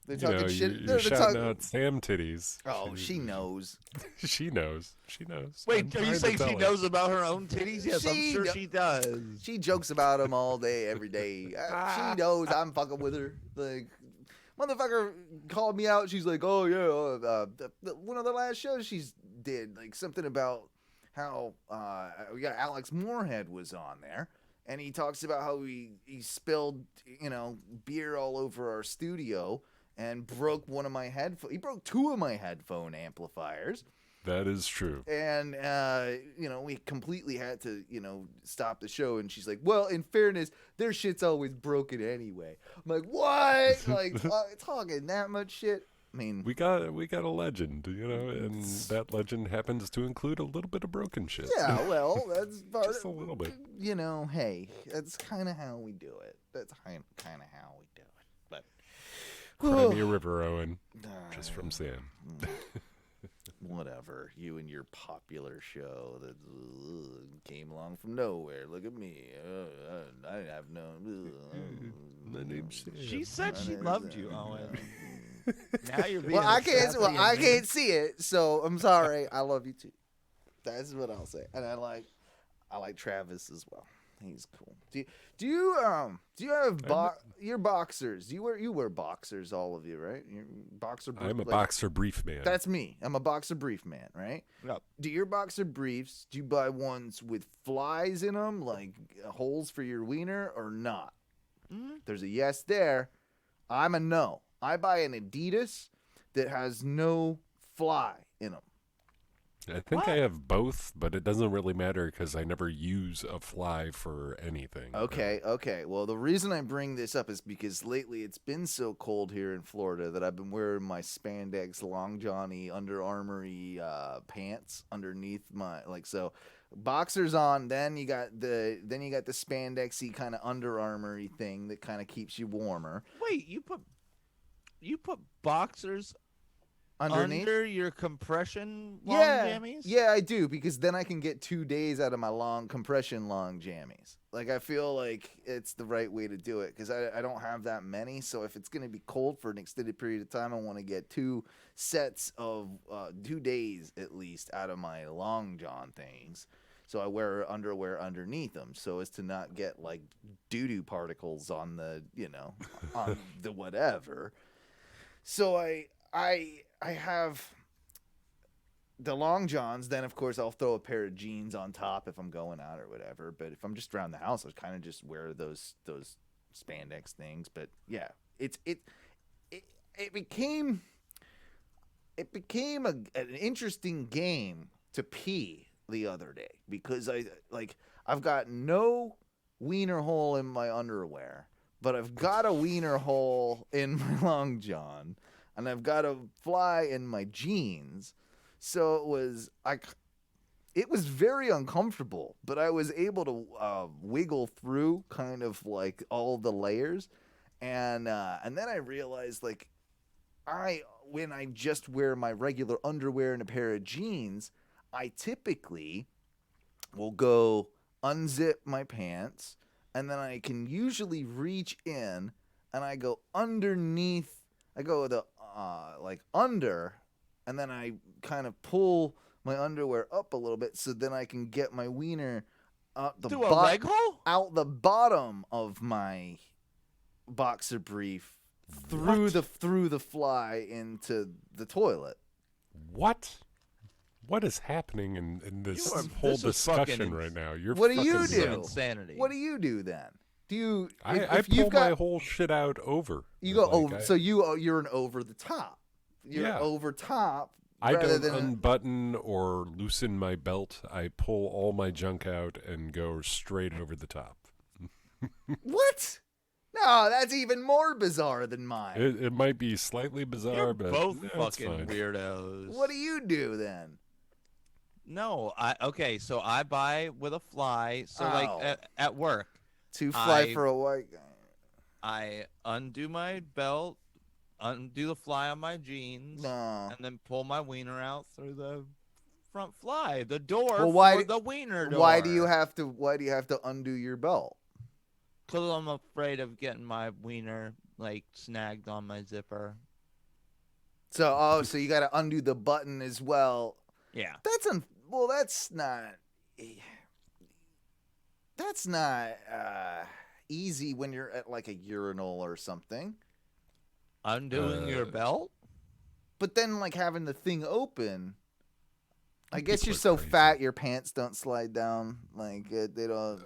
They're You talking know, shit. You're They're shouting talking. out Sam titties. Oh, she knows. She knows. She knows. Wait, I'm are you trying to saying tell she her. knows about her own titties? Yes, I'm sure kno- she does. She jokes about them all day, every day. She knows I'm fucking with her. Like, motherfucker called me out. She's like, oh, yeah. One of the last shows she's did, like, something about how we got Alex Moorhead was on there. And he talks about how he spilled, beer all over our studio and broke one of my headphones. He broke 2 of my headphone amplifiers. That is true. And, we completely had to, stop the show. And she's like, well, in fairness, their shit's always broken anyway. I'm like, what? Like, talking that much shit? I mean, we got a legend, and that legend happens to include a little bit of broken shit. yeah, well, that's part Just a little bit. Hey, that's kind of how we do it. That's kind of how we do it. But Cry me a river, Owen. Just from Sam. Whatever. You and your popular show that came along from nowhere. Look at me. I have no. My name's Sam. She said she loved you, Owen. Now you're being Well, I sassy can't see it, so I'm sorry. I love you too. That's what I'll say. And I like Travis as well. He's cool. Do you have your boxers? You wear boxers, all of you, right? You're boxer. I'm a boxer brief man. That's me. I'm a boxer brief man, right? Yep. Do your boxer briefs? Do you buy ones with flies in them, like holes for your wiener, or not? Mm-hmm. There's a yes there. I'm a no. I buy an Adidas that has no fly in them. I think I have both, but it doesn't really matter because I never use a fly for anything. Okay. Well, the reason I bring this up is because lately it's been so cold here in Florida that I've been wearing my spandex long Johnny Under Armour-y pants underneath my so boxers on. Then you got the spandexy kind of Under Armour-y thing that kind of keeps you warmer. Wait, you put boxers underneath. Under your compression long Yeah, jammies? yeah, I do, because then I can get 2 days out of my long compression long jammies. Like, I feel like it's the right way to do it, because I don't have that many. So if it's going to be cold for an extended period of time, I want to get 2 sets of 2 days at least out of my long john things. So I wear underwear underneath them, so as to not get like doo-doo particles on the, on the whatever. So I have the long johns. Then of course I'll throw a pair of jeans on top if I'm going out or whatever. But if I'm just around the house, I kind of just wear those spandex things. But yeah, it became an interesting game to pee the other day, because I've got no wiener hole in my underwear, but I've got a wiener hole in my long john, and I've got a fly in my jeans. So it was very uncomfortable, but I was able to wiggle through kind of like all the layers, and then I realized when I just wear my regular underwear and a pair of jeans, I typically will go unzip my pants, and then I can usually reach in and I go underneath. I go under, and then I kind of pull my underwear up a little bit, so then I can get my wiener out the leg hole? Out the bottom of my boxer brief through the fly into the toilet. What? What is happening in this whole discussion right now? What do you do? Insanity. What do you do then? Do you? I pull my whole shit out over. You go over. So you're an over the top. You're over top. I don't unbutton or loosen my belt. I pull all my junk out and go straight over the top. What? No, that's even more bizarre than mine. It might be slightly bizarre, You're but both it's fucking fine. weirdos. What do you do then? No, so I buy with a fly. So at work, 2 fly for a white guy. I undo my belt, undo the fly on my jeans, and then pull my wiener out through the front fly, the door for the wiener door. Why do you have to undo your belt? Because I'm afraid of getting my wiener snagged on my zipper. So you got to undo the button as well. Yeah. That's not easy when you're at like a urinal or something. Undoing your belt? But then having the thing open, I guess you're so fat your pants don't slide down. They don't.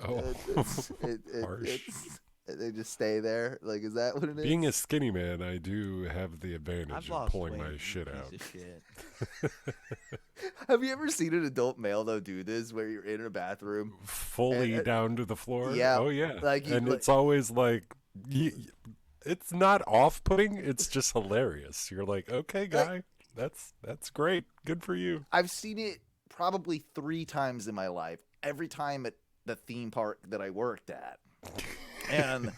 They just stay there. Is that what it is? Being a skinny man, I do have the advantage of pulling my shit out. Have you ever seen an adult male though do this, where you're in a bathroom fully down to the floor? Yeah. Oh yeah. It's always it's not off-putting. It's just hilarious. You're like, okay, guy, that's great. Good for you. I've seen it probably 3 times in my life. Every time at the theme park that I worked at. And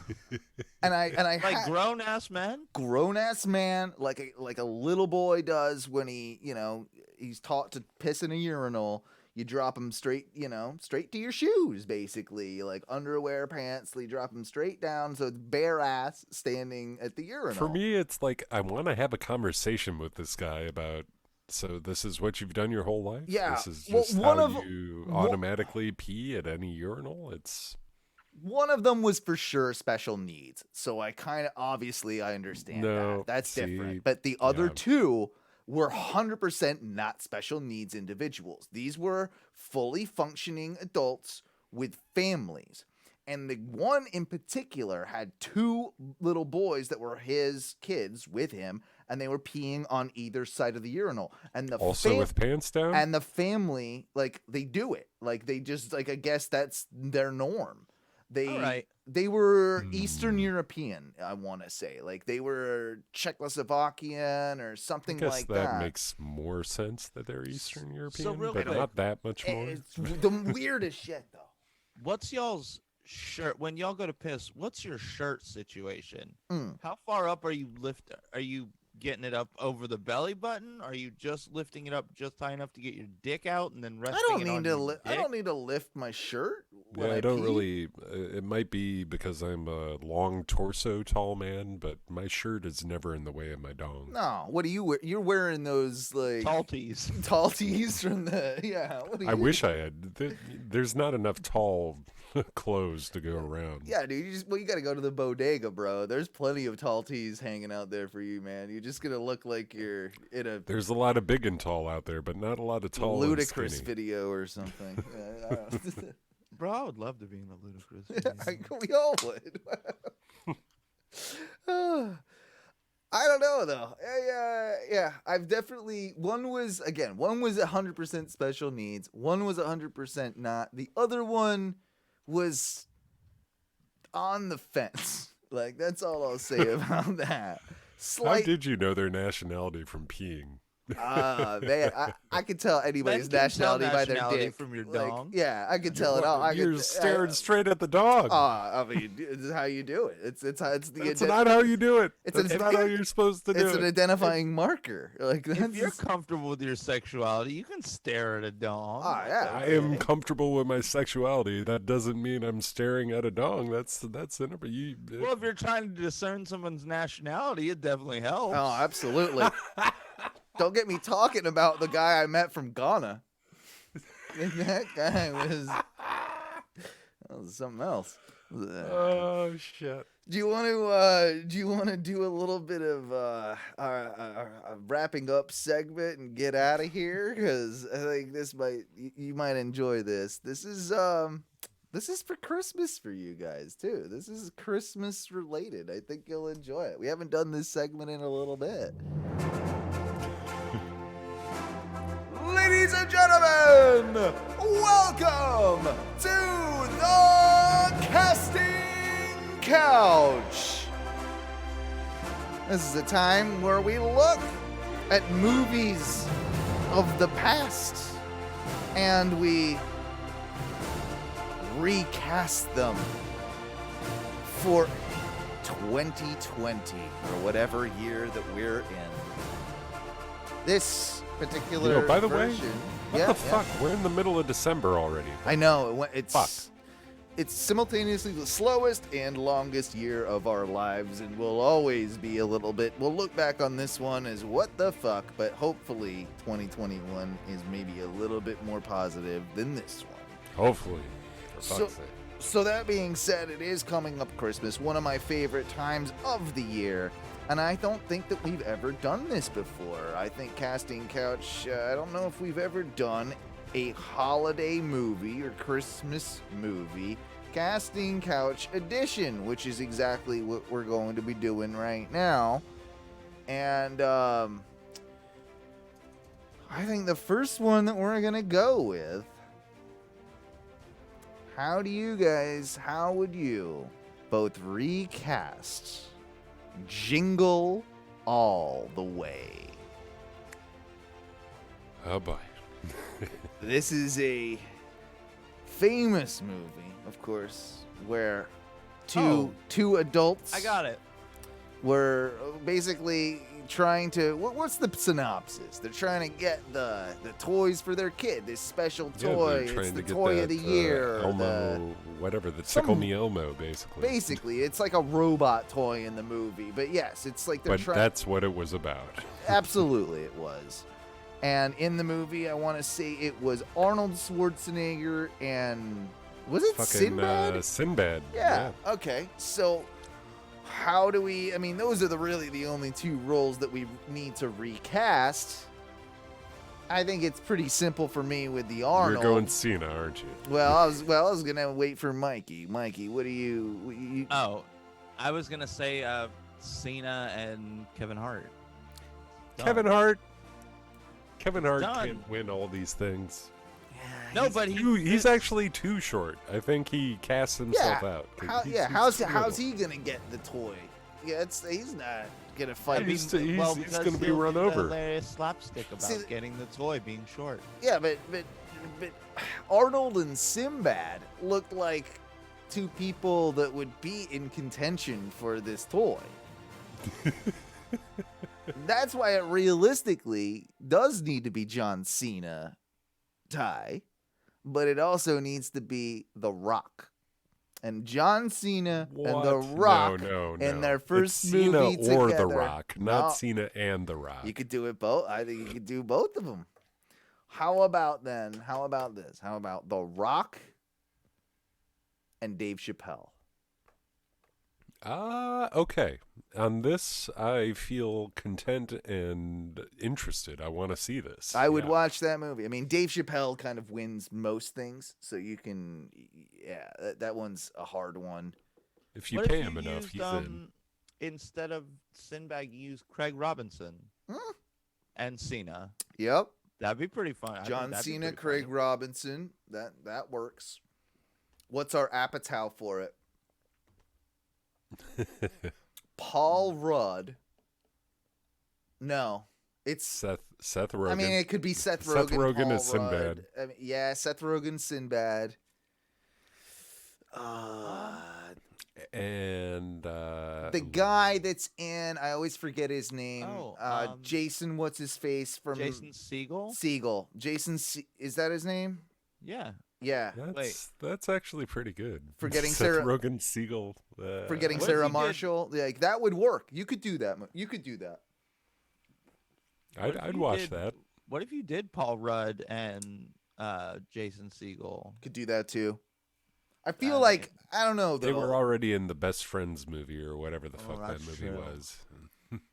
I grown ass man, like a little boy does when he's taught to piss in a urinal. You drop him straight to your shoes, basically, like underwear, pants. You drop them straight down, so it's bare ass standing at the urinal. For me, it's like I want to have a conversation with this guy about. So this is what you've done your whole life. Yeah, this is just how you automatically pee at any urinal. It's. One of them was for sure special needs, so I obviously I understand that. That's different. But the other 2 were 100% not special needs individuals. These were fully functioning adults with families. And the one in particular had 2 little boys that were his kids with him, and they were peeing on either side of the urinal. And the also with pants down? And the family, they do it. They just, I guess that's their norm. They were Eastern European, I want to say. They were Czechoslovakian or something like that. That makes more sense that they're Eastern European, but not that much more. It's the weirdest shit, though. What's y'all's shirt? When y'all go to piss, what's your shirt situation? How far up are you getting it up over the belly button? Are you just lifting it up just high enough to get your dick out and then resting I don't it need on to. your dick? I don't need to lift my shirt. Yeah, when I don't pee. really. It might be because I'm a long torso tall man, but my shirt is never in the way of my dong. No, what do you wear? You're wearing those like tall tees. Tall tees from the What do I you- wish I had. There's not enough tall clothes to go around. Yeah, dude. You got to go to the bodega, bro. There's plenty of tall tees hanging out there for you, man. You're just gonna look like you're in a There's a lot of big and tall out there, but not a lot of tall and ludicrous skinny. video or something. Yeah, I don't know. Bro, I would love to be in a ludicrous video. We all would. I don't know though. Yeah, I've definitely one was 100% special needs. One was 100% not. The other one was on the fence. Like that's all I'll say about that. How did you know their nationality from peeing? Man, I could tell anybody's Men can tell nationality by their nationality dick. from your Like, dong. yeah, I could tell it all. You're staring straight at the dog. I mean, this is how you do it. It's the. That's not how you do it. It's That's not how you're supposed to do It's it. an identifying marker. Like that's If you're comfortable with your sexuality, you can stare at a dong. Oh yeah. I am comfortable with my sexuality. That doesn't mean I'm staring at a dong. That's in it. But Well, if you're trying to discern someone's nationality, it definitely helps. Oh, absolutely. Don't get me talking about the guy I met from Ghana. That guy was something else. Oh shit. Do you want to do a little bit of a wrapping up segment and get out of here? Because I think you might enjoy this. This is for Christmas for you guys too. This is Christmas related. I think you'll enjoy it. We haven't done this segment in a little bit. Ladies and gentlemen, welcome to the Casting Couch. This is a time where we look at movies of the past and we recast them for 2020 or whatever year that we're in. This particular by the version, way, what the fuck? We're in the middle of December already. I know. It's Fuck. It's simultaneously the slowest and longest year of our lives, and we'll always be a little bit. We'll look back on this one as what the fuck, but hopefully 2021 is maybe a little bit more positive than this one. Hopefully. For fuck's sake. So that being said, it is coming up Christmas, one of my favorite times of the year. And I don't think that we've ever done this before. I think Casting Couch, I don't know if we've ever done a holiday movie or Christmas movie Casting Couch edition, which is exactly what we're going to be doing right now. And I think the first one that we're going to go with, how would you both recast Jingle all the way? Oh boy. This is a famous movie, of course, where two adults I got it. were basically trying to what's the synopsis? They're trying to get the toys for their kid, this special toy. It's the toy of the year. Elmo, whatever, the Tickle Me Elmo, basically. Basically, it's like a robot toy in the movie. But yes, it's like they're But trying. that's what it was about. Absolutely, it was. And in the movie, I want to say it was Arnold Schwarzenegger and was it Fucking Sinbad? Sinbad. Yeah. Okay. So how do we? I mean, those are really the only two roles that we need to recast. I think it's pretty simple for me with the Arnold. You're going Cena, aren't you? Well, I was gonna wait for Mikey. Mikey, what do you? Oh, I was gonna say Cena and Kevin Hart. Kevin Hart. Kevin Hart Done. can't win all these things. No, but He's actually too short. I think he casts himself out. 'cause How's too how's little. he gonna get the toy? Yeah, he's not gonna fight. He's because gonna be he'll run do over. The hilarious slapstick about See, getting the toy being short. Yeah, but Arnold and Sinbad look like two people that would be in contention for this toy. that's why it realistically does need to be John Cena, Ty, but it also needs to be The Rock. And John Cena and The Rock in their first it's movie Cena or together. The Rock, not Cena and The Rock. You could do it both. I think you could do both of them. How about then? How about this? How about The Rock and Dave Chappelle? Okay. On this, I feel content and interested. I want to see this. I would watch that movie. I mean, Dave Chappelle kind of wins most things, so you can, that one's a hard one. If you What pay if him you enough, used, he's in. Instead of Sinbad, you use Craig Robinson and Cena. Yep. That'd be pretty fun. I think John that'd be Cena, pretty Craig funny. Robinson. That works. What's our appetite for it? Paul Rudd. No, it's Seth Rogen. I mean, it could be Seth Rogen. Seth Rogen Paul is Sinbad. Rudd. I mean, yeah, Seth Rogen, Sinbad. And The guy that's in, I always forget his name. Jason, what's his face from Jason Segel? Segel. Is that his name? Yeah. Yeah. That's actually pretty good. Forgetting Seth Sarah Rogen, Siegel. Forgetting Sarah Marshall. Like that would work. You could do that. You could do that. I'd watch that. What if you did Paul Rudd and Jason Segel? Could do that too. I feel like I don't know though. They were already in the Best Friends movie or whatever the fuck that that's movie true. was.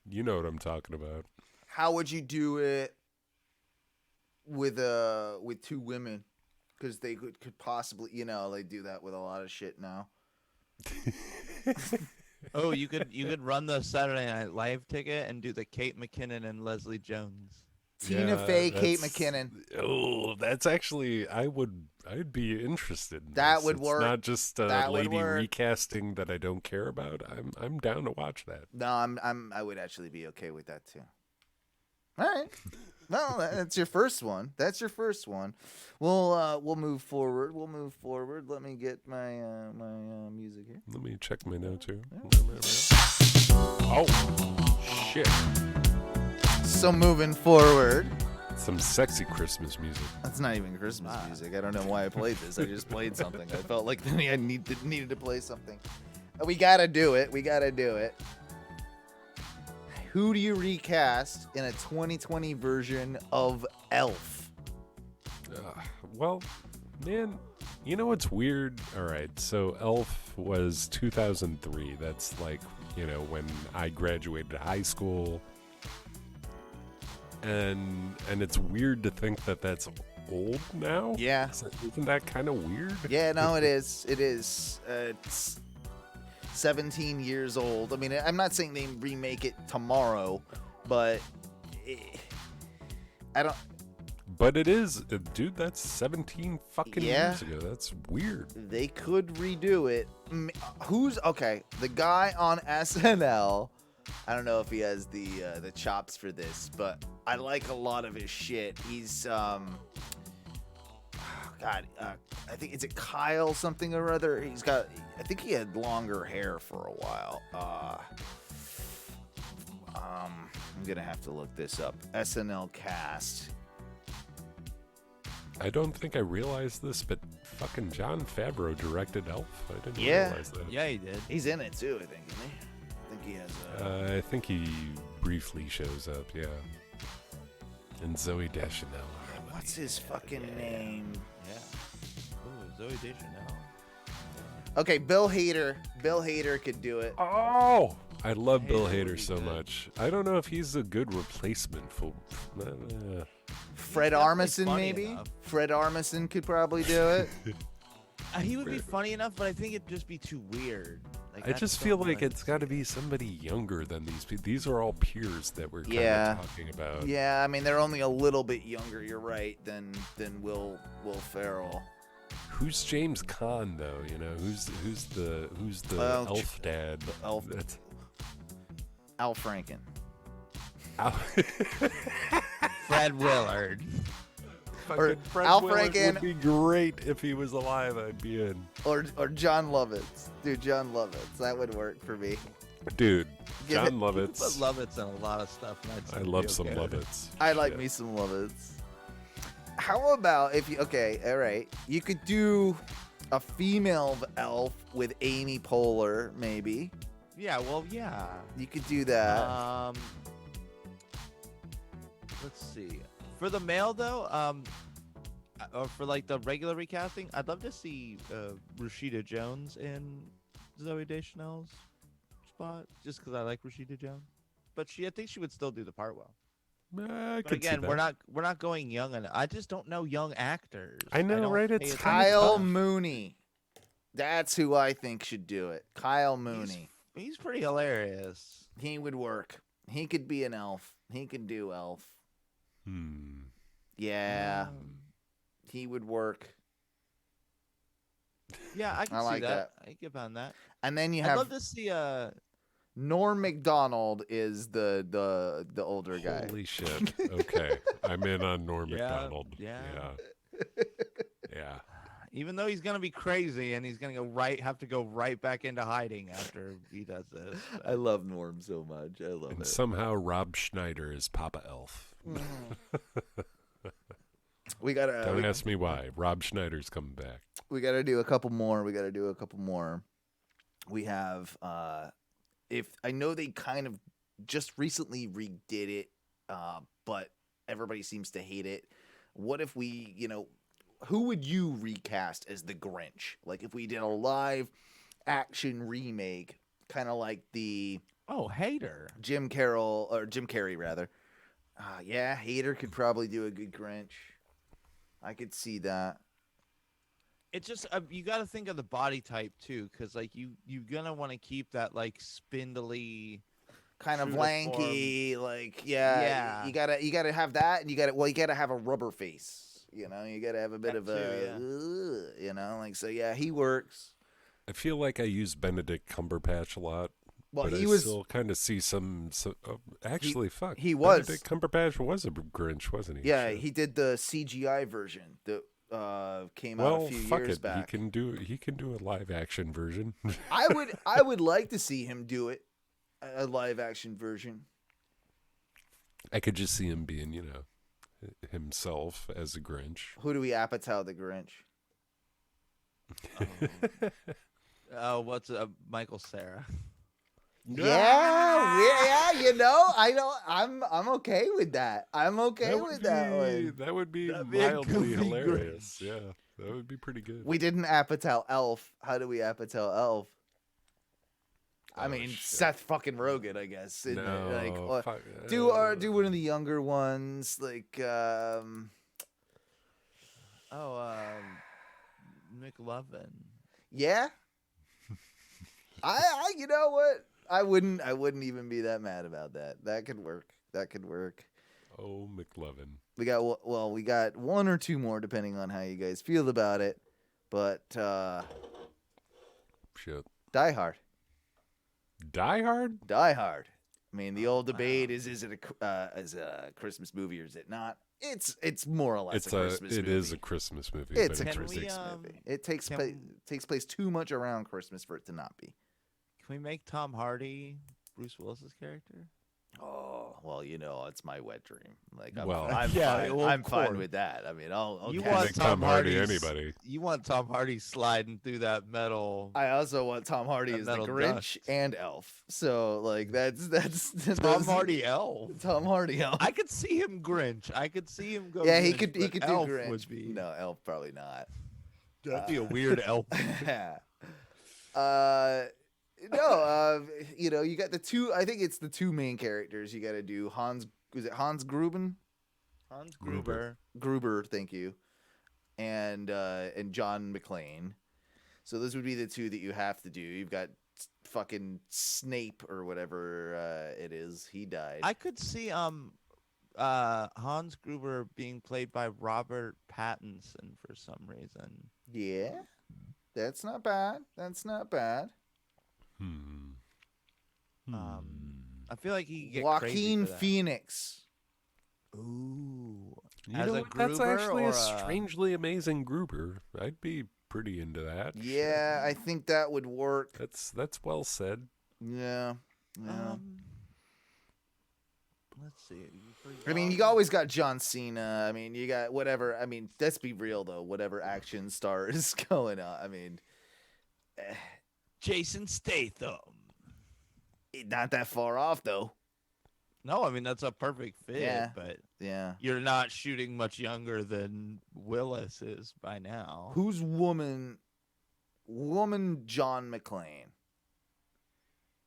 You know what I'm talking about. How would you do it with two women? Because they could possibly, they do that with a lot of shit now. Oh, you could run the Saturday Night Live ticket and do the Kate McKinnon and Leslie Jones. Tina Fey, Kate McKinnon. Oh, that's actually I'd be interested in That this. would It's work. not just a That would lady work. recasting that I don't care about. I'm down to watch that. No, I would actually be okay with that too. All right. No, that's your first one. That's your first one. We'll move forward. Let me get my my music here. Let me check my notes here. Oh, shit. So moving forward. Some sexy Christmas music. That's not even Christmas music. I don't know why I played this. I just played something. I felt like I needed to play something. We gotta do it. Who do you recast in a 2020 version of Elf? Well, man, you know what's weird? All right, so Elf was 2003. That's like, when I graduated high school. And it's weird to think that that's old now. Yeah. Isn't that kind of weird? Yeah, no, it is. It is. It's 17 years old. I mean, I'm not saying they remake it tomorrow, but I don't. But it is, dude. That's 17 fucking years ago. That's weird. They could redo it. Who's okay? The guy on SNL. I don't know if he has the chops for this, but I like a lot of his shit. He's I think is it Kyle something or other. I think he had longer hair for a while. I'm gonna have to look this up. SNL cast. I don't think I realized this, but fucking Jon Favreau directed Elf. I didn't realize that. Yeah, he did. He's in it too, I think, isn't he? I think he has. I think he briefly shows up, yeah. And Zoe Deschanel. What's his fucking name? Yeah. Ooh, Zoe Deschanel. Okay, Bill Hader. Bill Hader could do it. Oh! I love Bill Hader so much. I don't know if he's a good replacement for... Fred Armisen, maybe? enough. Fred Armisen could probably do it. He would be funny enough, but I think it'd just be too weird. I just feel like it's got to be somebody younger than these people. These are all peers that we're kind of talking about. Yeah, I mean, they're only a little bit younger, you're right, than Will Ferrell. Who's James Caan though? Who's the elf dad? That's Al Franken. Fred Willard. Or Fred Al Willard Franken. would be great if he was alive. I'd be in. Or John Lovitz. Dude, John Lovitz. That would work for me. Dude, John Put Lovitz. Lovitz in a lot of stuff. And I love some Lovitz. I like me some Lovitz. How about if you, okay, all right. You could do a female elf with Amy Poehler, maybe. Yeah, well, yeah. You could do that. Let's see. For the male, though, or for like the regular recasting, I'd love to see Rashida Jones in Zooey Deschanel's spot, just because I like Rashida Jones. But I think she would still do the part well. I But could see again, that. we're not going young, and I just don't know young actors. I know, don't right? pay It's attention. Kyle Mooney. That's who I think should do it. Kyle Mooney. He's pretty hilarious. He would work. He could be an elf. He could do elf. Yeah. He would work. Yeah, I can I see like that. I can get behind that. And then you I'd have love to see Norm Macdonald is the older guy. Holy shit. Okay. I'm in on Norm Macdonald. Yeah. Yeah. Even though he's gonna be crazy and he's gonna have to go right back into hiding after he does this. I love Norm so much. I love And it. somehow Rob Schneider is Papa Elf. We gotta. Don't ask me why. Rob Schneider's coming back. We gotta do a couple more. We have. If I know they kind of just recently redid it, but everybody seems to hate it. What if we, who would you recast as the Grinch? Like if we did a live action remake, kind of like the Hader, Jim Carrey rather. Yeah, Hader could probably do a good Grinch. I could see that. It's just you got to think of the body type too, because like you're gonna want to keep that like spindly, kind of true to lanky, form. like Yeah. You gotta have that, and you gotta have a rubber face. You gotta have a bit That of too, like so. Yeah, he works. I feel like I use Benedict Cumberbatch a lot. Well, but he I was- still kind of see some actually, fuck. he was. Benedict Cumberbatch was a Grinch, wasn't he? Yeah, Shit. he did the CGI version that came out Well, a few fuck years it. back. He can do a live action version. I would like to see him do it, a live action version. I could just see him being, himself as a Grinch. Who do we Apatow the Grinch? What's Michael Cera? Yeah, I'm okay with that. I'm okay with that one. That would be That'd be a mildly goofy hilarious. Yeah, that would be pretty good. We didn't Apatow Elf. How do we Apatow Elf? I mean, shit. Seth fucking Rogen, I guess. isn't it? No, Like, fuck, do one of the younger ones, like McLovin. yeah. I you know what? I wouldn't even be that mad about that. That could work. Oh, McLovin. We got one or two more depending on how you guys feel about it. But Shit. Die Hard. Die Hard? Die Hard. I mean, the old debate is it a Christmas movie or is it not? It's more or less a Christmas movie. It is a Christmas movie. It's but a it's Christmas ridiculous. movie. It takes place too much around Christmas for it to not be. Can we make Tom Hardy Bruce Willis's character? Oh, well, it's my wet dream. Like, I'm of fine course. with that. I mean, I'll You cast want Make Tom Hardy Hardy's- anybody. You want Tom Hardy sliding through that metal. I also want Tom Hardy That as the metal Grinch dust. and Elf. So, like, that's Tom Hardy elf. Tom Hardy Elf. I could see him Grinch. I could see him go. Yeah, he Grinch, could but do elf Grinch. Would be, No, Elf probably not. That'd be a weird elf. You got the two. I think it's the two main characters you got to do. Hans Gruber? Hans Gruber. Gruber, thank you, and John McClane. So those would be the two that you have to do. You've got fucking Snape or whatever it is. He died. I could see Hans Gruber being played by Robert Pattinson for some reason. Yeah, that's not bad. I feel like he could get crazy Joaquin for that. Phoenix. Ooh. You As know a what? That's Gruber actually or a strangely amazing Gruber. I'd be pretty into that. Yeah, I think that would work. That's well said. Yeah, Yeah. Let's see. I mean, you always got John Cena. I mean, you got whatever. I mean, let's be real though. Whatever action star is going on. I mean, Jason Statham. Not that far off though. No, I mean that's a perfect fit. Yeah. But Yeah. you're not shooting much younger than Willis is by now. Who's woman John McClane?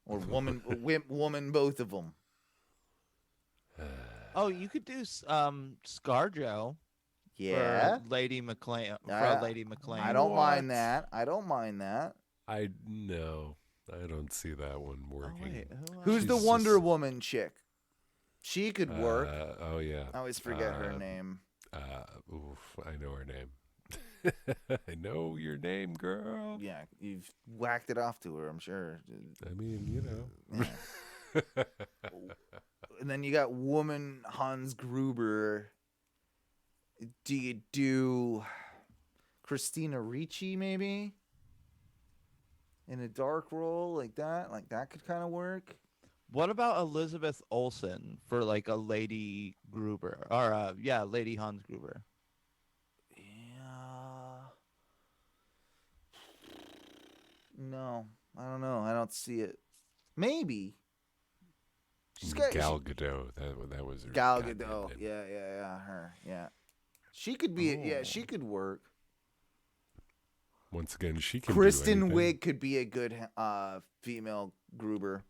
Or woman both of them. Oh, you could do ScarJo. Yeah. For Lady McClane. For Lady McClane. I don't mind that. I don't mind that. No, I don't see that one working. Who's the Wonder Woman chick? She could work. Oh yeah. I always forget her name. I know her name. I know your name, girl. Yeah, you've whacked it off to her, I'm sure. I mean, you know. Yeah. And then you got woman Hans Gruber. Do you do Christina Ricci maybe? In a dark role like that? Like that could kind of work. What about Elizabeth Olsen for like a Lady Gruber? Or Lady Hans Gruber. No, I don't know. I don't see it. Maybe. She's got Gal Gadot. That was her. Gal Gadot. Yeah, her. Yeah. She could be. Yeah, she could work. Once again, she can. Kristen do anything. Wiig could be a good female Gruber.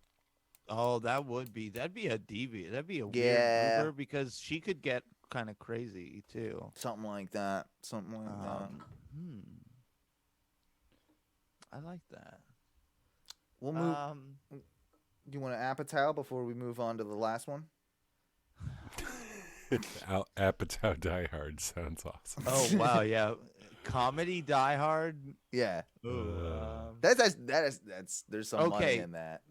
Oh, that'd be a deviant. That'd be a weird Yeah. Gruber because she could get kind of crazy too. Something like that. Something like that. I like that. We'll move. Do you want to Apatow before we move on to the last one? Apatow Die Hard sounds awesome. Oh wow, yeah, comedy Die Hard. Yeah. That's there's some money in that.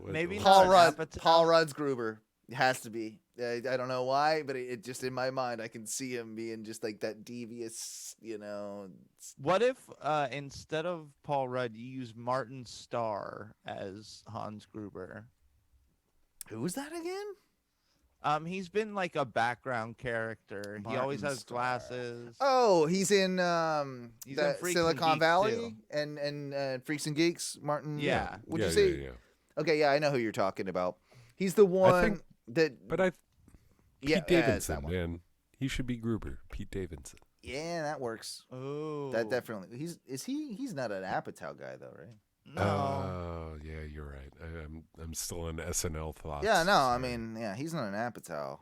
Maybe Paul not Rudd. Paul Rudd's Gruber. It has to be. I don't know why, but it just in my mind, I can see him being just like that devious, What if instead of Paul Rudd, you use Martin Starr as Hans Gruber? Who was that again? He's been like a background character. He always Martin has glasses. Oh, he's in He's that in Freaks and Silicon Geeks, Valley too. and Freaks and Geeks. Martin. Yeah. Would you Yeah, say? yeah. Okay, yeah, I know who you're talking about. He's the one that. But Yeah, Pete yeah, it's Davidson, that one. man. He should be Gruber. Pete Davidson. Yeah, that works. Oh, That definitely. He's not an Apatow guy though, right? No. Oh, yeah, you're right. I'm still in SNL thoughts. Yeah, no, I mean, yeah, he's not an Apatow.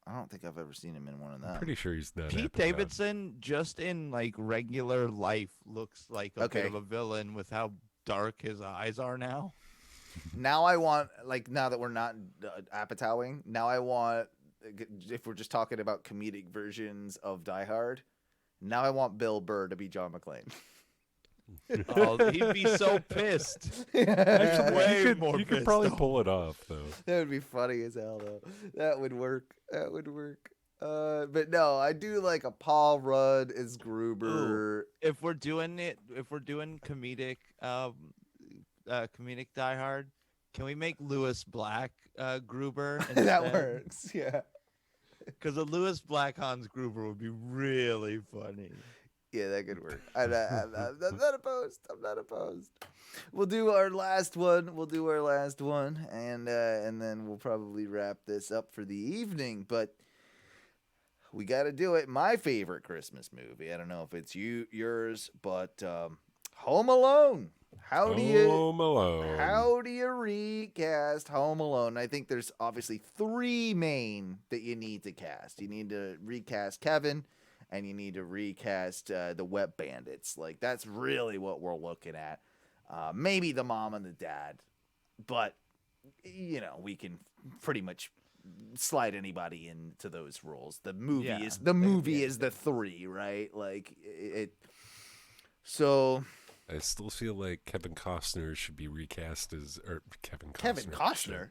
I don't think I've ever seen him in one of them. I'm pretty sure he's not. Pete Apatow. Davidson, just in like regular life, looks like a bit of a villain with how dark his eyes are now. Now I want, now that we're not Apatowing, now I want, if we're just talking about comedic versions of Die Hard, now I want Bill Burr to be John McClane. Oh, he'd be so pissed. Actually, you could probably pull it off, though. That would be funny as hell, though. That would work. But no, I do like a Paul Rudd as Gruber. Ooh, if we're doing comedic, comedic Die Hard, can we make Lewis Black Gruber? That works. Yeah. Because a Lewis Black Hans Gruber would be really funny. Yeah, that could work. I'm not opposed. I'm not opposed. We'll do our last one. And then we'll probably wrap this up for the evening. But we got to do it. My favorite Christmas movie. I don't know if it's yours, but Home Alone. How do you recast Home Alone? I think there's obviously three main that you need to cast. You need to recast Kevin. And you need to recast the Wet Bandits. Like, that's really what we're looking at. Maybe the mom and the dad. But, we can pretty much slide anybody into those roles. The movie is the three, right? Like, So... I still feel like Kevin Costner should be recast as... Or Kevin Costner?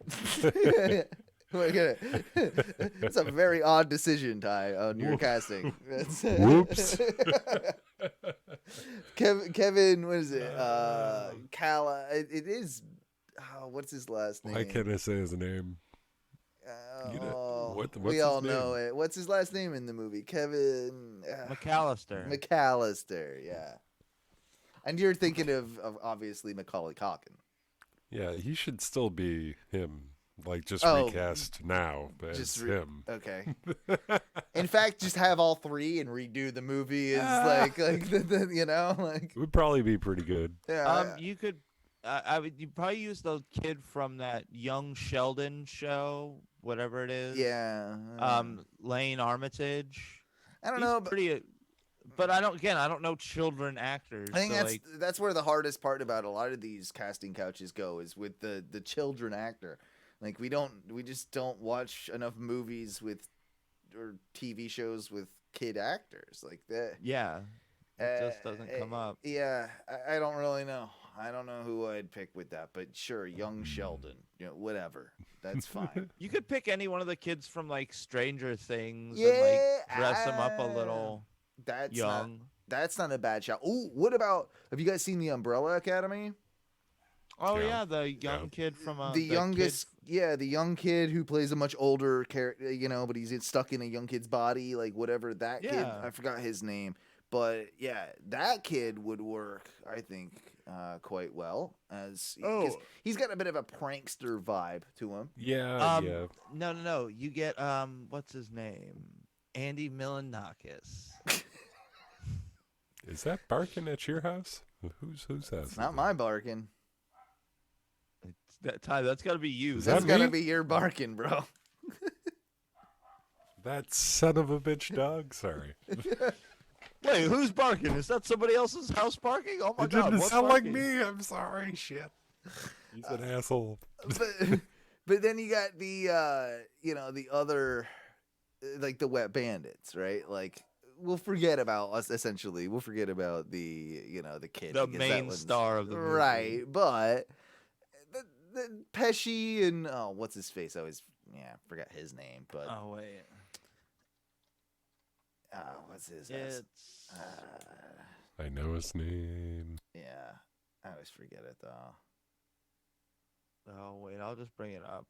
That's a very odd decision, Ty, on your casting. Whoops. Kevin, what is it? It is what's his last name? Why can't I say his name? What's we his all name? know it. What's his last name in the movie? Kevin McAllister. McAllister, yeah. And you're thinking of obviously Macaulay Culkin. Yeah, he should still be him. Like, just Oh, recast now as him. Okay. In fact, just have all three and redo the movie is like It would probably be pretty good. Yeah. You could. I would. You probably use the kid from that Young Sheldon show, whatever it is. Yeah. Lane Armitage. I don't He's know, pretty. But I don't. Again, I don't know children actors. I think so, that's where the hardest part about a lot of these casting couches go is with the children actor. Like we just don't watch enough movies or TV shows with kid actors like that. Yeah, it just doesn't come up. Yeah, I don't really know. I don't know who I'd pick with that, but sure, Young Sheldon, whatever, that's fine. You could pick any one of the kids from like Stranger Things Yeah, and dress them up a little young. That's not a bad shot. Ooh, what about? Have you guys seen The Umbrella Academy? Oh yeah, the young kid from the youngest, the young kid who plays a much older character, but he's stuck in a young kid's body, like whatever that kid. I forgot his name, but yeah, that kid would work, I think, quite well as he's got a bit of a prankster vibe to him. Yeah, No. You get what's his name? Andy Milonakis. Is that barking at your house? Whose house? It's not my barking. Ty, that's got to be you. That's got to be your barking, bro. That son of a bitch dog. Sorry. Wait, who's barking? Is that somebody else's house barking? Oh my It god! didn't what's sound barking? like me. I'm sorry. Shit. He's an asshole. But then you got the the other, like the wet bandits, right? Like we'll forget about us. Essentially, we'll forget about the the kid, the because main star of the movie. right? But the Pesci and what's his face? I always forgot his name. But wait, what's his? I know his name. Yeah, I always forget it though. Oh wait, I'll just bring it up.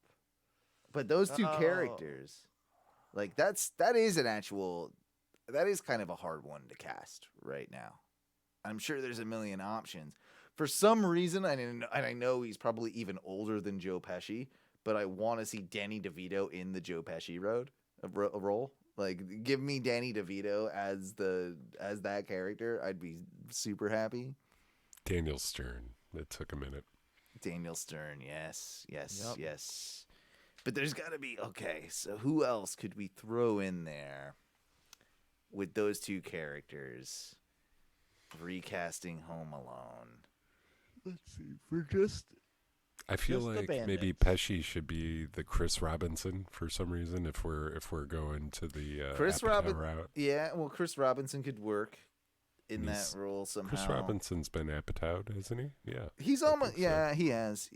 But those two characters, like that is kind of a hard one to cast right now. I'm sure there's a million options. For some reason, and I know he's probably even older than Joe Pesci, but I want to see Danny DeVito in the Joe Pesci role. Like, give me Danny DeVito as that character. I'd be super happy. Daniel Stern. It took a minute. Daniel Stern, yes. But there's got to be, okay, so who else could we throw in there with those two characters recasting Home Alone? Let's see, for just... I feel just like maybe Pesci should be the Chris Robinson for some reason if we're going to the Chris Apatow route. Yeah, well, Chris Robinson could work in that role somehow. Chris Robinson's been Apatow, hasn't he? Yeah. He's almost, yeah, he has.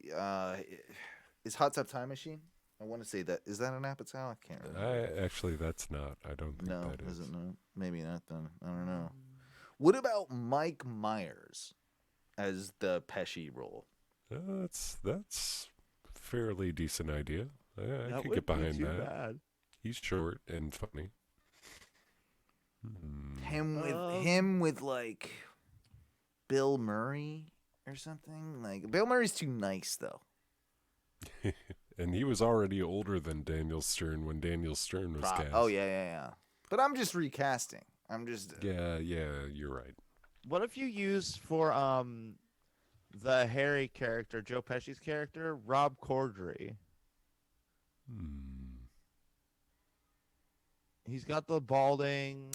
Is Hot Tub Time Machine? I want to say that. Is that an Apatow? I can't remember. Actually, that's not. I don't think that is. Is it not? Maybe not then. I don't know. What about Mike Myers as the Pesci role? That's a fairly decent idea. I could wouldn't get be behind too that. bad. He's short and funny. Him with like Bill Murray or something. Like Bill Murray's too nice though. And he was already older than Daniel Stern when Daniel Stern was cast. Oh yeah. But I'm just recasting. I'm just Yeah, you're right. What if you use for the Harry character, Joe Pesci's character, Rob Corddry? He's got the balding.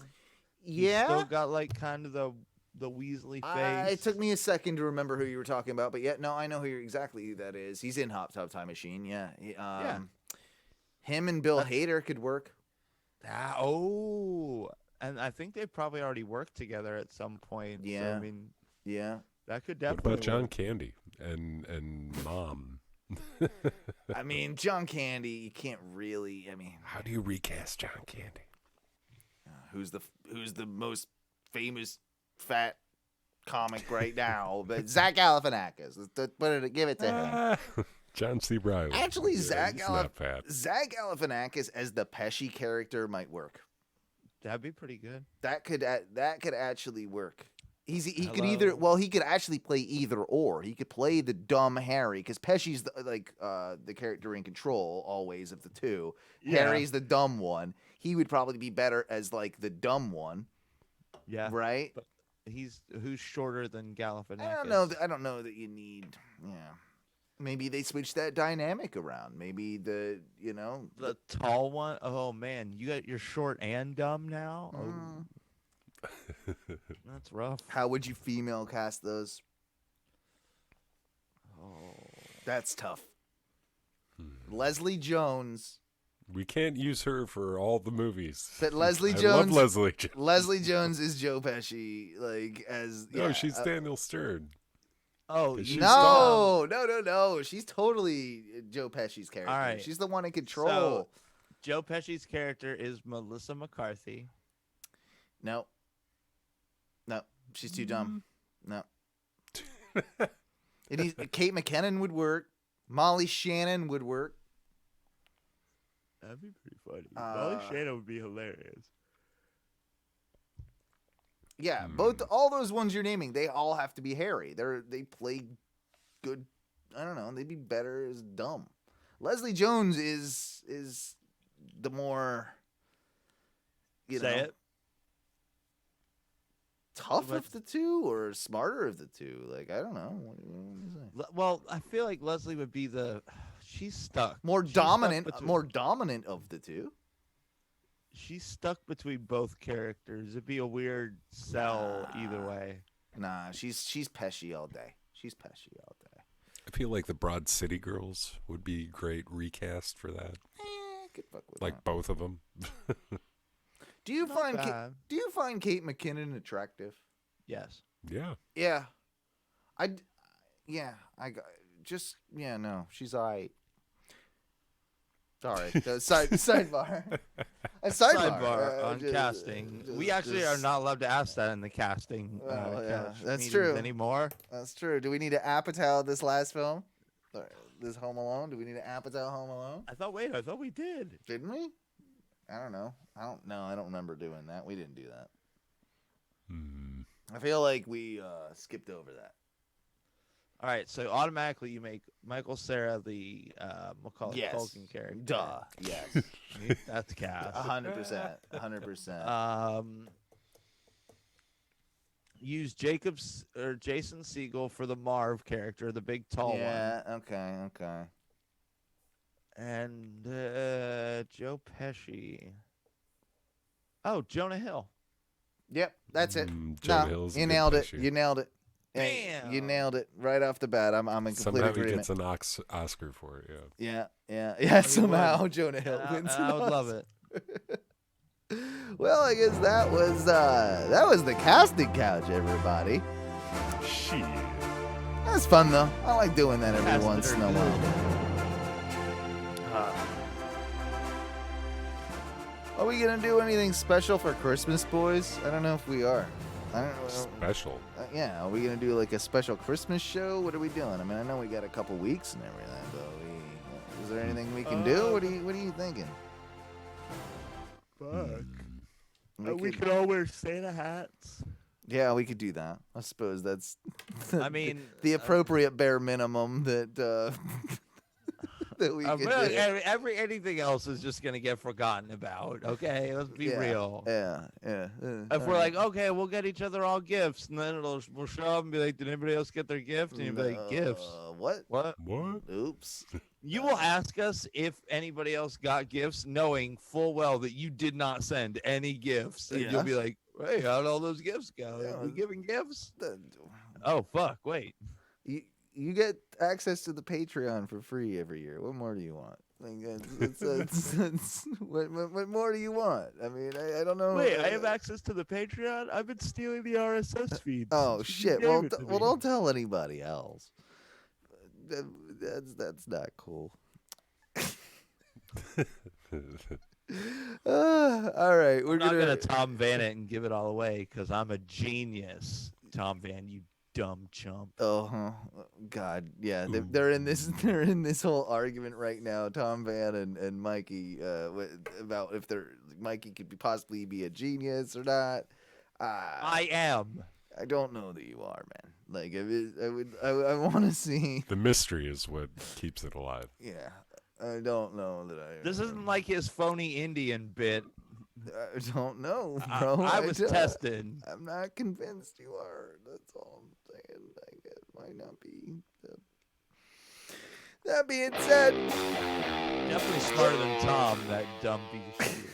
Yeah. He's still got like kind of the Weasley face. It took me a second to remember who you were talking about, but yeah, no, I know exactly who that is. He's in Hot Tub Time Machine. Yeah. Him and Bill Hader could work. And I think they probably already worked together at some point. Yeah. So, I mean, yeah, that could What definitely. about John work. Candy and Mom? I mean, John Candy, you can't really. I mean, how do you recast John Candy? Who's the most famous fat comic right now, but Zach Galifianakis. Give it to him. John C. Reilly. Actually, Yeah, Zach he's not bad. Galifianakis as the Pesci character might work. That'd be pretty good. That could actually work. He could Hello? he could actually play either or. He could play the dumb Harry because Pesci's the character in control always of the two. Yeah. Harry's the dumb one. He would probably be better as like the dumb one. Yeah. Right. But who's shorter than Galifianakis? I don't know that you need. Yeah. Maybe they switch that dynamic around. Maybe the tall one. Oh man, you got your short and dumb now. Oh. That's rough. How would you female cast those? Oh, that's tough. Leslie Jones. We can't use her for all the movies. But Leslie I Jones. love Leslie Jones. Leslie Jones is Joe Pesci, No, she's Daniel Stern. Oh, no. She's totally Joe Pesci's character. All right. She's the one in control. So, Joe Pesci's character is Melissa McCarthy. No, she's too dumb. No. Kate McKinnon would work. Molly Shannon would work. That'd be pretty funny. Molly Shannon would be hilarious. Yeah, all those ones you're naming, they all have to be hairy. They play good. I don't know. They'd be better as dumb. Leslie Jones is the more tough of the two or smarter of the two. Like I don't know. What do you say? Well, I feel like Leslie would be she's stuck. More She's dominant. stuck between- More dominant of the two. She's stuck between both characters. It'd be a weird sell either way. Nah, she's Pesci all day. She's Pesci all day. I feel like the Broad City Girls would be great recast for that. Could fuck with like that. both of them. Do you find bad. Do you find Kate McKinnon attractive? Yes. Yeah. Yeah. No, she's alright. Sorry. Sidebar. A sidebar on casting. We actually are not allowed to ask that in the casting. That's meetings true. Anymore. That's true. Do we need to Apatow this last film? This Home Alone? Do we need to Apatow Home Alone? I thought we did. Didn't we? I don't know. I don't remember doing that. We didn't do that. I feel like we skipped over that. All right, so automatically you make Michael Cera the Macaulay Yes. Culkin character. Duh. Yes. That's cast. 100%. 100%. Use Jason Segel for the Marv character, the big tall one. Yeah. Okay. And Joe Pesci. Oh, Jonah Hill. Yep, that's it. Jonah Hill's a you good nailed it. Pesci. You nailed it. Bam! You nailed it right off the bat. I'm in complete Somehow he agreement. gets an Oscar for it. Yeah. Yeah. Somehow Jonah Hill wins. I would love it. Well, I guess that was the casting couch, everybody. Shit. That's fun though. I like doing that every Casted once in her a good. while. Are we gonna do anything special for Christmas, boys? I don't know if we are. I don't know. Special. Yeah, are we gonna do like a special Christmas show? What are we doing? I mean, I know we got a couple weeks and everything, but is there anything we can do? What are you thinking? Fuck. We could all wear Santa hats. Yeah, we could do that. I suppose that's. I mean, the appropriate bare minimum that that we could really, do. anything else is just gonna get forgotten about. Okay, let's be real. Yeah. If we're like, okay, we'll get each other all gifts, and then we'll show up and be like, did anybody else get their gift? And you'll be like, gifts. What? Oops. You will ask us if anybody else got gifts, knowing full well that you did not send any gifts, and you'll be like, hey, how'd all those gifts go? Yeah. Are we giving gifts? Oh fuck! Wait. You get access to the Patreon for free every year. What more do you want? What more do you want? I mean, I don't know. Wait, I have access to the Patreon? I've been stealing the RSS feeds. Oh since shit! you Well, gave it to me. don't tell anybody else. That's not cool. All right, I'm not gonna Tom Van it and give it all away because I'm a genius. Tom Van, you dumb chump. Oh, God, yeah, they're in this. They're in this whole argument right now, Tom Van and Mikey, about if Mikey could possibly be a genius or not. I am. I don't know that you are, man. Like, I want to see. The mystery is what keeps it alive. Yeah, I don't know that I. This isn't like his phony Indian bit. I don't know, bro. I was tested. I'm not convinced you are. That's all I'm saying. Like, it might not be. That being said, definitely smarter than Tom, that dumb piece of shit.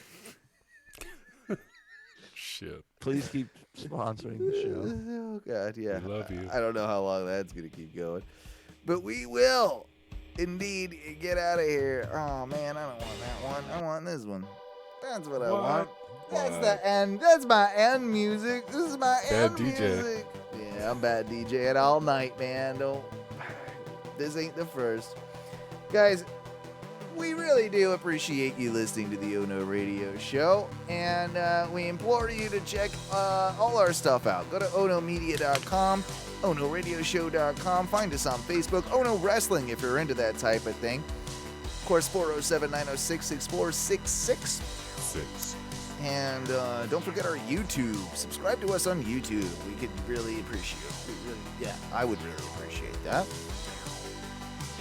Shit. Please keep sponsoring the show. Oh, God, yeah. We love you. I don't know how long that's going to keep going. But we will indeed get out of here. Oh, man, I don't want that one. I want this one. That's what I want. That's the end. That's my end music. This is my Bad end DJ. music. Yeah, I'm bad DJ all night, man. This ain't the first. Guys, we really do appreciate you listening to the Ohno Radio Show, and we implore you to check all our stuff out. Go to ohnomedia.com, ohnoradioshow.com. Find us on Facebook, Ohno Wrestling, if you're into that type of thing. Of course, 407-906-6466. And don't forget our YouTube. Subscribe to us on YouTube. We could really appreciate it. I would really appreciate that.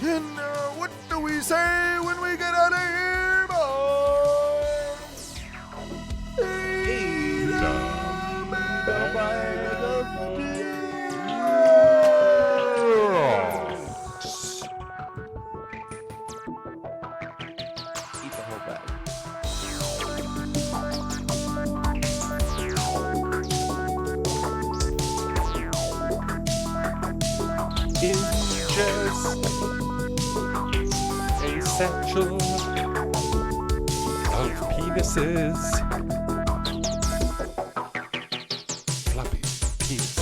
And what do we say when we get out of here, boys? Eat the whole bag. Inches asexual of penises. Floppy penis.